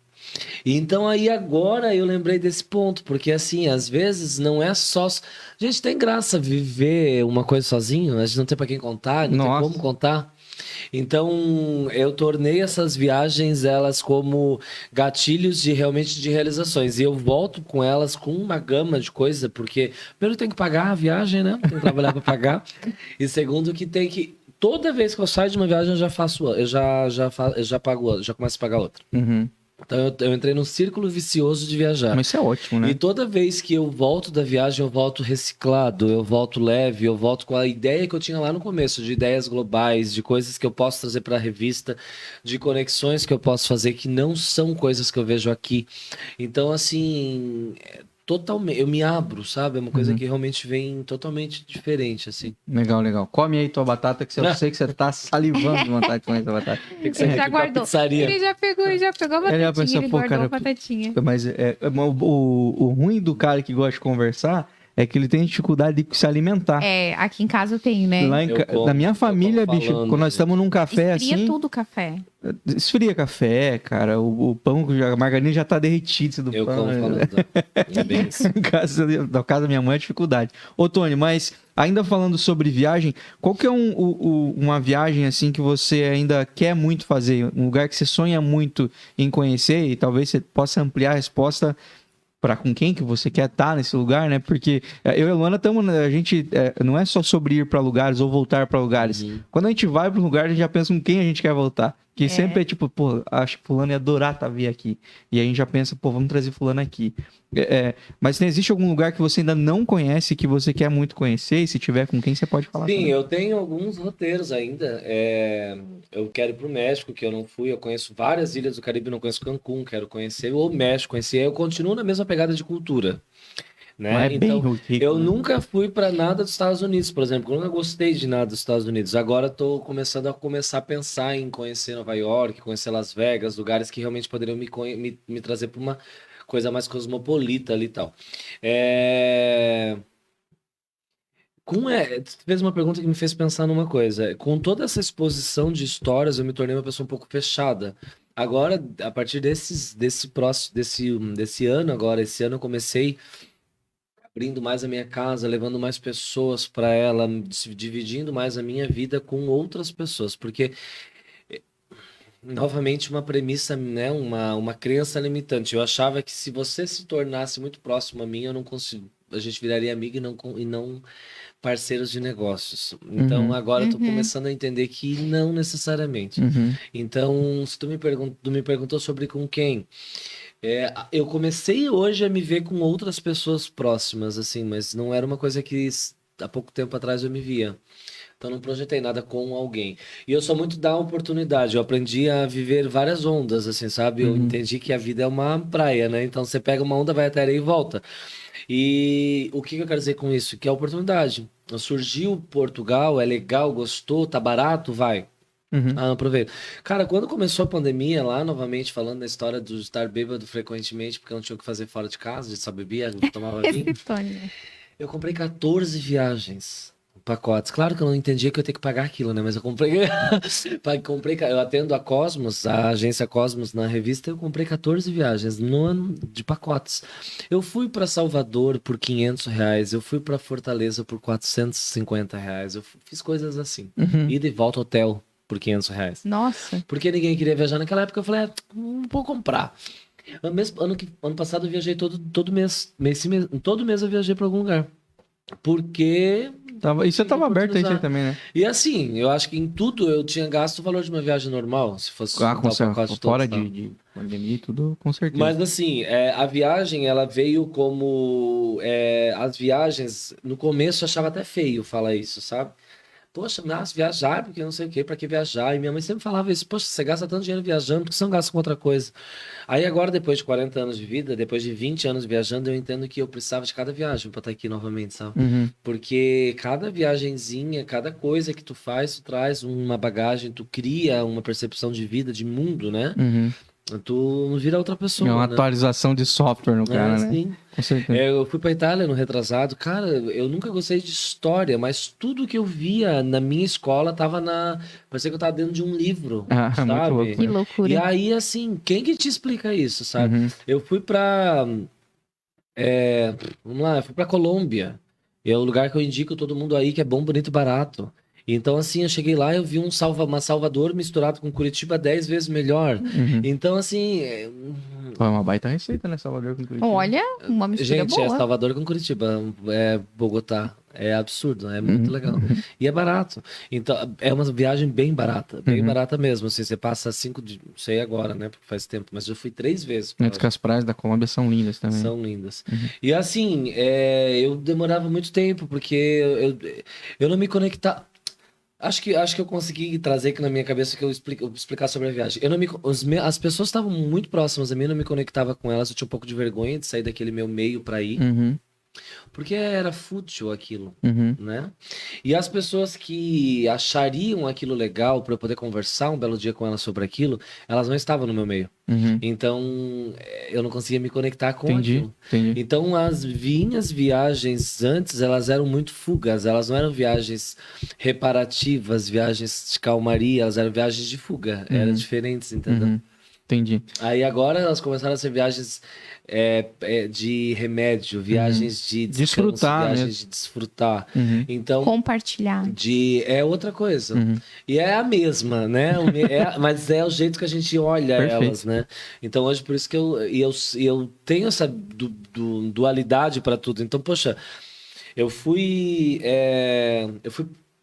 Então aí agora eu lembrei desse ponto, porque assim, às vezes não é só... Gente, tem graça viver uma coisa sozinho, a gente não tem pra quem contar, não tem como contar. Então, eu tornei essas viagens, elas como gatilhos de realmente de realizações. E eu volto com elas com uma gama de coisas, porque primeiro tem que pagar a viagem, né? Tem que trabalhar para pagar. E segundo que tem que toda vez que eu saio de uma viagem eu já faço, eu já pago, já começo a pagar outra. Uhum. Então eu entrei num círculo vicioso de viajar. Mas isso é ótimo, né? E toda vez que eu volto da viagem, eu volto reciclado, eu volto leve, eu volto com a ideia que eu tinha lá no começo, de ideias globais, de coisas que eu posso trazer para a revista, de conexões que eu posso fazer que não são coisas que eu vejo aqui. Então, assim, totalmente, eu me abro, sabe? É uma coisa que realmente vem totalmente diferente, assim. Legal, legal. Come aí tua batata, que eu sei que você tá salivando de vontade de comer tua batata. Tem que ser Ele já aqui pra guardou. pizzaria. Ele já pegou a Ele já batatinha, pensou, ele pô, guardou cara, a batatinha. Mas o ruim do cara que gosta de conversar é que ele tem dificuldade de se alimentar. É, aqui em casa eu tenho, né? Lá na minha família, bicho, falando, quando nós estamos num café Esfria assim, tudo o café. esfria café, cara. O pão, a margarina já tá derretida do Eu pão. como falando. É bem isso. Na casa da minha mãe é dificuldade. Ô, Tony, mas ainda falando sobre viagem, qual que é uma viagem assim que você ainda quer muito fazer? Um lugar que você sonha muito em conhecer e talvez você possa ampliar a resposta para com quem que você quer estar nesse lugar, né? Porque eu e a Luana estamos, a gente não é só sobre ir para lugares ou voltar para lugares. Uhum. Quando a gente vai para um lugar, a gente já pensa com quem a gente quer voltar. Que sempre é tipo, pô, acho que fulano ia adorar vir aqui. E aí a gente já pensa, pô, vamos trazer fulano aqui. Mas existe algum lugar que você ainda não conhece, que você quer muito conhecer? E se tiver com quem, você pode falar. Sim, também. eu tenho alguns roteiros ainda. Eu quero ir pro México, que eu não fui. Eu conheço várias ilhas do Caribe, não conheço Cancún. Quero conhecer o México, conhecer. Eu continuo na mesma pegada de cultura. Né? Mas é Então, bem rico, eu né? nunca fui para nada dos Estados Unidos, por exemplo. Eu nunca gostei de nada dos Estados Unidos. Agora estou começando a pensar em conhecer Nova York, conhecer Las Vegas, lugares que realmente poderiam me trazer para uma coisa mais cosmopolita ali e tal. Você fez uma pergunta que me fez pensar numa coisa. Com toda essa exposição de histórias, eu me tornei uma pessoa um pouco fechada. Agora, a partir desse ano, esse ano eu comecei abrindo mais a minha casa, levando mais pessoas para ela, dividindo mais a minha vida com outras pessoas, porque novamente uma premissa, né, uma crença limitante. Eu achava que se você se tornasse muito próximo a mim, eu não consigo, a gente viraria amigo e não parceiros de negócios. Então agora eu tô começando a entender que não necessariamente. Então, se tu me perguntou sobre com quem, eu comecei hoje a me ver com outras pessoas próximas, assim, mas não era uma coisa que há pouco tempo atrás eu me via. Então não projetei nada com alguém. E eu sou muito da oportunidade. Eu aprendi a viver várias ondas, assim, sabe? Eu entendi que a vida é uma praia, né? Então você pega uma onda, vai até areia e volta. E o que eu quero dizer com isso? Que é oportunidade. Surgiu Portugal, é legal, gostou, tá barato, vai. Ah, aproveito. Cara, quando começou a pandemia, lá novamente falando da história de estar bêbado frequentemente, porque eu não tinha o que fazer fora de casa, de só bebia, tomava vinho. Esse Tony, né? Eu comprei 14 viagens, pacotes. Claro que eu não entendia que eu ia ter que pagar aquilo, né? Mas eu comprei. Eu atendo a Cosmos, a agência Cosmos na revista, eu comprei 14 viagens no ano de pacotes. Eu fui para Salvador por R$ 500, eu fui para Fortaleza por R$ 450, eu fiz coisas assim. Ida e volta hotel por R$ 500. Nossa. Porque ninguém queria viajar naquela época, eu falei, não vou comprar. Ano passado eu viajei todo mês. Todo mês eu viajei para algum lugar. Porque... E você tava aberto aí também, né? E assim, eu acho que em tudo eu tinha gasto o valor de uma viagem normal, se fosse Com o pacote fora todo, de pandemia e tudo, com certeza. Mas assim, a viagem, ela veio como... as viagens, no começo eu achava até feio falar isso, sabe? poxa, mas viajar, porque não sei o quê, pra que viajar? E minha mãe sempre falava isso, poxa, você gasta tanto dinheiro viajando, por que você não gasta com outra coisa? Aí agora, depois de 40 anos de vida, depois de 20 anos viajando, eu entendo que eu precisava de cada viagem pra estar aqui novamente, sabe? Uhum. Porque cada viagenzinha, cada coisa que tu faz, tu traz uma bagagem, tu cria uma percepção de vida, de mundo, né? Uhum. Tu vira outra pessoa, É uma né? atualização de software no cara, né? Sim. Com certeza. Eu fui pra Itália no retrasado. Cara, eu nunca gostei de história, mas tudo que eu via na minha escola tava na. Parecia que eu tava dentro de um livro, Ah, muito sabe? louco, Que né? loucura. E aí, assim, quem que te explica isso, sabe? Uhum. Eu fui pra. Vamos lá, eu fui pra Colômbia. É o lugar que eu indico todo mundo aí, que é bom, bonito e barato. Então, assim, eu cheguei lá, eu vi uma Salvador misturado com Curitiba 10 vezes melhor. Uhum. Então, assim, Pô, é uma baita receita, né, Salvador com Curitiba? Olha, uma mistura gente, é boa. Salvador com Curitiba, é Bogotá. É absurdo, é muito legal. E é barato. Então, é uma viagem bem Uhum. barata mesmo. Assim, você passa 5 dias, não sei agora, né? Porque faz tempo, mas eu fui 3 vezes. pra Antes que as praias da Colômbia são lindas também. São lindas. E assim, eu demorava muito tempo, porque eu não me conectava. Acho que eu consegui trazer aqui na minha cabeça que eu vou explicar sobre a viagem. Eu não me, as pessoas estavam muito próximas a mim, eu não me conectava com elas, eu tinha um pouco de vergonha de sair daquele meu meio para ir, Uhum. porque era fútil aquilo, Uhum. né? E as pessoas que achariam aquilo legal para eu poder conversar um belo dia com elas sobre aquilo, elas não estavam no meu meio. Uhum. Então, eu não conseguia me conectar com Entendi, aquilo. entendi. Então, as minhas viagens antes, elas eram muito fugas, elas não eram viagens reparativas, viagens de calmaria, elas eram viagens de fuga, eram diferentes, entendeu? Uhum. Entendi. Aí agora elas começaram a ser viagens de remédio, viagens de descanso, Desfrutar viagens mesmo. de desfrutar. Uhum. Então, Compartilhar. é outra coisa. Uhum. E é a mesma, né? Mas é o jeito que a gente olha Perfeito. elas, né? Então hoje por isso que eu tenho essa dualidade para tudo. Então, poxa, eu fui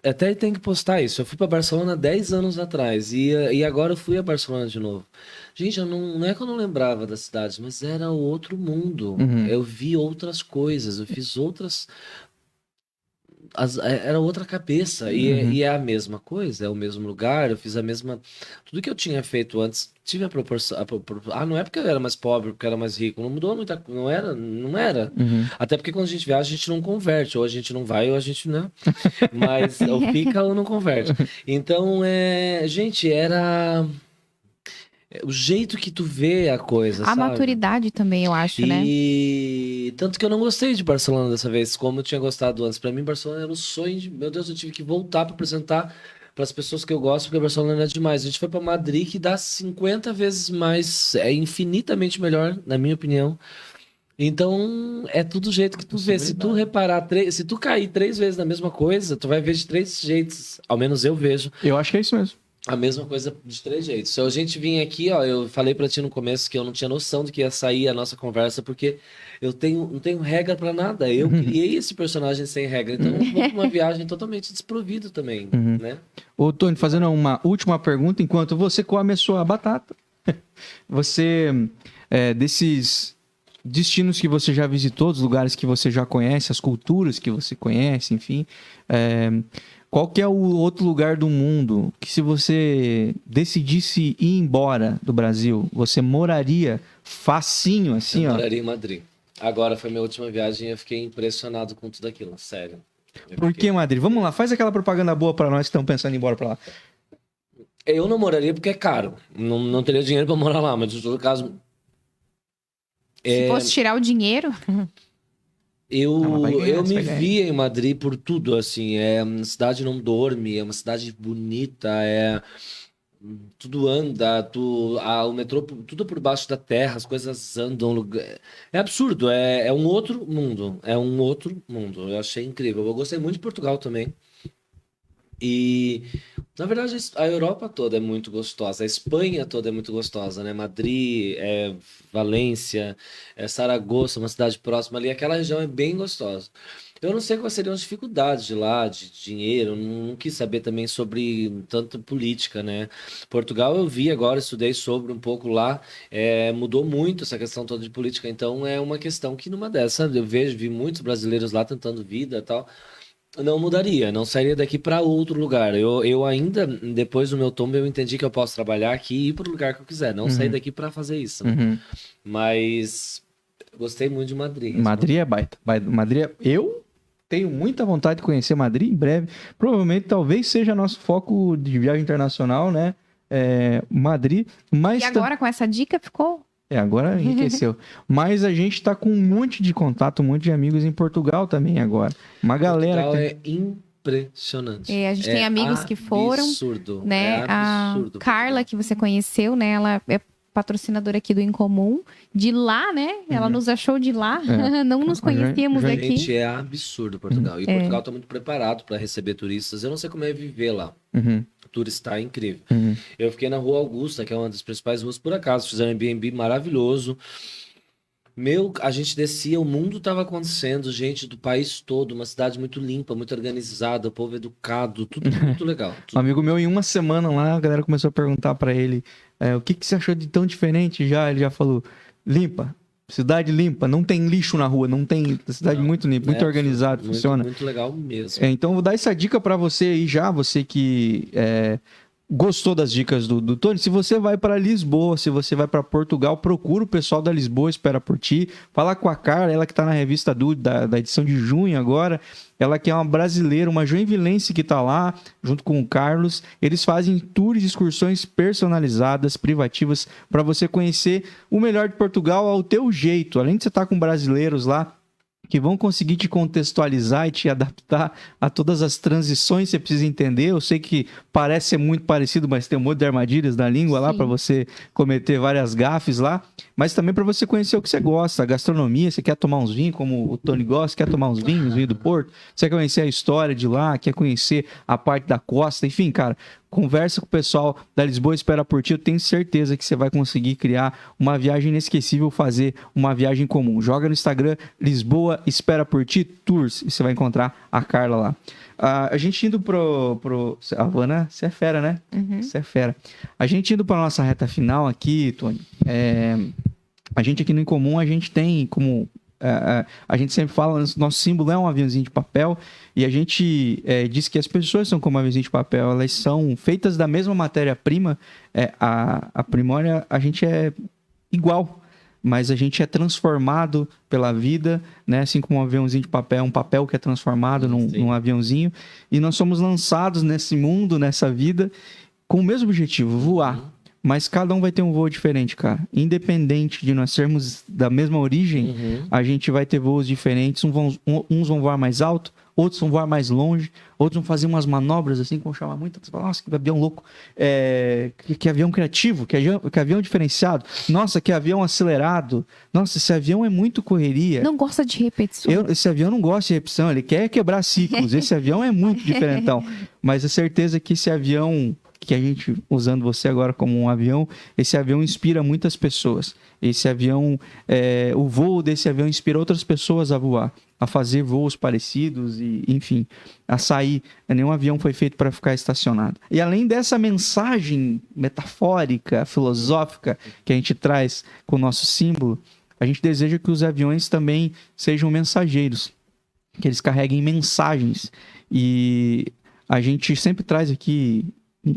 até tem que postar isso. Eu fui para Barcelona 10 anos atrás e agora eu fui a Barcelona de novo. Gente, não é que eu não lembrava da cidade, mas era outro mundo. Uhum. Eu vi outras coisas, eu fiz outras era outra cabeça e é a mesma coisa, é o mesmo lugar, eu fiz a mesma tudo que eu tinha feito antes, tive a proporção, não é porque eu era mais pobre, porque eu era mais rico, não mudou muita coisa, não era, Uhum. até porque quando a gente viaja a gente não converte, ou a gente não vai ou a gente não, mas ou fica ou não converte. Então, gente, era o jeito que tu vê a coisa, A sabe? maturidade também, eu acho, né? E tanto que eu não gostei de Barcelona dessa vez, como eu tinha gostado antes. Pra mim, Barcelona era um sonho de... Meu Deus, eu tive que voltar pra apresentar para as pessoas que eu gosto, porque Barcelona é demais. A gente foi pra Madrid, que dá 50 vezes mais, é infinitamente melhor, na minha opinião. Então, é tudo do jeito que tu vê. Se tu reparar, se tu cair 3 vezes na mesma coisa, tu vai ver de 3 jeitos. Ao menos eu vejo. Eu acho que é isso mesmo. A mesma coisa de 3 jeitos. Se a gente vir aqui, ó, eu falei pra ti no começo que eu não tinha noção de que ia sair a nossa conversa, porque eu não tenho regra pra nada. Eu criei esse personagem sem regra. Então eu vou pra uma viagem totalmente desprovido também, né? Ô, Tony, fazendo uma última pergunta, enquanto você come a sua batata. Você, desses destinos que você já visitou, os lugares que você já conhece, as culturas que você conhece, enfim... Qual que é o outro lugar do mundo que, se você decidisse ir embora do Brasil, você moraria facinho, assim, Eu ó? moraria em Madrid. Agora foi minha última viagem e eu fiquei impressionado com tudo aquilo, sério. Por que Madrid? Vamos lá, faz aquela propaganda boa pra nós que estão pensando em ir embora pra lá. Eu não moraria porque é caro. Não teria dinheiro pra morar lá, mas em todo caso... Se fosse tirar o dinheiro... mas vai ganhar, Eu você me vai ganhar. via em Madrid por tudo, assim, é uma cidade não dorme, é uma cidade bonita, tudo anda, o metrô, tudo por baixo da terra, as coisas andam, é absurdo, é um outro mundo, eu achei incrível, eu gostei muito de Portugal também, e na verdade a Europa toda é muito gostosa, a Espanha toda é muito gostosa, né? Madrid, Valência, Saragoça, uma cidade próxima ali, aquela região é bem gostosa. Eu não sei quais seriam as dificuldades de lá, de dinheiro, não quis saber também sobre tanta política, né? Portugal eu vi agora, estudei sobre um pouco lá, mudou muito essa questão toda de política, então é uma questão que numa dessa eu vi muitos brasileiros lá tentando vida e tal. Não mudaria, não sairia daqui para outro lugar. Eu ainda, depois do meu tombo, eu entendi que eu posso trabalhar aqui e ir para o lugar que eu quiser. Não sair daqui para fazer isso, né? Uhum. Mas gostei muito de Madrid. Madrid é baita. Madrid eu tenho muita vontade de conhecer Madrid em breve. Provavelmente, talvez seja nosso foco de viagem internacional, né? Madrid. Mas E agora, com essa dica, ficou... agora enriqueceu. Mas a gente tá com um monte de contato, um monte de amigos em Portugal também agora. Uma galera Portugal que... é impressionante. A gente tem amigos que foram, Absurdo. né? É absurdo. A Carla, que você conheceu, né? Ela é patrocinadora aqui do Incomum. De lá, né? Ela nos achou de lá. Não nos conhecíamos aqui. Gente, é absurdo Portugal. E Portugal tá muito preparado para receber turistas. Eu não sei como é viver lá. Turistar é incrível. Eu fiquei na Rua Augusta, que é uma das principais ruas, por acaso. Fizeram um Airbnb maravilhoso. A gente descia, o mundo tava acontecendo, gente do país todo, uma cidade muito limpa, muito organizada, o povo educado, tudo muito legal. Um amigo meu, em uma semana lá, a galera começou a perguntar pra ele o que você achou de tão diferente já. Ele já falou, limpa. Cidade limpa, não tem lixo na rua, não tem cidade muito limpa, muito organizado, funciona. Muito legal mesmo. Então, eu vou dar essa dica pra você aí já, você que gostou das dicas do Tony. Se você vai para Lisboa, se você vai para Portugal, procura o pessoal da Lisboa Espera por Ti. Fala com a Carla, ela que tá na revista da edição de junho agora. Ela que é uma brasileira, uma joinvilense que tá lá, junto com o Carlos. Eles fazem tours e excursões personalizadas, privativas, para você conhecer o melhor de Portugal ao teu jeito. Além de você estar com brasileiros lá, que vão conseguir te contextualizar e te adaptar a todas as transições que você precisa entender. Eu sei que parece ser muito parecido, mas tem um monte de armadilhas na língua lá para você cometer várias gafes lá, mas também para você conhecer o que você gosta, a gastronomia. Você quer tomar uns vinhos, como o Tony gosta, quer tomar uns vinhos, vinho do Porto, você quer conhecer a história de lá, quer conhecer a parte da costa, enfim, cara, conversa com o pessoal da Lisboa Espera por Ti. Eu tenho certeza que você vai conseguir criar uma viagem inesquecível, fazer uma viagem comum. Joga no Instagram Lisboa Espera por Ti Tours e você vai encontrar a Carla lá. A gente indo pro... A Havana, você é fera, né? Você é fera. A gente indo para nossa reta final aqui, Tony, a gente aqui no Incomum, a gente tem como... a gente sempre fala, nosso símbolo é um aviãozinho de papel, e a gente diz que as pessoas são como um aviãozinho de papel, elas são feitas da mesma matéria-prima. A Primória, a gente é igual, mas a gente é transformado pela vida, né? Assim como um aviãozinho de papel, um papel que é transformado num aviãozinho, e nós somos lançados nesse mundo, nessa vida, com o mesmo objetivo, voar. Mas cada um vai ter um voo diferente, cara. Independente de nós sermos da mesma origem, a gente vai ter voos diferentes. Uns vão voar mais alto, outros vão voar mais longe, outros vão fazer umas manobras assim que vão chamar muito. Nossa, que avião louco. Que avião criativo, que avião diferenciado. Nossa, que avião acelerado. Nossa, esse avião é muito correria. Não gosta de repetição. Esse avião não gosta de repetição, ele quer quebrar ciclos. Esse avião é muito diferentão. Mas a certeza que esse avião... que a gente, usando você agora como um avião, esse avião inspira muitas pessoas. Esse avião, o voo desse avião inspira outras pessoas a voar, a fazer voos parecidos e, enfim, a sair. Nenhum avião foi feito para ficar estacionado. E além dessa mensagem metafórica, filosófica que a gente traz com o nosso símbolo, a gente deseja que os aviões também sejam mensageiros, que eles carreguem mensagens. E a gente sempre traz aqui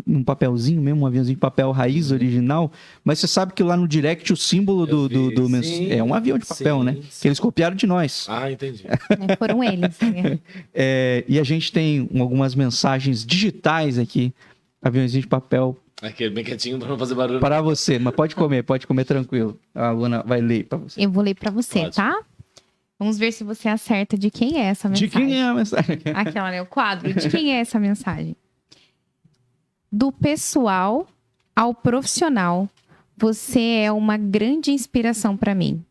um papelzinho mesmo, um aviãozinho de papel raiz original, mas você sabe que lá no direct o símbolo é um avião de papel, né? Que eles copiaram de nós. Ah, entendi. Foram eles. Né? E a gente tem algumas mensagens digitais aqui, aviãozinho de papel. Aquele bem quietinho para não fazer barulho. Para você, mas pode comer tranquilo. A Luana vai ler para você. Eu vou ler para você, tá? Vamos ver se você acerta de quem é essa mensagem. De quem é a mensagem? Aquela, né? O quadro. De quem é essa mensagem? Do pessoal ao profissional, você é uma grande inspiração para mim.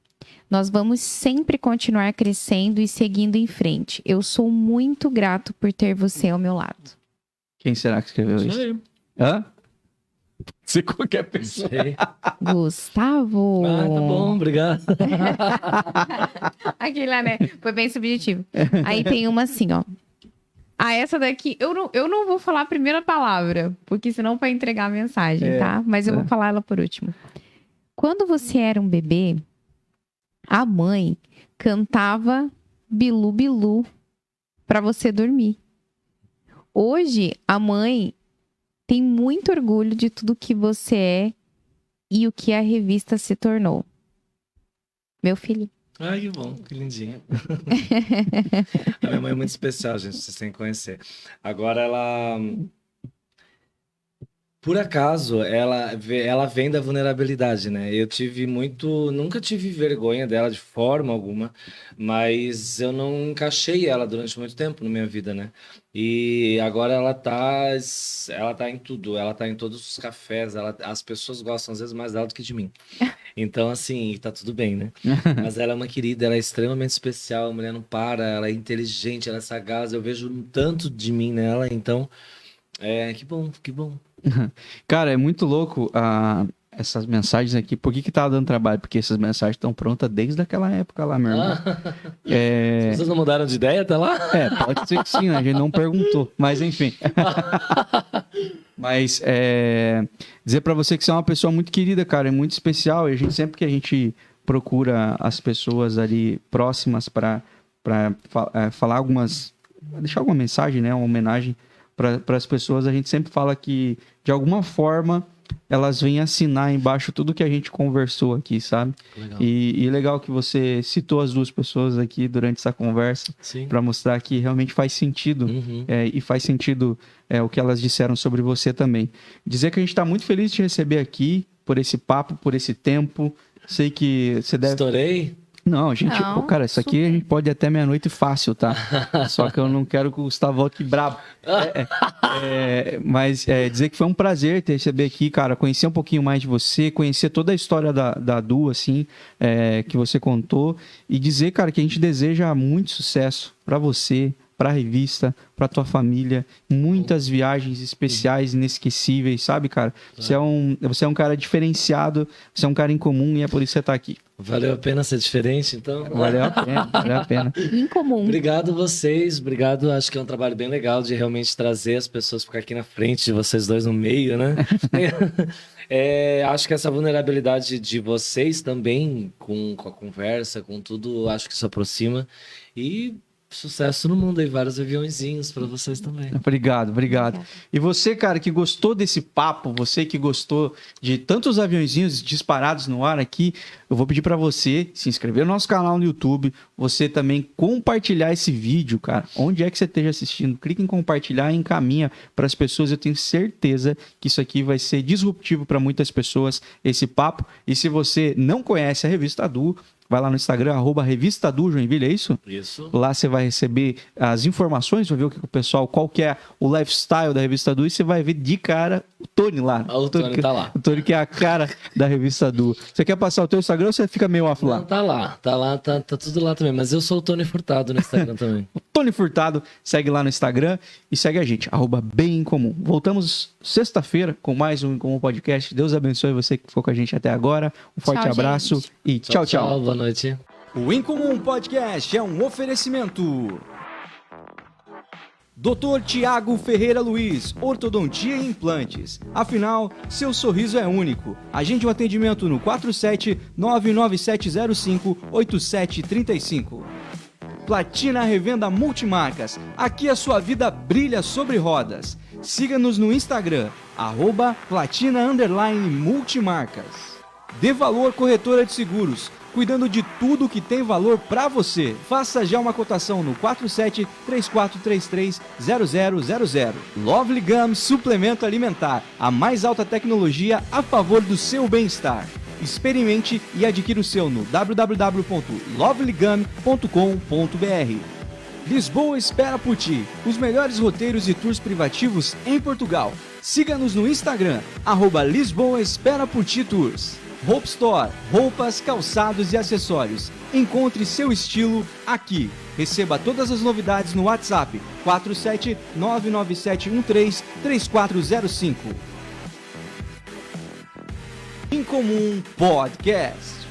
Nós vamos sempre continuar crescendo e seguindo em frente. Eu sou muito grato por ter você ao meu lado. Quem será que escreveu isso? Aí. Hã? Se qualquer pessoa. Gustavo. Ah, tá bom, obrigado. Aquele lá, né? Foi bem subjetivo. Aí tem uma assim, ó. Essa daqui, eu não vou falar a primeira palavra, porque senão vai entregar a mensagem, tá? Mas eu vou falar ela por último. Quando você era um bebê, a mãe cantava Bilu Bilu para você dormir. Hoje, a mãe tem muito orgulho de tudo que você é e o que a revista se tornou. Meu filho. Ai, que bom, que lindinha. A minha mãe é muito especial, gente, vocês têm que conhecer. Agora, ela... Por acaso, ela vem da vulnerabilidade, né? Nunca tive vergonha dela de forma alguma, mas eu não encaixei ela durante muito tempo na minha vida, né? E agora ela tá em tudo, ela tá em todos os cafés, as pessoas gostam às vezes mais dela do que de mim. Então, assim, tá tudo bem, né? Mas ela é uma querida, ela é extremamente especial, a mulher não para, ela é inteligente, ela é sagaz, eu vejo um tanto de mim nela, então, que bom, que bom. Cara, é muito louco essas mensagens aqui. Por que tá dando trabalho? Porque essas mensagens estão prontas desde aquela época lá, meu irmão. Vocês não mudaram de ideia até lá? Pode ser que sim, né? A gente não perguntou. Mas enfim. Mas dizer pra você que você é uma pessoa muito querida, cara. É muito especial. E a gente, sempre que a gente procura as pessoas ali próximas pra falar deixar alguma mensagem, né? Uma homenagem para as pessoas, a gente sempre fala que, de alguma forma, elas vêm assinar embaixo tudo que a gente conversou aqui, sabe? Legal. E legal que você citou as duas pessoas aqui durante essa conversa, para mostrar que realmente faz sentido, e faz sentido o que elas disseram sobre você também. Dizer que a gente está muito feliz de te receber aqui, por esse papo, por esse tempo. Sei que você deve... Estourei? Não, gente, Não, cara, isso aqui a gente pode ir até meia-noite fácil, tá? Só que eu não quero que o Gustavo volte brabo. Mas dizer que foi um prazer te receber aqui, cara, conhecer um pouquinho mais de você, conhecer toda a história da Du, assim, que você contou, e dizer, cara, que a gente deseja muito sucesso pra você, pra revista, pra tua família, muitas viagens especiais, inesquecíveis, sabe, cara? Você é um cara diferenciado, você é um cara incomum e é por isso que você tá aqui. Valeu a pena ser diferente, então? Valeu a pena. Incomum. Obrigado vocês, obrigado. Acho que é um trabalho bem legal de realmente trazer as pessoas para aqui na frente, de vocês dois no meio, né? Acho que essa vulnerabilidade de vocês também, com a conversa, com tudo, acho que isso aproxima. E sucesso no mundo aí, vários aviãozinhos para vocês também. Obrigado. E você, cara, que gostou desse papo, você que gostou de tantos aviãozinhos disparados no ar aqui, eu vou pedir para você se inscrever no nosso canal no YouTube, você também compartilhar esse vídeo, cara. Onde é que você esteja assistindo, clique em compartilhar e encaminha para as pessoas. Eu tenho certeza que isso aqui vai ser disruptivo para muitas pessoas, esse papo. E se você não conhece a Revista Du, vai lá no Instagram, @Revista Du Joinville, é isso? Isso. Lá você vai receber as informações, vai ver qual que é o lifestyle da Revista Du, e você vai ver de cara o Tony lá. O Tony tá lá. O Tony que é a cara da Revista Du. Você quer passar o teu Instagram ou você fica meio off lá? Não, tá lá, tá tudo lá também. Mas eu sou o Tony Furtado no Instagram também. O Tony Furtado, segue lá no Instagram e segue a gente, @Bem em Comum. Voltamos sexta-feira com mais um Em Comum Podcast. Deus abençoe você que ficou com a gente até agora. Um forte abraço, gente. E tchau. Boa noite. O Em Comum Podcast é um oferecimento. Dr. Tiago Ferreira Luiz, Ortodontia e Implantes. Afinal, seu sorriso é único. Agende um atendimento no 47-99705-8735. Platina Revenda Multimarcas. Aqui a sua vida brilha sobre rodas. Siga-nos no Instagram, @platina_multimarcas. Dê Valor Corretora de Seguros, cuidando de tudo que tem valor para você. Faça já uma cotação no 47-3433-0000. Lovely Gum Suplemento Alimentar, a mais alta tecnologia a favor do seu bem-estar. Experimente e adquira o seu no www.lovelygum.com.br. Lisboa espera por ti, os melhores roteiros e tours privativos em Portugal. Siga-nos no Instagram, @Lisboa espera por ti tours. Hope Store, roupas, calçados e acessórios. Encontre seu estilo aqui. Receba todas as novidades no WhatsApp 47997133405. Em Comum Podcast.